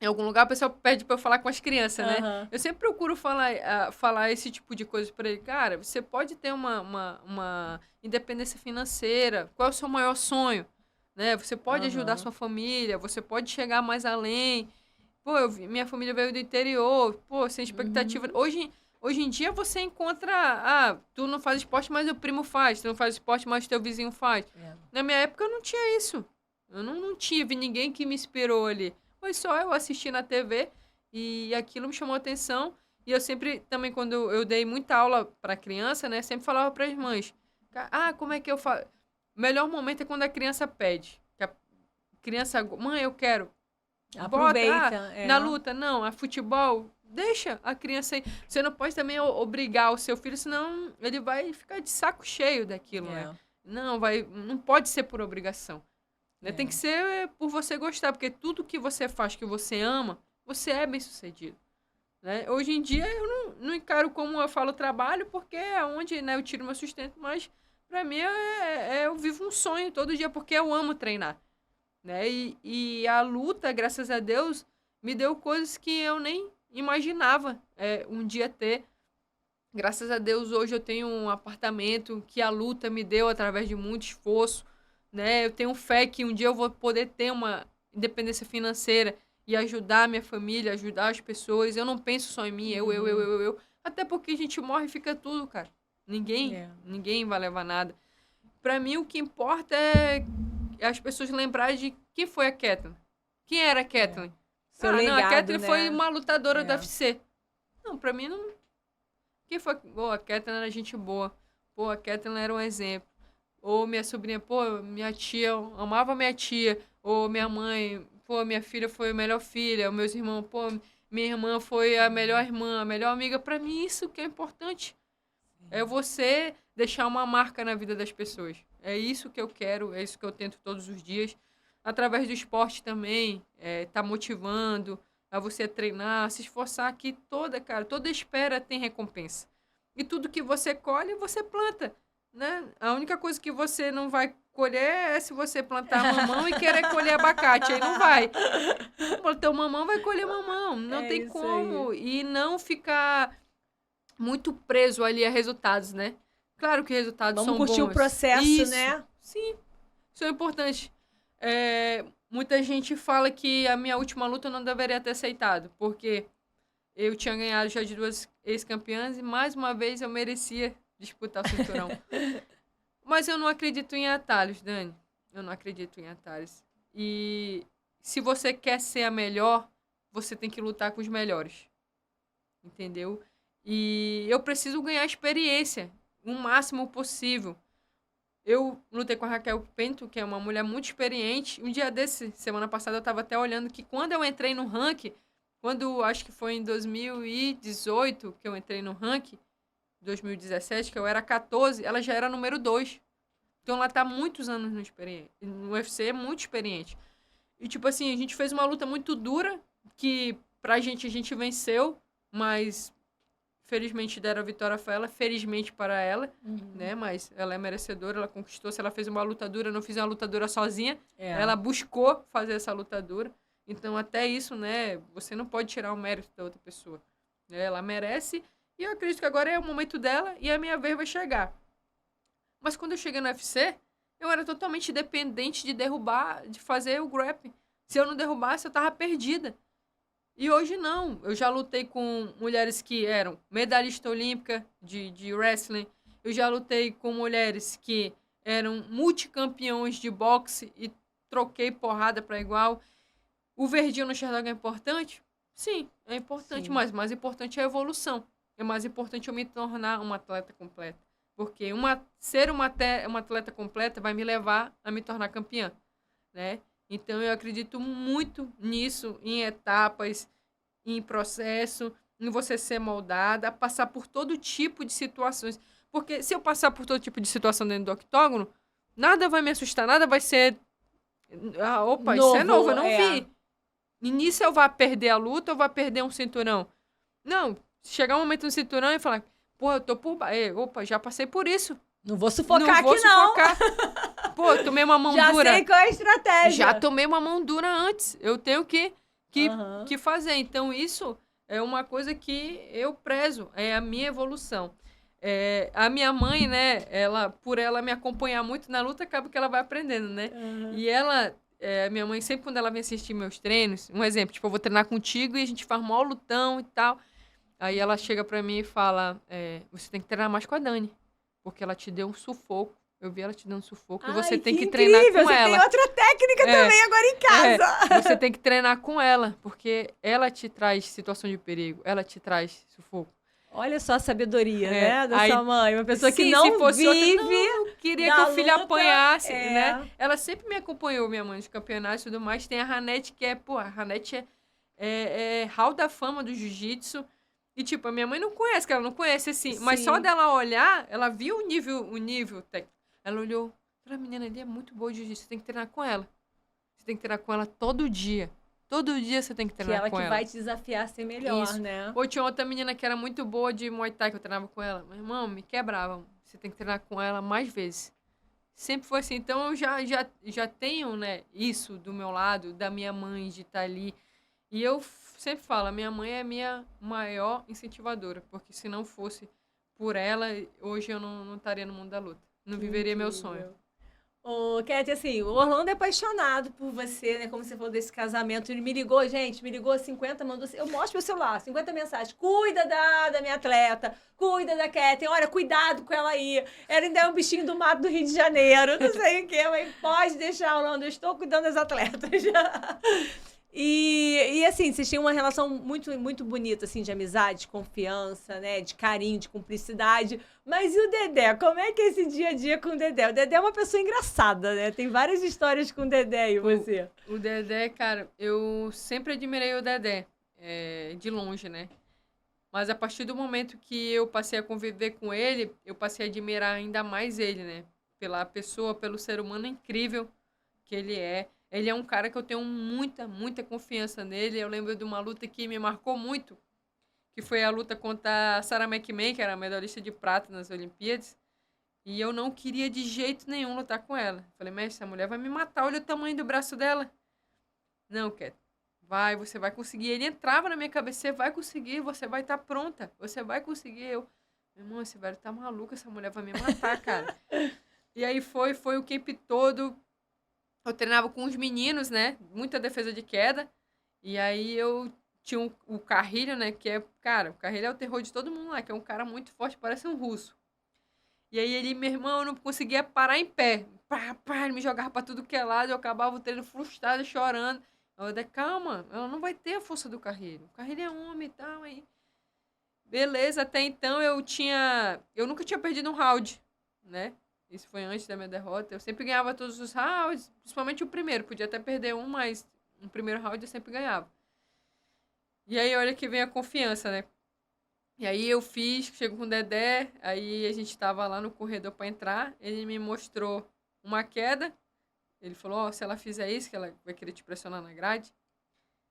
em algum lugar, o pessoal pede pra eu falar com as crianças, né? Eu sempre procuro falar esse tipo de coisa pra ele. Cara, você pode ter uma independência financeira. Qual é o seu maior sonho? Né? Você pode ajudar sua família, você pode chegar mais além. Minha família veio do interior, sem expectativa. Hoje em dia você encontra... tu não faz esporte, mas o primo faz. Tu não faz esporte, mas teu vizinho faz. Na minha época eu não tinha isso. Eu não tive ninguém que me inspirou ali. Foi só eu assistir na TV e aquilo me chamou a atenção. E eu sempre, também, quando eu dei muita aula para criança, né? Sempre falava para as mães. Como é que eu faço? O melhor momento é quando a criança pede. Que a criança, mãe, eu quero. Aproveita. Na luta, não, a futebol, deixa a criança aí. Você não pode também obrigar o seu filho, senão ele vai ficar de saco cheio daquilo, né? Não pode ser por obrigação. Né? Tem que ser por você gostar, porque tudo que você faz, que você ama, você é bem-sucedido. Né? Hoje em dia, eu não encaro como eu falo trabalho, porque é onde, né, eu tiro meu sustento, mas para mim eu vivo um sonho todo dia, porque eu amo treinar. Né? E a luta, graças a Deus, me deu coisas que eu nem imaginava um dia ter. Graças a Deus, hoje eu tenho um apartamento que a luta me deu através de muito esforço. Né? Eu tenho fé que um dia eu vou poder ter uma independência financeira e ajudar a minha família, ajudar as pessoas. Eu não penso só em mim, eu. Até porque a gente morre e fica tudo, cara. Ninguém vai levar nada. Pra mim, o que importa é as pessoas lembrarem de quem foi a Kathleen. Quem era a Kathleen? Legado, a Kathleen, né? Foi uma lutadora do UFC. Não, pra mim não... Quem foi? A Kathleen era gente boa. A Kathleen era um exemplo. Ou minha sobrinha, minha tia, eu amava minha tia. Ou minha mãe, minha filha foi a melhor filha. Ou meus irmãos, minha irmã foi a melhor irmã, a melhor amiga. Pra mim, isso que é importante. É você deixar uma marca na vida das pessoas. É isso que eu quero, é isso que eu tento todos os dias. Através do esporte também, tá motivando a você treinar, se esforçar, que toda espera tem recompensa. E tudo que você colhe, você planta. Né? A única coisa que você não vai colher é se você plantar mamão e querer colher abacate. Aí não vai. Plantar mamão, vai colher mamão. Não tem como. Aí. E não ficar muito preso ali a resultados, né? Claro que resultados são bons. Vamos curtir o processo, né? Sim, isso é importante. Muita gente fala que a minha última luta eu não deveria ter aceitado, porque eu tinha ganhado já de 2 ex-campeãs e mais uma vez eu merecia disputar o cinturão. Mas eu não acredito em atalhos, Dani. Eu não acredito em atalhos. E se você quer ser a melhor, você tem que lutar com os melhores. Entendeu? E eu preciso ganhar experiência o máximo possível. Eu lutei com a Raquel Pinto, que é uma mulher muito experiente. Um dia desse, semana passada, eu estava até olhando que quando eu entrei no ranking, acho que foi em 2018 que eu entrei no ranking, 2017, que eu era 14, ela já era número 2. Então ela tá muitos anos no UFC, é muito experiente. E tipo assim, a gente fez uma luta muito dura, que a gente venceu, mas felizmente deram a vitória para ela, felizmente para ela, né? Mas ela é merecedora, ela conquistou. Se ela fez uma luta dura, eu não fiz uma luta dura sozinha. Ela buscou fazer essa luta dura. Então, até isso, né? Você não pode tirar o mérito da outra pessoa. Ela merece. E eu acredito que agora é o momento dela e a minha vez vai chegar. Mas quando eu cheguei no UFC, eu era totalmente dependente de derrubar, de fazer o grappling. Se eu não derrubasse, eu tava perdida. E hoje não. Eu já lutei com mulheres que eram medalhista olímpica de wrestling. Eu já lutei com mulheres que eram multicampeões de boxe e troquei porrada para igual. O verdinho no Sherdog é importante? Sim, é importante, mas mais importante é a evolução. É mais importante eu me tornar uma atleta completa. Porque ser uma atleta completa vai me levar a me tornar campeã, né? Então, eu acredito muito nisso, em etapas, em processo, em você ser moldada, passar por todo tipo de situações. Porque se eu passar por todo tipo de situação dentro do octógono, nada vai me assustar, nada vai ser... Opa, isso é novo, eu não vi. E nisso eu vou perder a luta ou vou perder um cinturão? Não, chegar um momento no cinturão e falar, eu tô por... Opa, já passei por isso. Não vou sufocar aqui, não. Eu tomei uma mão dura. Já sei qual é a estratégia. Já tomei uma mão dura antes. Eu tenho que fazer. Então, isso é uma coisa que eu prezo. É a minha evolução. A minha mãe, né? Por ela me acompanhar muito na luta, acaba que ela vai aprendendo, né? E minha mãe, sempre quando ela vem assistir meus treinos, um exemplo, tipo, eu vou treinar contigo e a gente faz mó lutão e tal. Aí ela chega pra mim e fala, você tem que treinar mais com a Dani. Porque ela te deu um sufoco Eu vi ela te dando sufoco. E Ai, você tem que incrível. treinar com Você ela. tem outra técnica também agora em casa. Você tem que treinar com ela, porque ela te traz situação de perigo, ela te traz sufoco. Olha só a sabedoria, né, da Aí, sua mãe. Uma pessoa que sim, não se fosse vive outra, não queria da que o filho luta, apanhasse, né? Ela sempre me acompanhou, minha mãe, nos campeonatos e tudo mais. Tem a Ranete, que é, pô, a Ranete é hall da fama do jiu-jitsu. E, tipo, a minha mãe não conhece, que ela não conhece, assim. Mas só Sim. dela olhar, ela viu o nível técnico. Ela olhou, falou, a menina ali é muito boa de jiu-jitsu, você tem que treinar com ela. Você tem que treinar com ela todo dia. Todo dia você tem que Que treinar ela com que ela. vai te desafiar a ser melhor, Isso. né? Ou tinha outra menina que era muito boa de Muay Thai, que eu treinava com ela. Meu irmão, me quebrava. Você tem que treinar com ela mais vezes. Sempre foi assim. Então, eu já tenho, né, isso do meu lado, da minha mãe, de estar ali. E eu sempre falo, a minha mãe é a minha maior incentivadora. Porque se não fosse por ela, hoje eu não estaria no mundo da luta. Não viveria meu sonho. Ô, Cat, assim, o Orlando é apaixonado por você, né? Como você falou desse casamento. Ele me ligou, gente, me ligou 50, mandou. Eu mostro meu celular, 50 mensagens. Cuida da minha atleta, cuida da Cat, olha, cuidado com ela aí. Ela ainda é um bichinho do mato do Rio de Janeiro, não sei o quê, mas pode deixar, Orlando, eu estou cuidando das atletas. E assim, vocês tinham uma relação muito, muito bonita, assim, de amizade, de confiança, né? De carinho, de cumplicidade. Mas e o Dedé? Como é que é esse dia a dia com o Dedé? O Dedé é uma pessoa engraçada, né? Tem várias histórias com o Dedé e você. O Dedé, cara, eu sempre admirei o Dedé, de longe, né? Mas a partir do momento que eu passei a conviver com ele, eu passei a admirar ainda mais ele, né? Pela pessoa, pelo ser humano incrível que ele é. Ele é um cara que eu tenho muita, muita confiança nele. Eu lembro de uma luta que me marcou muito, que foi a luta contra a Sarah McMahon, que era a medalhista de prata nas Olimpíadas. E eu não queria de jeito nenhum lutar com ela. Falei, mestre, essa mulher vai me matar, olha o tamanho do braço dela. Não, Cat, você vai conseguir. Ele entrava na minha cabeça, você vai conseguir, você vai estar pronta, você vai conseguir. Eu, meu irmão, esse velho tá maluco, essa mulher vai me matar, cara. E aí foi o camp todo. Eu treinava com os meninos, né? Muita defesa de queda. E aí eu tinha o Carrilho, né? Que é, cara, o Carrilho é o terror de todo mundo lá, que é um cara muito forte, parece um russo. E aí ele, meu irmão, eu não conseguia parar em pé. Ele me jogava pra tudo que é lado, eu acabava o treino frustrado, chorando. Eu disse, calma, ela não vai ter a força do Carrilho. O Carrilho é homem e tal, aí. Beleza, até então eu nunca tinha perdido um round, né? Isso foi antes da minha derrota. Eu sempre ganhava todos os rounds, principalmente o primeiro. Podia até perder um, mas no primeiro round eu sempre ganhava. E aí, olha que vem a confiança, né? E aí eu chego com o Dedé, aí a gente tava lá no corredor pra entrar, ele me mostrou uma queda. Ele falou, se ela fizer isso, que ela vai querer te pressionar na grade,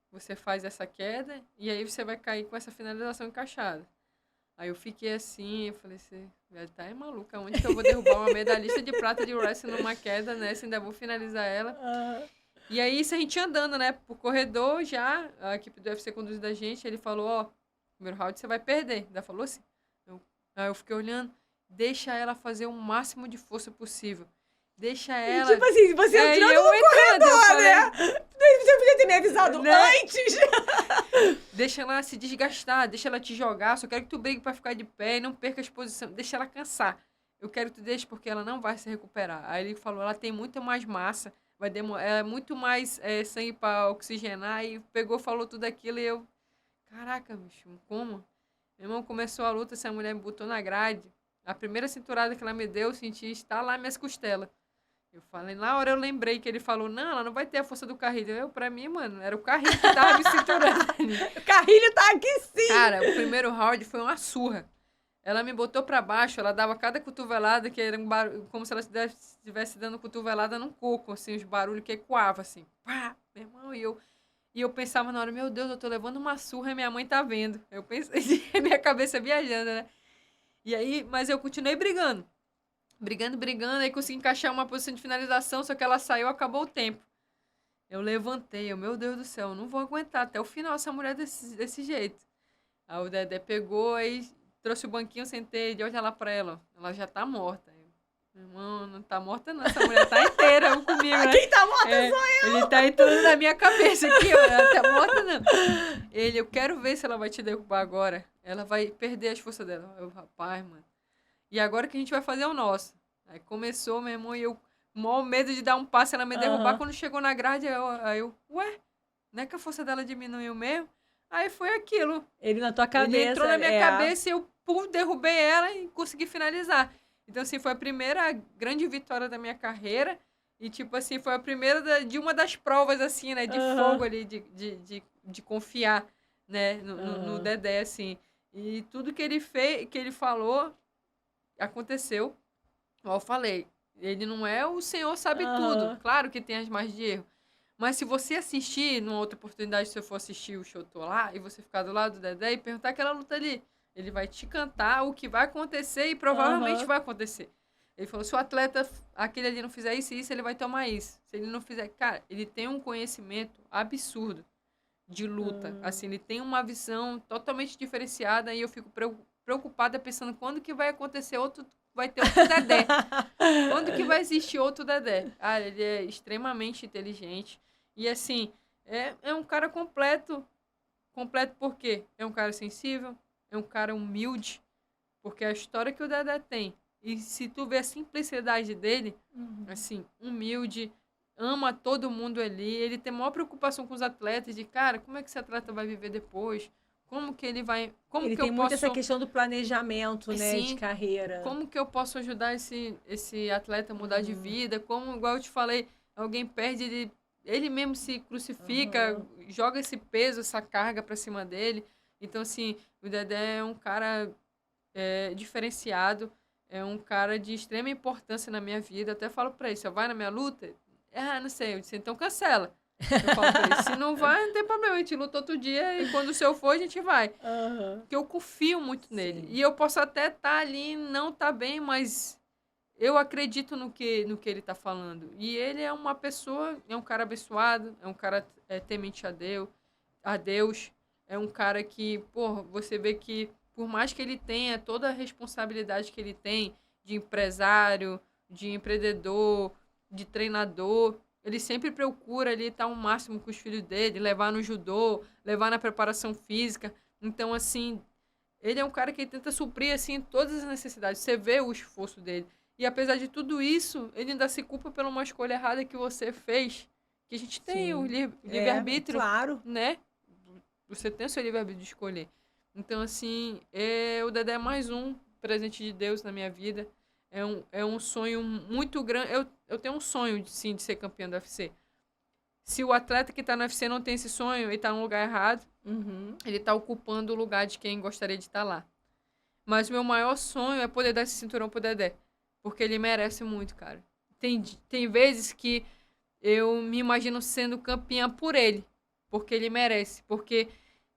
você faz essa queda e aí você vai cair com essa finalização encaixada. Aí eu fiquei assim, eu falei assim, velho, tá maluca, onde que eu vou derrubar uma medalhista de prata de wrestling numa queda, né? Se ainda vou finalizar ela. E aí, isso a gente andando, né, pro corredor já, a equipe do UFC conduzindo a gente, ele falou, primeiro round você vai perder. Ainda falou assim. Aí eu fiquei olhando, deixa ela fazer o máximo de força possível. Deixa ela... Tipo assim, você entrando no corredor, né? Você podia ter me avisado antes. Deixa ela se desgastar, deixa ela te jogar. Só quero que tu brigue pra ficar de pé e não perca a exposição. Deixa ela cansar. Eu quero que tu deixe porque ela não vai se recuperar. Aí ele falou, ela tem muito mais massa, é muito mais sangue pra oxigenar. E falou tudo aquilo e eu... Caraca, bicho, como? Meu irmão, começou a luta, essa mulher me botou na grade. A primeira cinturada que ela me deu, eu senti estalar minhas costelas. Eu falei, na hora eu lembrei que ele falou, não, ela não vai ter a força do Carrilho. Pra mim, mano, era o Carrilho que tava me cinturando. O Carrilho tá aqui sim! Cara, o primeiro round foi uma surra. Ela me botou pra baixo, ela dava cada cotovelada, que era um barulho, como se ela estivesse dando cotovelada num coco, assim, os barulhos que ecoavam, assim. Pá, meu irmão, e eu pensava na hora, meu Deus, eu tô levando uma surra e minha mãe tá vendo. Eu pensei, minha cabeça viajando, né? E aí, mas eu continuei brigando. Brigando, aí consegui encaixar uma posição de finalização, só que ela saiu, acabou o tempo. Eu levantei, meu Deus do céu, eu não vou aguentar até o final essa mulher desse jeito. Aí o Dedé pegou, aí trouxe o banquinho, sentei, de olha lá pra ela, ela já tá morta. Meu irmão, não tá morta não, essa mulher tá inteira comigo, né? Quem tá morta sou eu! Ele tá entrando na minha cabeça aqui, ó, ela tá morta não. Eu quero ver se ela vai te derrubar agora. Ela vai perder as forças dela. Eu, rapaz, mano. E agora que a gente vai fazer o nosso. Aí começou, meu irmão, e eu, maior medo de dar um passo, ela me derrubar. Quando chegou na grade, aí eu, ué, não é que a força dela diminuiu mesmo? Aí foi aquilo. Ele na tua Ele cabeça. entrou na minha cabeça e eu derrubei ela e consegui finalizar. Então, assim, foi a primeira grande vitória da minha carreira. E, tipo assim, foi a primeira de uma das provas, assim, né? De fogo ali, de confiar, né? No Dedé, assim. E tudo que ele fez, que ele falou, aconteceu. Igual eu falei, ele não é o Senhor sabe tudo. Claro que tem as margens de erro. Mas se você assistir, numa outra oportunidade, se eu for assistir o show Tô Lá, e você ficar do lado do Dedé e perguntar aquela luta ali, ele vai te cantar o que vai acontecer e provavelmente vai acontecer. Ele falou, se o atleta, aquele ali não fizer isso e isso, ele vai tomar isso. Se ele não fizer... Cara, ele tem um conhecimento absurdo de luta. Assim, ele tem uma visão totalmente diferenciada e eu fico preocupada pensando quando que vai acontecer vai ter outro Dedé. Quando que vai existir outro Dedé? Ah, ele é extremamente inteligente. E assim, é um cara completo. Completo por quê? É um cara sensível, é um cara humilde. Porque a história que o Dedé tem, e se tu vê a simplicidade dele, assim, humilde, ama todo mundo ali, ele tem maior preocupação com os atletas, de cara, como é que esse atleta vai viver depois? Como que ele vai... Como Ele que tem eu muito posso... essa questão do planejamento, né, de Sim, carreira. como que eu posso ajudar esse atleta a mudar de vida? Como, igual eu te falei, alguém perde, ele mesmo se crucifica, joga esse peso, essa carga pra cima dele. Então, assim, o Dedé é um cara diferenciado, é um cara de extrema importância na minha vida. Até falo pra ele, você vai na minha luta? Ah, não sei. Eu disse, então cancela. Eu falo pra ele, se não vai, não tem problema, a gente luta outro dia e quando o seu for, a gente vai. Porque eu confio muito nele. Sim. E eu posso até estar ali, não tá bem, mas eu acredito no que ele tá falando. E ele é uma pessoa, é um cara abençoado, é um cara temente a Deus. É um cara que, pô, você vê que por mais que ele tenha toda a responsabilidade que ele tem de empresário, de empreendedor, de treinador, ele sempre procura ali estar ao máximo com os filhos dele, levar no judô, levar na preparação física. Então, assim, ele é um cara que tenta suprir, assim, todas as necessidades. Você vê o esforço dele. E apesar de tudo isso, ele ainda se culpa por uma escolha errada que você fez. Que a gente tem o livre-arbítrio, claro. né? Você tem o seu livre-arbítrio de escolher. Então, assim, o Dedé é mais um presente de Deus na minha vida. É um sonho muito grande. Eu tenho um sonho, sim, de ser campeão do UFC. Se o atleta que está no UFC não tem esse sonho e está no lugar errado, ele está ocupando o lugar de quem gostaria de estar lá. Mas o meu maior sonho é poder dar esse cinturão pro Dedé. Porque ele merece muito, cara. Tem vezes que eu me imagino sendo campeã por ele. Porque ele merece. Porque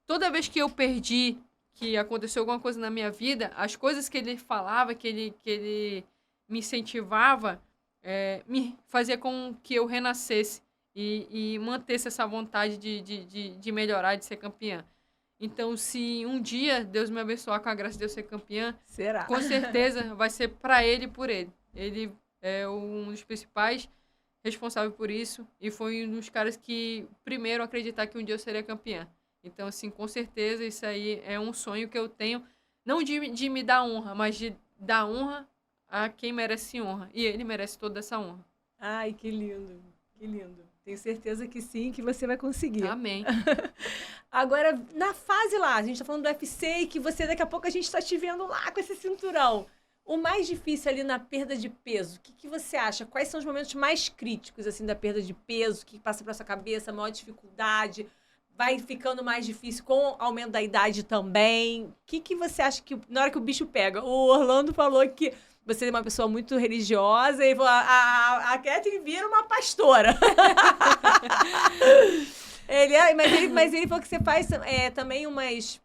toda vez que eu perdi, que aconteceu alguma coisa na minha vida, as coisas que ele falava, que ele me incentivava, me fazia com que eu renascesse e mantesse essa vontade de melhorar, de ser campeã. Então, se um dia Deus me abençoar com a graça de eu ser campeã, Será? com certeza vai ser para ele e por ele. Ele é um dos principais responsáveis por isso e foi um dos caras que primeiro acreditar que um dia eu seria campeã. Então, assim, com certeza isso aí é um sonho que eu tenho, não de me dar honra, mas de dar honra a quem merece honra. E ele merece toda essa honra. Ai, que lindo, que lindo. Tenho certeza que sim, que você vai conseguir. Amém. Agora, na fase lá, a gente tá falando do UFC e que você, daqui a pouco, a gente tá te vendo lá com esse cinturão. O mais difícil ali na perda de peso, o que você acha? Quais são os momentos mais críticos, assim, da perda de peso? O que passa pela sua cabeça? A maior dificuldade? Vai ficando mais difícil com o aumento da idade também? O que você acha que, na hora que o bicho pega? O Orlando falou que você é uma pessoa muito religiosa e falou, a Catherine vira uma pastora. Mas ele falou que você faz também umas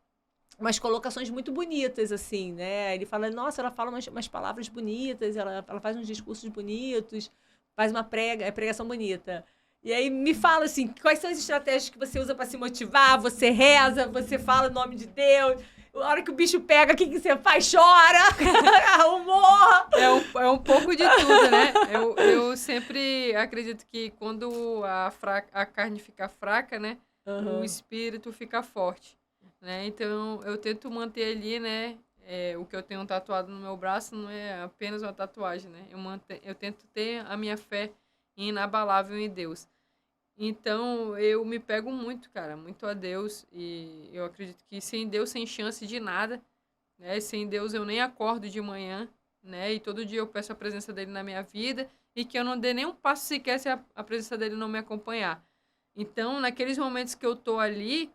colocações muito bonitas, assim, né? Ele fala, nossa, ela fala umas palavras bonitas, ela faz uns discursos bonitos, faz uma pregação bonita. E aí me fala, assim, quais são as estratégias que você usa para se motivar? Você reza, você fala em nome de Deus... A hora que o bicho pega, o que você faz? Chora! Humor! É um pouco de tudo, né? Eu sempre acredito que quando a carne fica fraca, né? O espírito fica forte. Né? Então, eu tento manter ali, né? o que eu tenho tatuado no meu braço não é apenas uma tatuagem, né? Eu tento ter a minha fé inabalável em Deus. Então, eu me pego muito, cara, muito a Deus. E eu acredito que sem Deus, sem chance de nada, né? Sem Deus, eu nem acordo de manhã, né? E todo dia eu peço a presença dele na minha vida e que eu não dê nenhum passo sequer se a presença dele não me acompanhar. Então, naqueles momentos que eu tô ali,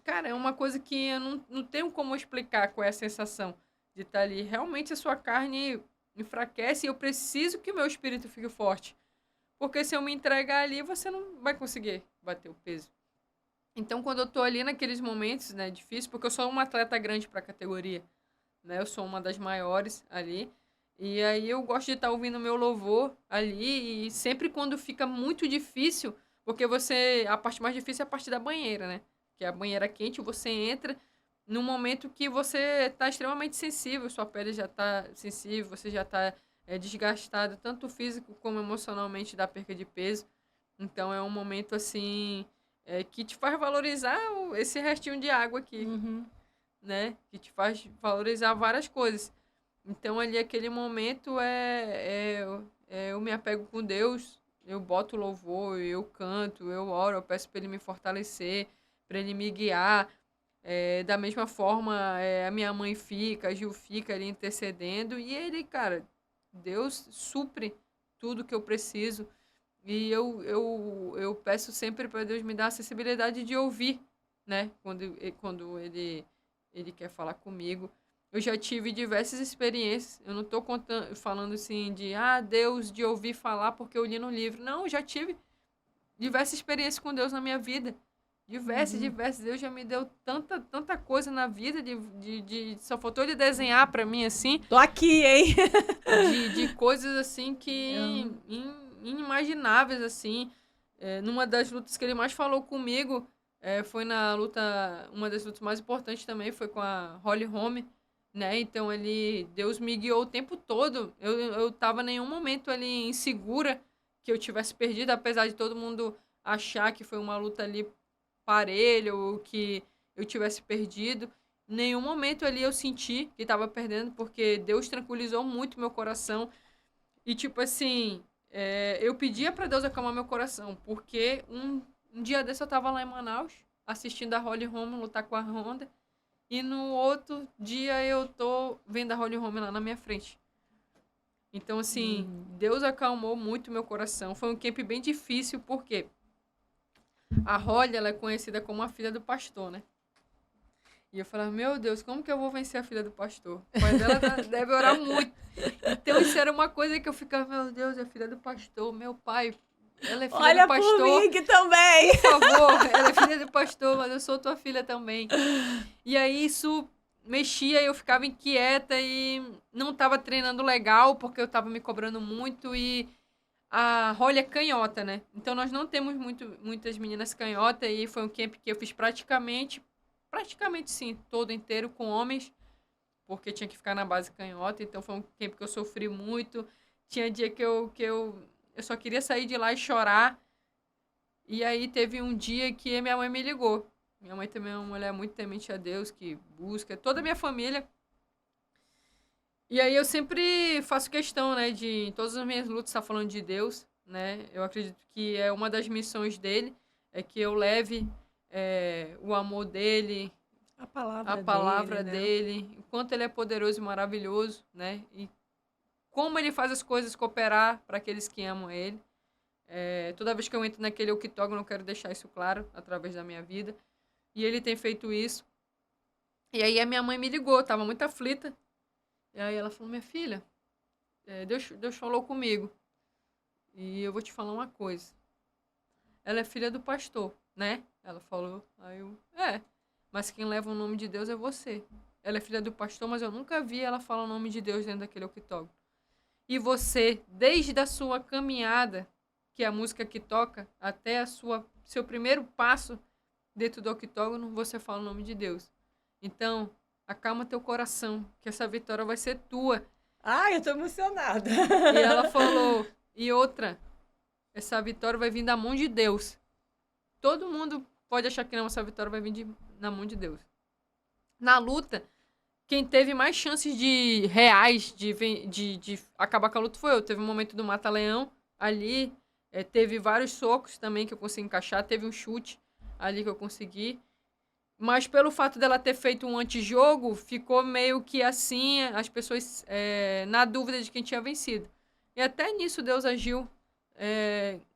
cara, é uma coisa que eu não tenho como explicar qual é a sensação de estar ali. Realmente a sua carne enfraquece e eu preciso que o meu espírito fique forte. Porque se eu me entregar ali, você não vai conseguir bater o peso. Então, quando eu tô ali naqueles momentos, né, difícil, porque eu sou uma atleta grande para a categoria, né? Eu sou uma das maiores ali. E aí eu gosto de estar ouvindo meu louvor ali e sempre quando fica muito difícil, porque a parte mais difícil é a parte da banheira, né? Que é a banheira quente, você entra num momento que você está extremamente sensível, sua pele já está sensível, você já está desgastado, tanto físico como emocionalmente da perca de peso. Então é um momento assim que te faz valorizar esse restinho de água aqui, né? Que te faz valorizar várias coisas. Então ali aquele momento eu me apego com Deus, eu boto louvor, eu canto, eu oro, eu peço para ele me fortalecer, para ele me guiar. Da mesma forma, a minha mãe fica, a Gil fica ali intercedendo e ele, cara, Deus supre tudo que eu preciso. E eu peço sempre para Deus me dar a sensibilidade de ouvir, né? Quando ele quer falar comigo. Eu já tive diversas experiências. Eu não estou falando assim Deus, de ouvir falar porque eu li no livro. Não, eu já tive diversas experiências com Deus na minha vida. Diversas. Deus já me deu tanta coisa na vida. Só faltou ele desenhar para mim assim. Tô aqui, hein? De coisas assim que inimagináveis, assim. Numa das lutas que ele mais falou comigo, foi na luta, uma das lutas mais importantes também, foi com a Holly Holm, né? Então, Deus me guiou o tempo todo. Eu tava em nenhum momento ali insegura que eu tivesse perdido, apesar de todo mundo achar que foi uma luta ali parelha ou que eu tivesse perdido. Em nenhum momento ali eu senti que estava perdendo, porque Deus tranquilizou muito meu coração. E, tipo assim, eu pedia para Deus acalmar meu coração, porque um dia desse eu tava lá em Manaus, assistindo a Holly Holm lutar com a Ronda, e no outro dia eu tô vendo a Holly Holm lá na minha frente. Então, assim, Deus acalmou muito meu coração. Foi um camp bem difícil, porque a Holly, ela é conhecida como a filha do pastor, né? E eu falava, meu Deus, como que eu vou vencer a filha do pastor? O pai dela deve orar muito. Então, isso era uma coisa que eu ficava, meu Deus, é filha do pastor, meu pai, ela é filha Olha do pastor. Olha por mim que também. Por favor, ela é filha do pastor, mas eu sou tua filha também. E aí, isso mexia, eu ficava inquieta e não estava treinando legal, porque eu estava me cobrando muito e a Holly é canhota, né? Então, nós não temos muitas meninas canhota e foi um camp que eu fiz praticamente sim, todo inteiro com homens, porque tinha que ficar na base canhota, então foi um tempo que eu sofri muito. Tinha dia que eu só queria sair de lá e chorar. E aí teve um dia que minha mãe me ligou. Minha mãe também é uma mulher muito temente a Deus, que busca toda a minha família. E aí eu sempre faço questão, né, de em todas as minhas lutas estar falando de Deus, né? Eu acredito que é uma das missões dele, é que eu leve o amor dele, a palavra dele, né? O quanto ele é poderoso e maravilhoso, né? E como ele faz as coisas cooperar para aqueles que amam ele. Toda vez que eu entro naquele octógono, eu quero deixar isso claro através da minha vida. E ele tem feito isso. E aí a minha mãe me ligou, estava muito aflita. E aí ela falou, minha filha, Deus falou comigo. E eu vou te falar uma coisa. Ela é filha do pastor, né? Ela falou, aí eu, mas quem leva o nome de Deus é você. Ela é filha do pastor, mas eu nunca vi ela falar o nome de Deus dentro daquele octógono. E você, desde a sua caminhada, que é a música que toca, até seu primeiro passo dentro do octógono, você fala o nome de Deus. Então, acalma teu coração, que essa vitória vai ser tua. Ai, eu tô emocionada. E ela falou, e outra, essa vitória vai vir da mão de Deus. Todo mundo pode achar que não, essa vitória vai vir na mão de Deus. Na luta, quem teve mais chances de reais de acabar com a luta foi eu. Teve um momento do Mata-Leão ali, teve vários socos também que eu consegui encaixar, teve um chute ali que eu consegui. Mas pelo fato dela ter feito um antijogo, ficou meio que assim, as pessoas na dúvida de quem tinha vencido. E até nisso Deus agiu.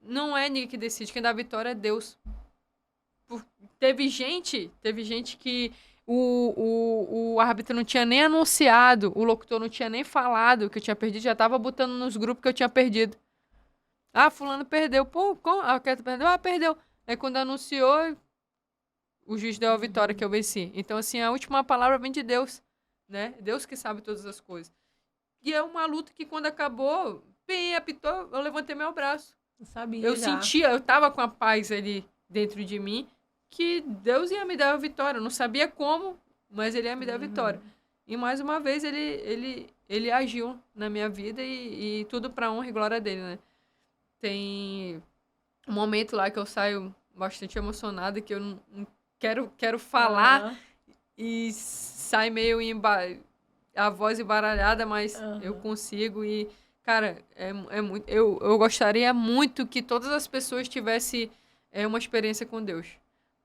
Não é ninguém que decide, quem dá a vitória é Deus. Teve gente que o árbitro não tinha nem anunciado, o locutor não tinha nem falado que eu tinha perdido, já tava botando nos grupos que eu tinha perdido. Ah, fulano perdeu. Pô, como? A Keto perdeu? Ah, perdeu. Aí quando anunciou, o juiz deu a vitória que eu venci. Então, assim, a última palavra vem de Deus, né? Deus que sabe todas as coisas. E é uma luta que quando acabou, bem, apitou, eu levantei meu braço. Não sabia Eu já. sentia, eu tava com a paz ali dentro de mim, que Deus ia me dar a vitória. Eu não sabia como, mas Ele ia me dar a vitória. E mais uma vez ele agiu na minha vida e tudo para honra e glória dele, né? Tem um momento lá que eu saio bastante emocionada, que eu não quero falar e sai meio a voz embaralhada, mas eu consigo e, cara, é muito. Eu gostaria muito que todas as pessoas tivessem uma experiência com Deus,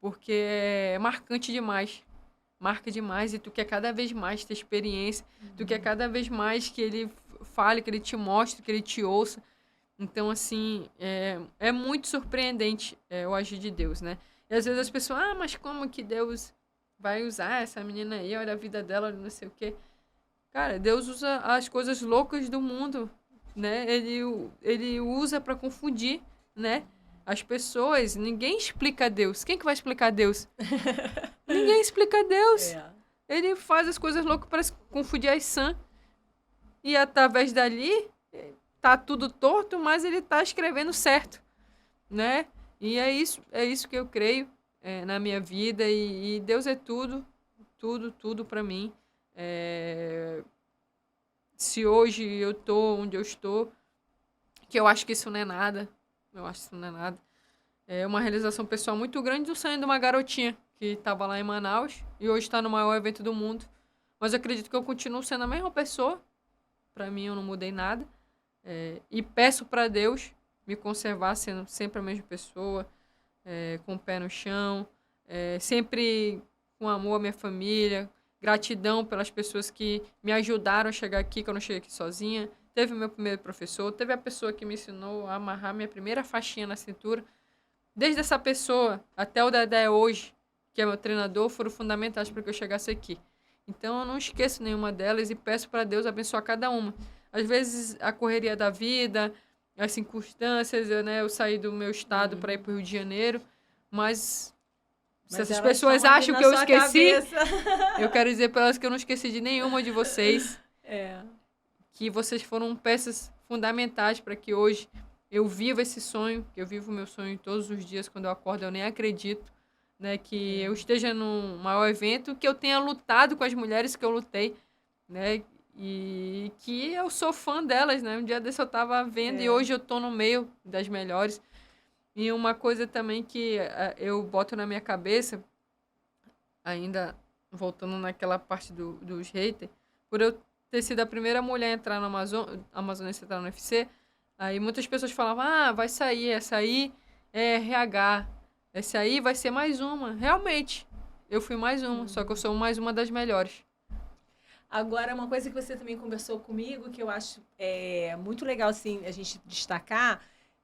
porque é marcante demais. Marca demais e tu quer cada vez mais ter experiência, tu quer cada vez mais que Ele fale, que Ele te mostre, que Ele te ouça. Então, assim, é muito surpreendente o agir de Deus, né? E às vezes as pessoas, mas como que Deus vai usar essa menina aí? Olha a vida dela, não sei o quê. Cara, Deus usa as coisas loucas do mundo, né? Ele usa para confundir, né? As pessoas. Ninguém explica Deus. Quem que vai explicar Deus? Ninguém explica Deus. Ele faz as coisas loucas para confundir as sãs. E através dali, tá tudo torto, mas ele tá escrevendo certo, né? E é isso que eu creio na minha vida. E Deus é tudo para mim. Se hoje eu tô onde eu estou, que eu acho que isso não é nada. Eu acho que isso não é nada. É uma realização pessoal muito grande do sonho de uma garotinha que estava lá em Manaus e hoje está no maior evento do mundo. Mas eu acredito que eu continuo sendo a mesma pessoa. Para mim, eu não mudei nada. E peço para Deus me conservar sendo sempre a mesma pessoa, com o pé no chão, sempre com amor à minha família, gratidão pelas pessoas que me ajudaram a chegar aqui, que eu não cheguei aqui sozinha. Teve o meu primeiro professor, teve a pessoa que me ensinou a amarrar minha primeira faixinha na cintura. Desde essa pessoa até o Dedé hoje, que é meu treinador, foram fundamentais para que eu chegasse aqui. Então, eu não esqueço nenhuma delas e peço para Deus abençoar cada uma. Às vezes, a correria da vida, as circunstâncias, eu saí do meu estado para ir para o Rio de Janeiro, mas se essas pessoas acham que eu esqueci, eu quero dizer para elas que eu não esqueci de nenhuma de vocês. Que vocês foram peças fundamentais para que hoje eu viva esse sonho, que eu vivo o meu sonho todos os dias, quando eu acordo eu nem acredito, né, que eu esteja num maior evento, que eu tenha lutado com as mulheres que eu lutei, né, e que eu sou fã delas, né, um dia desse eu estava vendo e hoje eu estou no meio das melhores. E uma coisa também que eu boto na minha cabeça, ainda voltando naquela parte dos haters, por eu ter sido a primeira mulher a entrar no Amazonense, entrar no UFC, aí muitas pessoas falavam, vai sair, essa aí é RH, essa aí vai ser mais uma. Realmente, eu fui mais uma, só que eu sou mais uma das melhores. Agora, uma coisa que você também conversou comigo, que eu acho muito legal, assim, a gente destacar,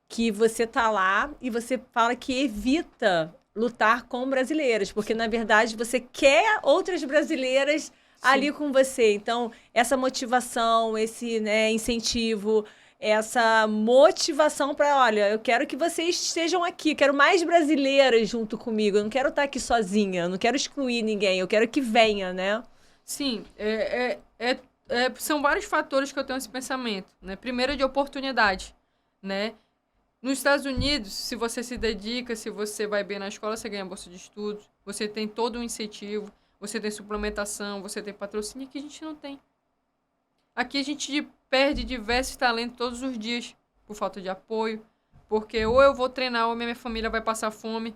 que você tá lá e você fala que evita lutar com brasileiras, porque, na verdade, você quer outras brasileiras ali com você. Então, essa motivação, esse incentivo, essa motivação para, olha, eu quero que vocês estejam aqui, quero mais brasileiras junto comigo, eu não quero estar aqui sozinha, eu não quero excluir ninguém, eu quero que venha, né? Sim, são vários fatores que eu tenho esse pensamento, né? Primeiro, de oportunidade, né? Nos Estados Unidos, se você se dedica, se você vai bem na escola, você ganha bolsa de estudos, você tem todo um incentivo, você tem suplementação, você tem patrocínio, que a gente não tem. Aqui a gente perde diversos talentos todos os dias por falta de apoio, porque ou eu vou treinar ou minha família vai passar fome.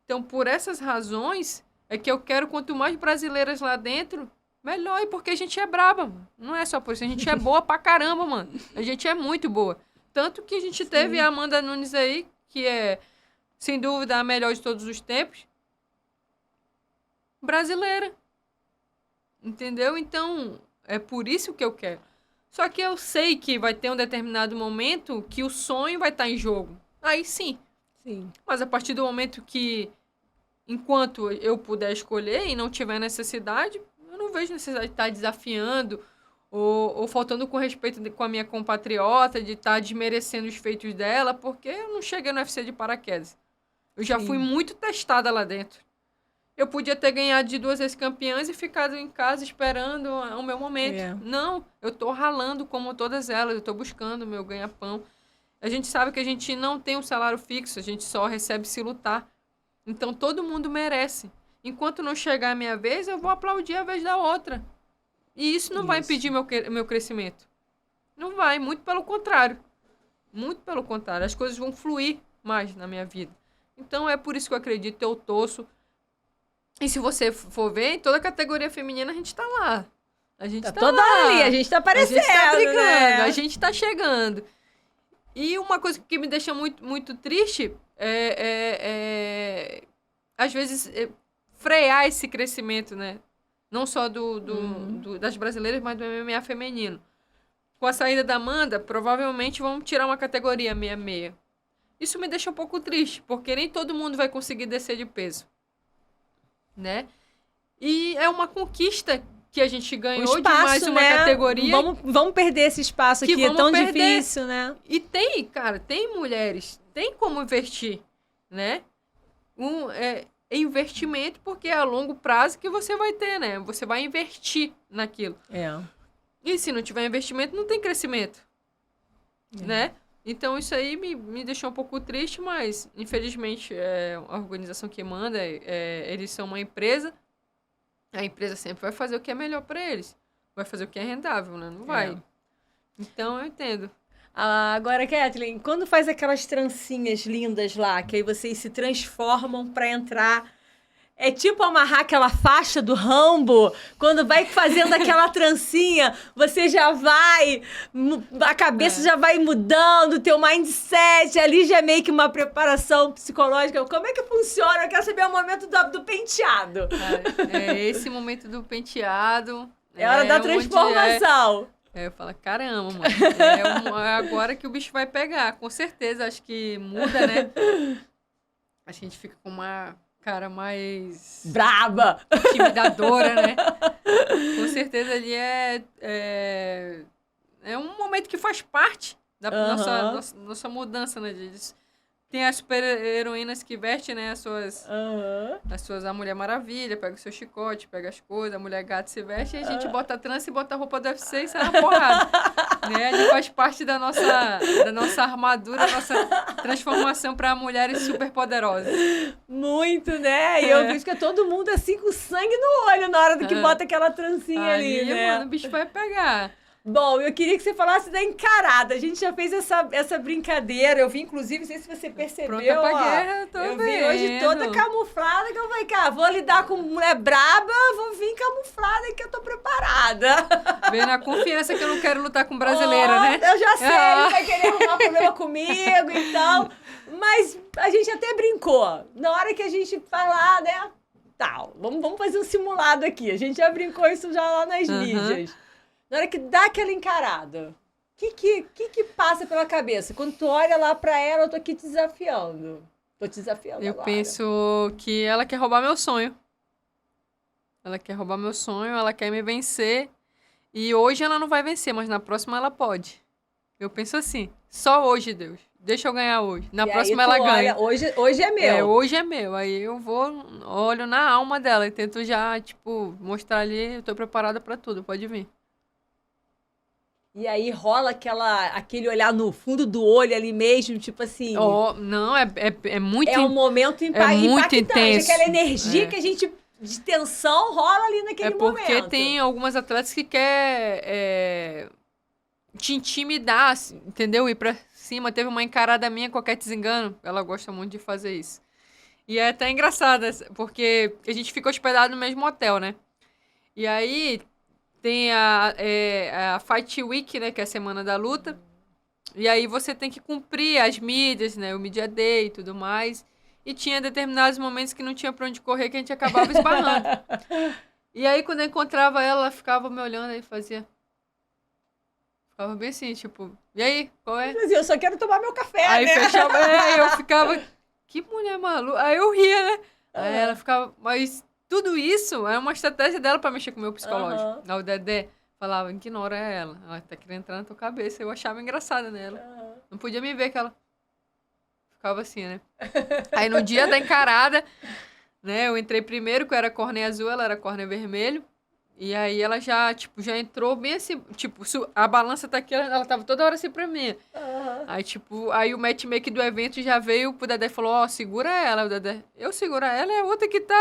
Então, por essas razões, É que eu quero quanto mais brasileiras lá dentro, melhor. E porque a gente é braba, mano. Não é só por isso. A gente é boa pra caramba, mano. A gente é muito boa. Tanto que a gente teve a Amanda Nunes aí, que é, sem dúvida, a melhor de todos os tempos. Brasileira. Entendeu? Então, é por isso que eu quero. Só que eu sei que vai ter um determinado momento que o sonho vai estar em jogo. Aí sim. Sim. Mas a partir do momento que, enquanto eu puder escolher e não tiver necessidade, eu não vejo necessidade de estar desafiando ou faltando com respeito com a minha compatriota, de estar desmerecendo os feitos dela, porque eu não cheguei no UFC de paraquedas. Eu já fui muito testada lá dentro. Eu podia ter ganhado de 2 vezes campeãs e ficado em casa esperando o meu momento. Não, eu tô ralando como todas elas, eu tô buscando o meu ganha-pão. A gente sabe que a gente não tem um salário fixo, a gente só recebe se lutar. Então, todo mundo merece. Enquanto não chegar a minha vez, eu vou aplaudir a vez da outra. E isso não vai impedir meu crescimento. Não vai, muito pelo contrário. Muito pelo contrário. As coisas vão fluir mais na minha vida. Então, é por isso que eu acredito, eu torço. E se você for ver, em toda a categoria feminina, a gente tá lá. A gente tá toda lá. ali, a gente tá aparecendo, a gente tá brigando, né? a gente tá chegando. E uma coisa que me deixa muito, muito triste às vezes, frear esse crescimento, né? Não só das brasileiras, mas do MMA feminino. Com a saída da Amanda, provavelmente vão tirar uma categoria 66. Isso me deixa um pouco triste, porque nem todo mundo vai conseguir descer de peso. Né? E é uma conquista que a gente ganhou espaço, de mais uma categoria. Vamos perder esse espaço aqui, é tão difícil, né? E tem mulheres, tem como investir, né? É investimento, porque é a longo prazo que você vai ter, né? Você vai investir naquilo. E se não tiver investimento, não tem crescimento, né? Então, isso aí me deixou um pouco triste, mas, infelizmente, a organização que manda, eles são uma empresa, a empresa sempre vai fazer o que é melhor para eles. Vai fazer o que é rendável, né? Não vai. Então, eu entendo. Agora, Kathleen, quando faz aquelas trancinhas lindas lá, que aí vocês se transformam para entrar... É tipo amarrar aquela faixa do Rambo, quando vai fazendo aquela trancinha, você já vai, a cabeça já vai mudando, o teu mindset, ali já é meio que uma preparação psicológica. Como é que funciona? Eu quero saber o momento do penteado. Esse momento do penteado... É hora da transformação. Eu falo, caramba, mano, é agora que o bicho vai pegar. Com certeza, acho que muda, né? A gente fica com uma... cara mais... braba! Intimidadora, né? Com certeza ali é um momento que faz parte da nossa mudança, né? Tem as super-heroínas que vestem, né? As suas... A Mulher Maravilha, pega o seu chicote, pega as coisas, a Mulher Gato se veste, e a gente bota a trança e bota a roupa do UFC e sai na porrada. Né? Ali faz parte da nossa armadura, da nossa transformação para mulheres super poderosas. Muito, né? E eu vejo que é todo mundo assim com sangue no olho na hora do que bota aquela trancinha ali, né? Mano, o bicho vai pegar. Bom, eu queria que você falasse da encarada. A gente já fez essa brincadeira. Eu vim, inclusive, não sei se você percebeu. Pronta pra guerra, eu vim hoje toda camuflada, que eu falei, cara, vou lidar com mulher braba, vou vir camuflada que eu tô preparada. Vendo a confiança que eu não quero lutar com brasileira, né? Eu já sei, ele vai querer arrumar problema comigo, então. Mas a gente até brincou. Na hora que a gente falar, né? Tal, vamos fazer um simulado aqui. A gente já brincou isso já lá nas mídias. Na hora que dá aquela encarada, o que passa pela cabeça? Quando tu olha lá pra ela, eu tô aqui te desafiando. Tô te desafiando Eu agora. penso que ela quer roubar meu sonho. Ela quer roubar meu sonho, ela quer me vencer. E hoje ela não vai vencer, mas na próxima ela pode. Eu penso assim, só hoje, Deus. Deixa eu ganhar hoje. Na próxima ela ganha. Olha, hoje é meu. Hoje é meu. Aí eu olho na alma dela e tento já, mostrar ali, eu tô preparada pra tudo, pode vir. E aí rola aquele olhar no fundo do olho ali mesmo, tipo assim... Não, é muito... É um momento muito intenso. Aquela energia que a gente... de tensão rola ali naquele momento. É porque tem algumas atletas que quer te intimidar, entendeu? Ir pra cima. Teve uma encarada minha com a Cat Zingano. Ela gosta muito de fazer isso. E é até engraçado, porque a gente fica hospedado no mesmo hotel, né? E aí tem a Fight Week, né? Que é a semana da luta. E aí você tem que cumprir as mídias, né? O Media Day e tudo mais. E tinha determinados momentos que não tinha pra onde correr, que a gente acabava esbarrando. E aí, quando eu encontrava ela, ela ficava me olhando e fazia... Ficava bem assim, tipo... E aí, qual é? Eu só quero tomar meu café, Aí né? fechava... aí eu ficava... Que mulher maluca. Aí eu ria, né? Aí ela ficava... Mas tudo isso é uma estratégia dela pra mexer com o meu psicológico. Aí o Dedé falava, ignora ela. Ela tá querendo entrar na tua cabeça. Eu achava engraçada nela. Não podia me ver que ela... Ficava assim, né? Aí no dia da encarada, né? Eu entrei primeiro, que eu era córnea azul, ela era córnea vermelho. E aí ela já, tipo, já entrou bem assim, tipo, a balança tá aqui, ela tava toda hora assim pra mim. Aí, tipo, aí o matchmaker do evento já veio pro Dedé e falou, ó, segura ela. O Dedé, eu seguro ela, é outra que tá...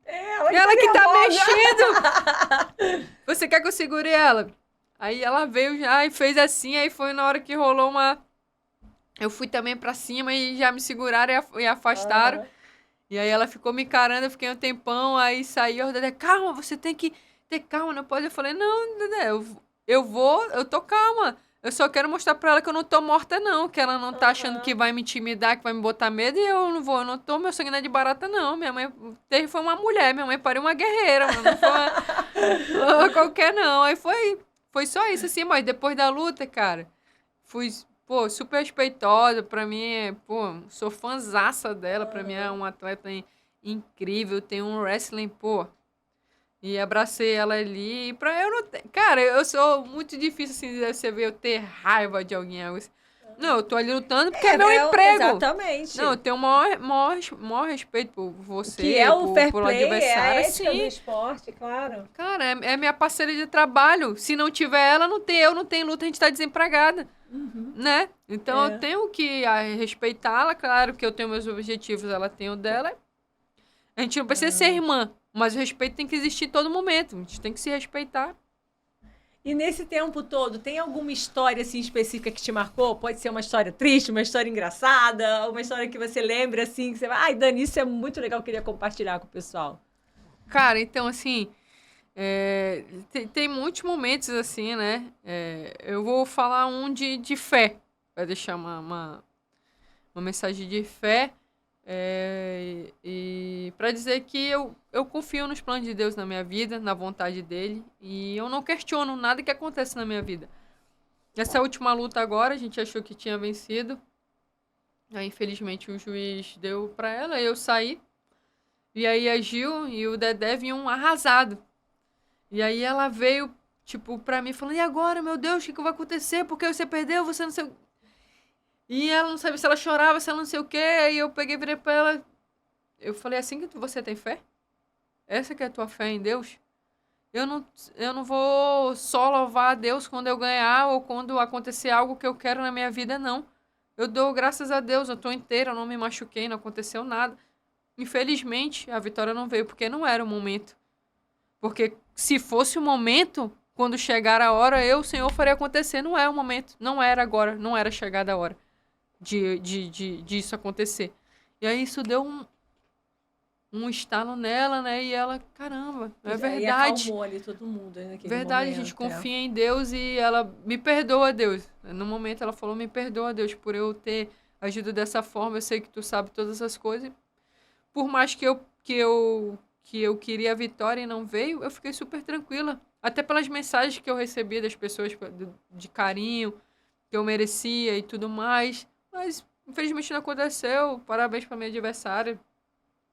Ela que tá mexendo. Você quer que eu segure ela? Aí ela veio já e fez assim, aí foi na hora que rolou uma... Eu fui também pra cima e já me seguraram e afastaram. E aí ela ficou me encarando, eu fiquei um tempão, aí saiu, o Dedé, calma, você tem que ter calma, não pode. Eu falei, não, Dedé, eu tô calma. Eu só quero mostrar pra ela que eu não tô morta, não. Que ela não tá achando que vai me intimidar, que vai me botar medo. E eu não tô, meu sangue não é de barata, não. Minha mãe foi uma mulher, minha mãe pariu uma guerreira, mano. Não foi uma qualquer, não. Aí foi só isso, assim. Mas depois da luta, cara, fui, pô, super respeitosa. Pra mim, pô, sou fãzaça dela. Pra mim é uma atleta incrível. Tem um wrestling, pô. E abracei ela ali. E pra eu não ter... Cara, eu sou muito difícil, assim, de você ver eu ter raiva de alguém. Não, eu tô ali lutando porque é meu emprego. Exatamente. Não, eu tenho o maior respeito por você, que é o fair por play, adversário. é a ética sim. do esporte, claro. Cara, é minha parceira de trabalho. Se não tiver ela, eu não tenho luta, a gente tá desempregada. Né? Então eu tenho que respeitá-la. Claro que eu tenho meus objetivos, ela tem o dela. A gente não precisa ser irmã. Mas o respeito tem que existir em todo momento. A gente tem que se respeitar. E nesse tempo todo, tem alguma história assim específica que te marcou? Pode ser uma história triste, uma história engraçada, uma história que você lembra assim, que você vai, ai, Dani, isso é muito legal, eu queria compartilhar com o pessoal. Cara, então assim, tem muitos momentos assim, né? Eu vou falar um de fé. Vai deixar uma mensagem de fé. E para dizer que eu confio nos planos de Deus na minha vida, na vontade dele, e eu não questiono nada que acontece na minha vida. Essa última luta agora, a gente achou que tinha vencido, aí infelizmente o juiz deu para ela, eu saí, e aí a Gil e o Dedé vinham arrasado, e aí ela veio tipo pra mim falando, e agora, meu Deus, o que vai acontecer, porque você perdeu, você não sei... E ela não sabia se ela chorava, se ela não sei o quê. Aí eu peguei e virei pra ela. Eu falei, assim que você tem fé? Essa que é a tua fé em Deus? Eu não vou só louvar a Deus quando eu ganhar ou quando acontecer algo que eu quero na minha vida, não. Eu dou graças a Deus, eu tô inteira, eu não me machuquei, não aconteceu nada. Infelizmente, a vitória não veio porque não era o momento. Porque se fosse o momento, quando chegar a hora, o Senhor faria acontecer. Não é o momento, não era agora, não era chegada a hora disso acontecer. E aí isso deu um estalo nela, né? E ela, caramba, é verdade. E acalmou ali todo mundo, né, naquele verdade, momento, a gente confia em Deus e ela me perdoa, Deus. No momento ela falou, me perdoa, Deus, por eu ter agido dessa forma. Eu sei que tu sabe todas essas coisas. Por mais que eu queria a vitória e não veio, eu fiquei super tranquila. Até pelas mensagens que eu recebi das pessoas de carinho, que eu merecia e tudo mais. Mas, infelizmente, não aconteceu. Parabéns pra minha adversária.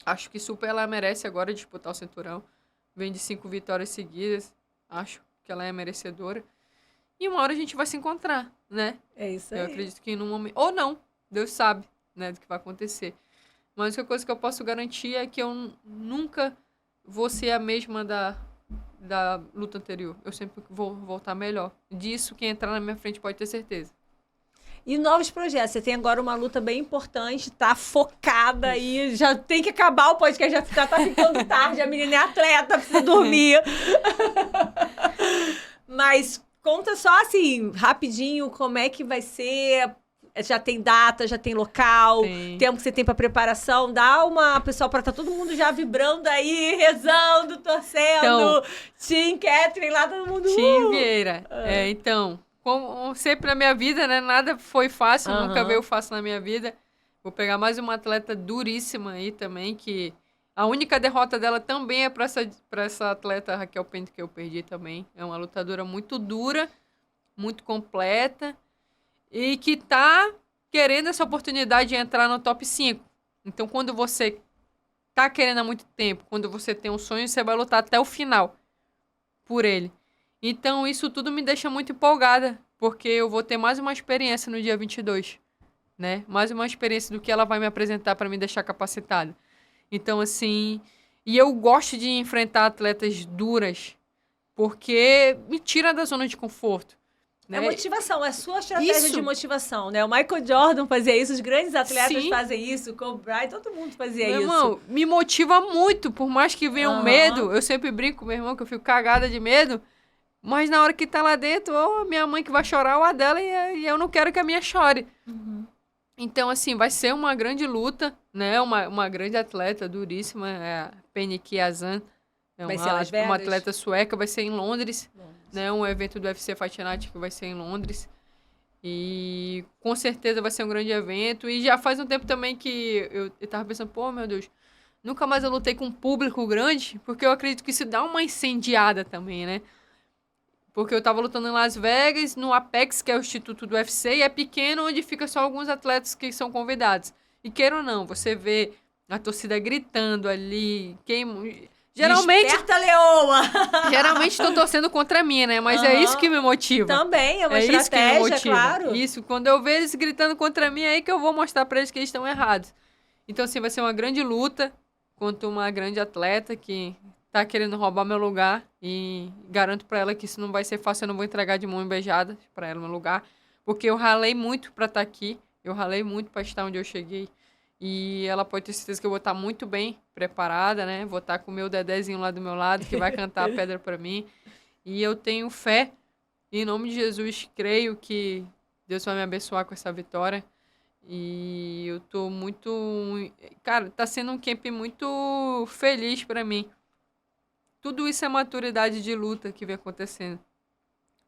Acho que super ela merece agora disputar o cinturão. Vem de 5 vitórias seguidas. Acho que ela é merecedora. E uma hora a gente vai se encontrar, né? É isso aí. Eu acredito que num momento... Ou não. Deus sabe, né, do que vai acontecer. Mas a única coisa que eu posso garantir é que eu nunca vou ser a mesma da luta anterior. Eu sempre vou voltar melhor. Disso, quem entrar na minha frente pode ter certeza. E novos projetos. Você tem agora uma luta bem importante, tá focada aí, já tem que acabar o podcast, já tá ficando tarde, a menina é atleta, precisa dormir. Mas conta só assim, rapidinho, como é que vai ser Já tem data, já tem local, Tem. tempo que você tem pra preparação. Dá uma, pessoal, pra tá todo mundo já vibrando aí, rezando, torcendo. Então, Tim, Catherine, lá todo mundo... Tim Vieira. Então, como sempre na minha vida, né? Nada foi fácil, nunca veio fácil na minha vida. Vou pegar mais uma atleta duríssima aí também, que a única derrota dela também é pra essa atleta Raquel Pento que eu perdi também. É uma lutadora muito dura, muito completa e que tá querendo essa oportunidade de entrar no top 5. Então, quando você tá querendo há muito tempo, quando você tem um sonho, você vai lutar até o final por ele. Então, isso tudo me deixa muito empolgada, porque eu vou ter mais uma experiência no dia 22, né? Mais uma experiência do que ela vai me apresentar para me deixar capacitada. Então, assim... E eu gosto de enfrentar atletas duras, porque me tira da zona de conforto. Né? É motivação, é sua estratégia de motivação, né? O Michael Jordan fazia isso, os grandes atletas fazem isso, o Kobe Bryant, todo mundo fazia isso. Meu irmão, me motiva muito, por mais que venha um medo, eu sempre brinco com meu irmão que eu fico cagada de medo, mas na hora que tá lá dentro, ou a minha mãe que vai chorar, ou a dela, e eu não quero que a minha chore. Então, assim, vai ser uma grande luta, né? Uma grande atleta duríssima, é a Penny Kiazan. Vai ser Las Vegas? Uma atleta sueca, vai ser em Londres. Né, um evento do UFC Fight Night que vai ser em Londres. E com certeza vai ser um grande evento. E já faz um tempo também que eu tava pensando, pô, meu Deus, nunca mais eu lutei com um público grande, porque eu acredito que isso dá uma incendiada também, né? Porque eu tava lutando em Las Vegas, no Apex, que é o instituto do UFC, e é pequeno, onde fica só alguns atletas que são convidados. E queira ou não, você vê a torcida gritando ali, geralmente... Desperta, leoa! Geralmente estão torcendo contra mim, né? Mas é isso que me motiva. Também, é uma estratégia, isso que me motiva. Claro. Isso, quando eu vejo eles gritando contra mim, é aí que eu vou mostrar pra eles que eles estão errados. Então, assim, vai ser uma grande luta contra uma grande atleta que tá querendo roubar meu lugar. E garanto pra ela que isso não vai ser fácil, eu não vou entregar de mão beijada pra ela meu lugar. Porque eu ralei muito pra estar aqui, eu ralei muito pra estar onde eu cheguei. E ela pode ter certeza que eu vou estar muito bem preparada, né? Vou estar com o meu Dedezinho lá do meu lado, que vai cantar a pedra pra mim. E eu tenho fé, em nome de Jesus, creio que Deus vai me abençoar com essa vitória. E eu tô muito... Cara, tá sendo um camp muito feliz pra mim. Tudo isso é maturidade de luta que vem acontecendo.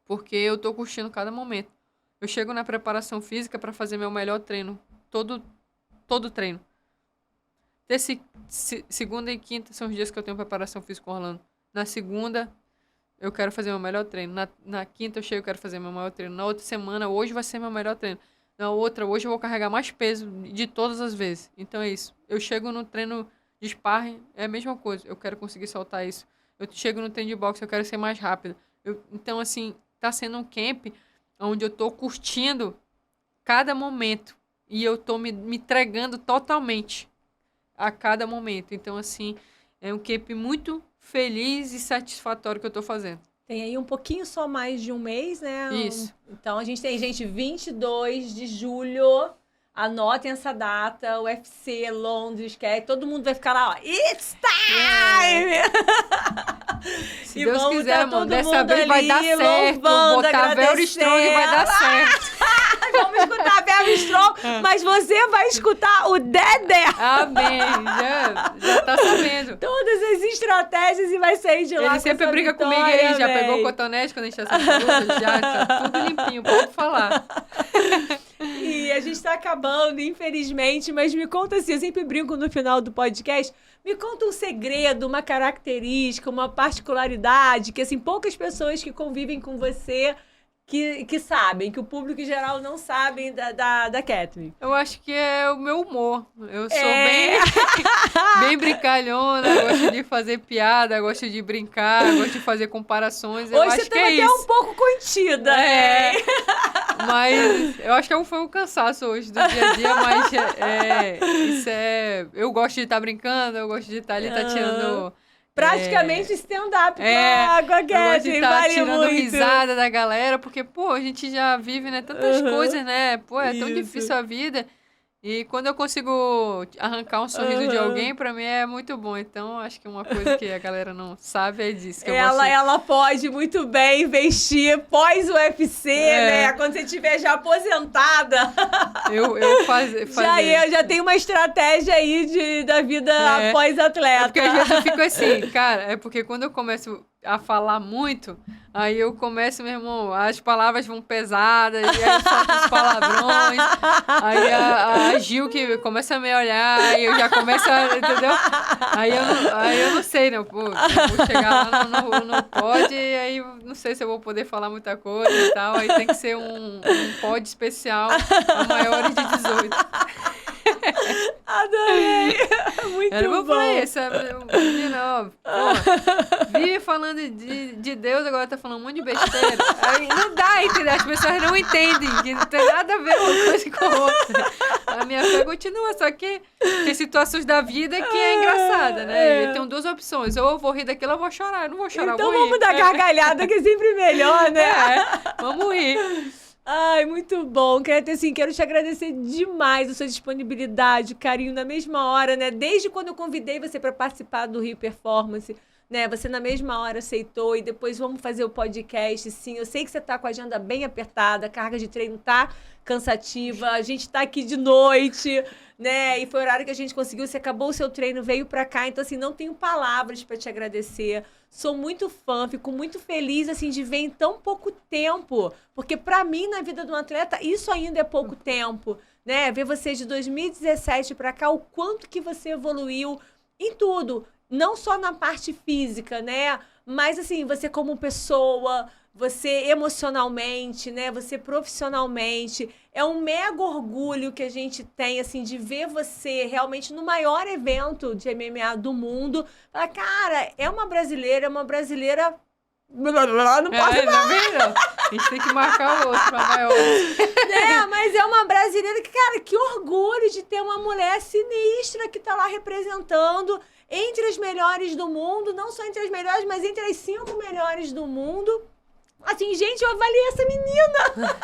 Porque eu tô curtindo cada momento. Eu chego na preparação física pra fazer meu melhor treino. Todo treino. Segunda e quinta são os dias que eu tenho preparação física com o Orlando. Na segunda, eu quero fazer meu melhor treino. Na quinta, eu chego e quero fazer meu maior treino. Na outra semana, hoje vai ser meu melhor treino. Na outra, hoje eu vou carregar mais peso de todas as vezes. Então é isso. Eu chego no treino de sparring, é a mesma coisa. Eu quero conseguir soltar isso. Eu chego no treino de boxe, eu quero ser mais rápido. Então, assim, tá sendo um camp onde eu tô curtindo cada momento. E eu tô me entregando totalmente a cada momento. Então, assim, é um camp muito feliz e satisfatório que eu tô fazendo. Tem aí um pouquinho só mais de um mês, né? Isso. Então, a gente tem, 22 de julho. Anotem essa data, UFC, Londres, que aí todo mundo vai ficar lá, ó. It's time! Se Deus quiser, mano, dessa vez vai dar certo. Louvando, botar Very Strong vai dar certo. Vamos escutar a Very Strong, mas você vai escutar o Dedé. Amém. Já tá sabendo. Todas as estratégias e vai sair de lá. Ele sempre briga comigo aí, já pegou o cotonete quando a gente tá saindo, já tá tudo limpinho, pode falar. E a gente tá acabando, infelizmente, mas me conta assim, eu sempre brinco no final do podcast, me conta um segredo, uma característica, uma particularidade, que assim, poucas pessoas que convivem com você que sabem, que o público em geral não sabe da Catherine. Eu acho que é o meu humor. Eu sou bem brincalhona, gosto de fazer piada, gosto de brincar, gosto de fazer comparações. Eu Hoje acho você que tá é até isso. um pouco contida. É. Mas eu acho que foi um cansaço hoje do dia a dia, mas isso é... Eu gosto de estar brincando, eu gosto de estar ali, tá tirando... Praticamente stand-up com a Catherine, eu gosto de estar tirando muito. risada da galera, porque, pô, a gente já vive, né, tantas coisas, né? Pô, é tão difícil a vida. E quando eu consigo arrancar um sorriso de alguém, pra mim é muito bom. Então, acho que uma coisa que a galera não sabe é disso. Que ela pode muito bem investir pós-UFC, né? Quando você estiver já aposentada. Eu fazer. Já tem uma estratégia aí da vida pós-atleta. Porque às vezes eu fico assim, cara, é porque quando eu começo a falar muito, aí eu começo, meu irmão, as palavras vão pesadas, e aí eu solto os palavrões, aí a Gil que começa a me olhar, aí eu já começo a, entendeu? Aí eu não sei, né? Pô, eu vou chegar lá no pod, e aí não sei se eu vou poder falar muita coisa e tal, aí tem que ser um pod especial para maiores de 18. Adorei! Muito bom. Essa menina, vive falando de Deus, agora tá falando um monte de besteira. Aí não dá, entendeu? As pessoas não entendem, que não tem nada a ver uma coisa com a outra. A minha fé continua, só que tem situações da vida que é engraçada, né? Eu tenho duas opções, ou eu vou rir daquilo ou eu vou chorar. Eu não vou chorar, então eu vou rir. Vamos dar gargalhada, que é sempre melhor, né? Vamos rir. Ai, muito bom. Quero te agradecer demais a sua disponibilidade, carinho, na mesma hora, né? Desde quando eu convidei você para participar do Rio Performance, né? Você na mesma hora aceitou e depois vamos fazer o podcast, sim. Eu sei que você tá com a agenda bem apertada, a carga de treino tá cansativa, a gente tá aqui de noite, né? E foi o horário que a gente conseguiu, você acabou o seu treino, veio pra cá, então assim, não tenho palavras para te agradecer. Sou muito fã, fico muito feliz assim de ver em tão pouco tempo, porque pra mim na vida de um atleta isso ainda é pouco tempo, né? Ver você de 2017 pra cá, o quanto que você evoluiu em tudo, não só na parte física, né? Mas assim, você como pessoa, você emocionalmente, né? Você profissionalmente. É um mega orgulho que a gente tem, assim, de ver você realmente no maior evento de MMA do mundo. Falar, cara, é uma brasileira. Não posso Tá vendo? A gente tem que marcar o outro pra maior. Mas é uma brasileira que, cara, que orgulho de ter uma mulher sinistra que tá lá representando entre as melhores do mundo. Não só entre as melhores, mas entre as 5 melhores do mundo. Assim, gente, eu avaliei essa menina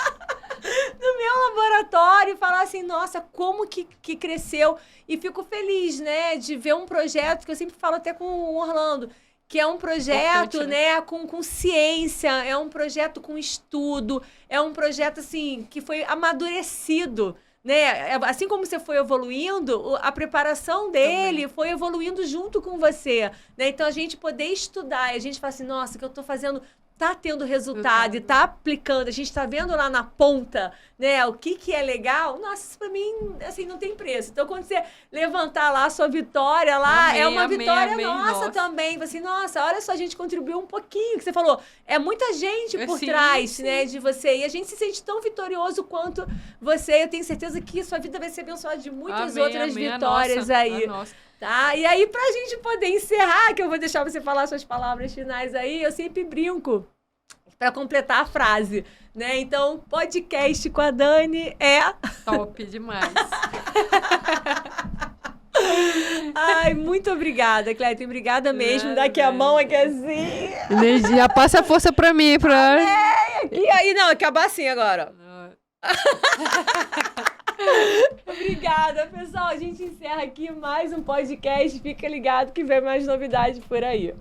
no meu laboratório e falar assim, nossa, como que cresceu. E fico feliz, né, de ver um projeto que eu sempre falo até com o Orlando, que é um projeto, né, com ciência, é um projeto com estudo, é um projeto, assim, que foi amadurecido, né? Assim como você foi evoluindo, a preparação dele também foi evoluindo junto com você, né? Então, a gente poder estudar, e a gente fala assim, nossa, o que eu tô fazendo tá tendo resultado e tá aplicando, a gente tá vendo lá na ponta, né, o que é legal, nossa, isso pra mim, assim, não tem preço. Então, quando você levantar lá a sua vitória lá, é uma vitória nossa também. Assim, nossa, olha só, a gente contribuiu um pouquinho, que você falou, é muita gente por trás, né, de você, e a gente se sente tão vitorioso quanto você. Eu tenho certeza que sua vida vai ser abençoada de muitas outras vitórias aí. Tá? E aí, pra gente poder encerrar, que eu vou deixar você falar suas palavras finais aí, eu sempre brinco pra completar a frase, né? Então, podcast com a Dani é... Top demais. Ai, muito obrigada, Cléia. Obrigada mesmo. Dá aqui a mão, aqui assim. Energia, passa a força pra mim, pra... E aí, não, acabar assim agora. Obrigada, pessoal. A gente encerra aqui mais um podcast. Fica ligado que vem mais novidades por aí.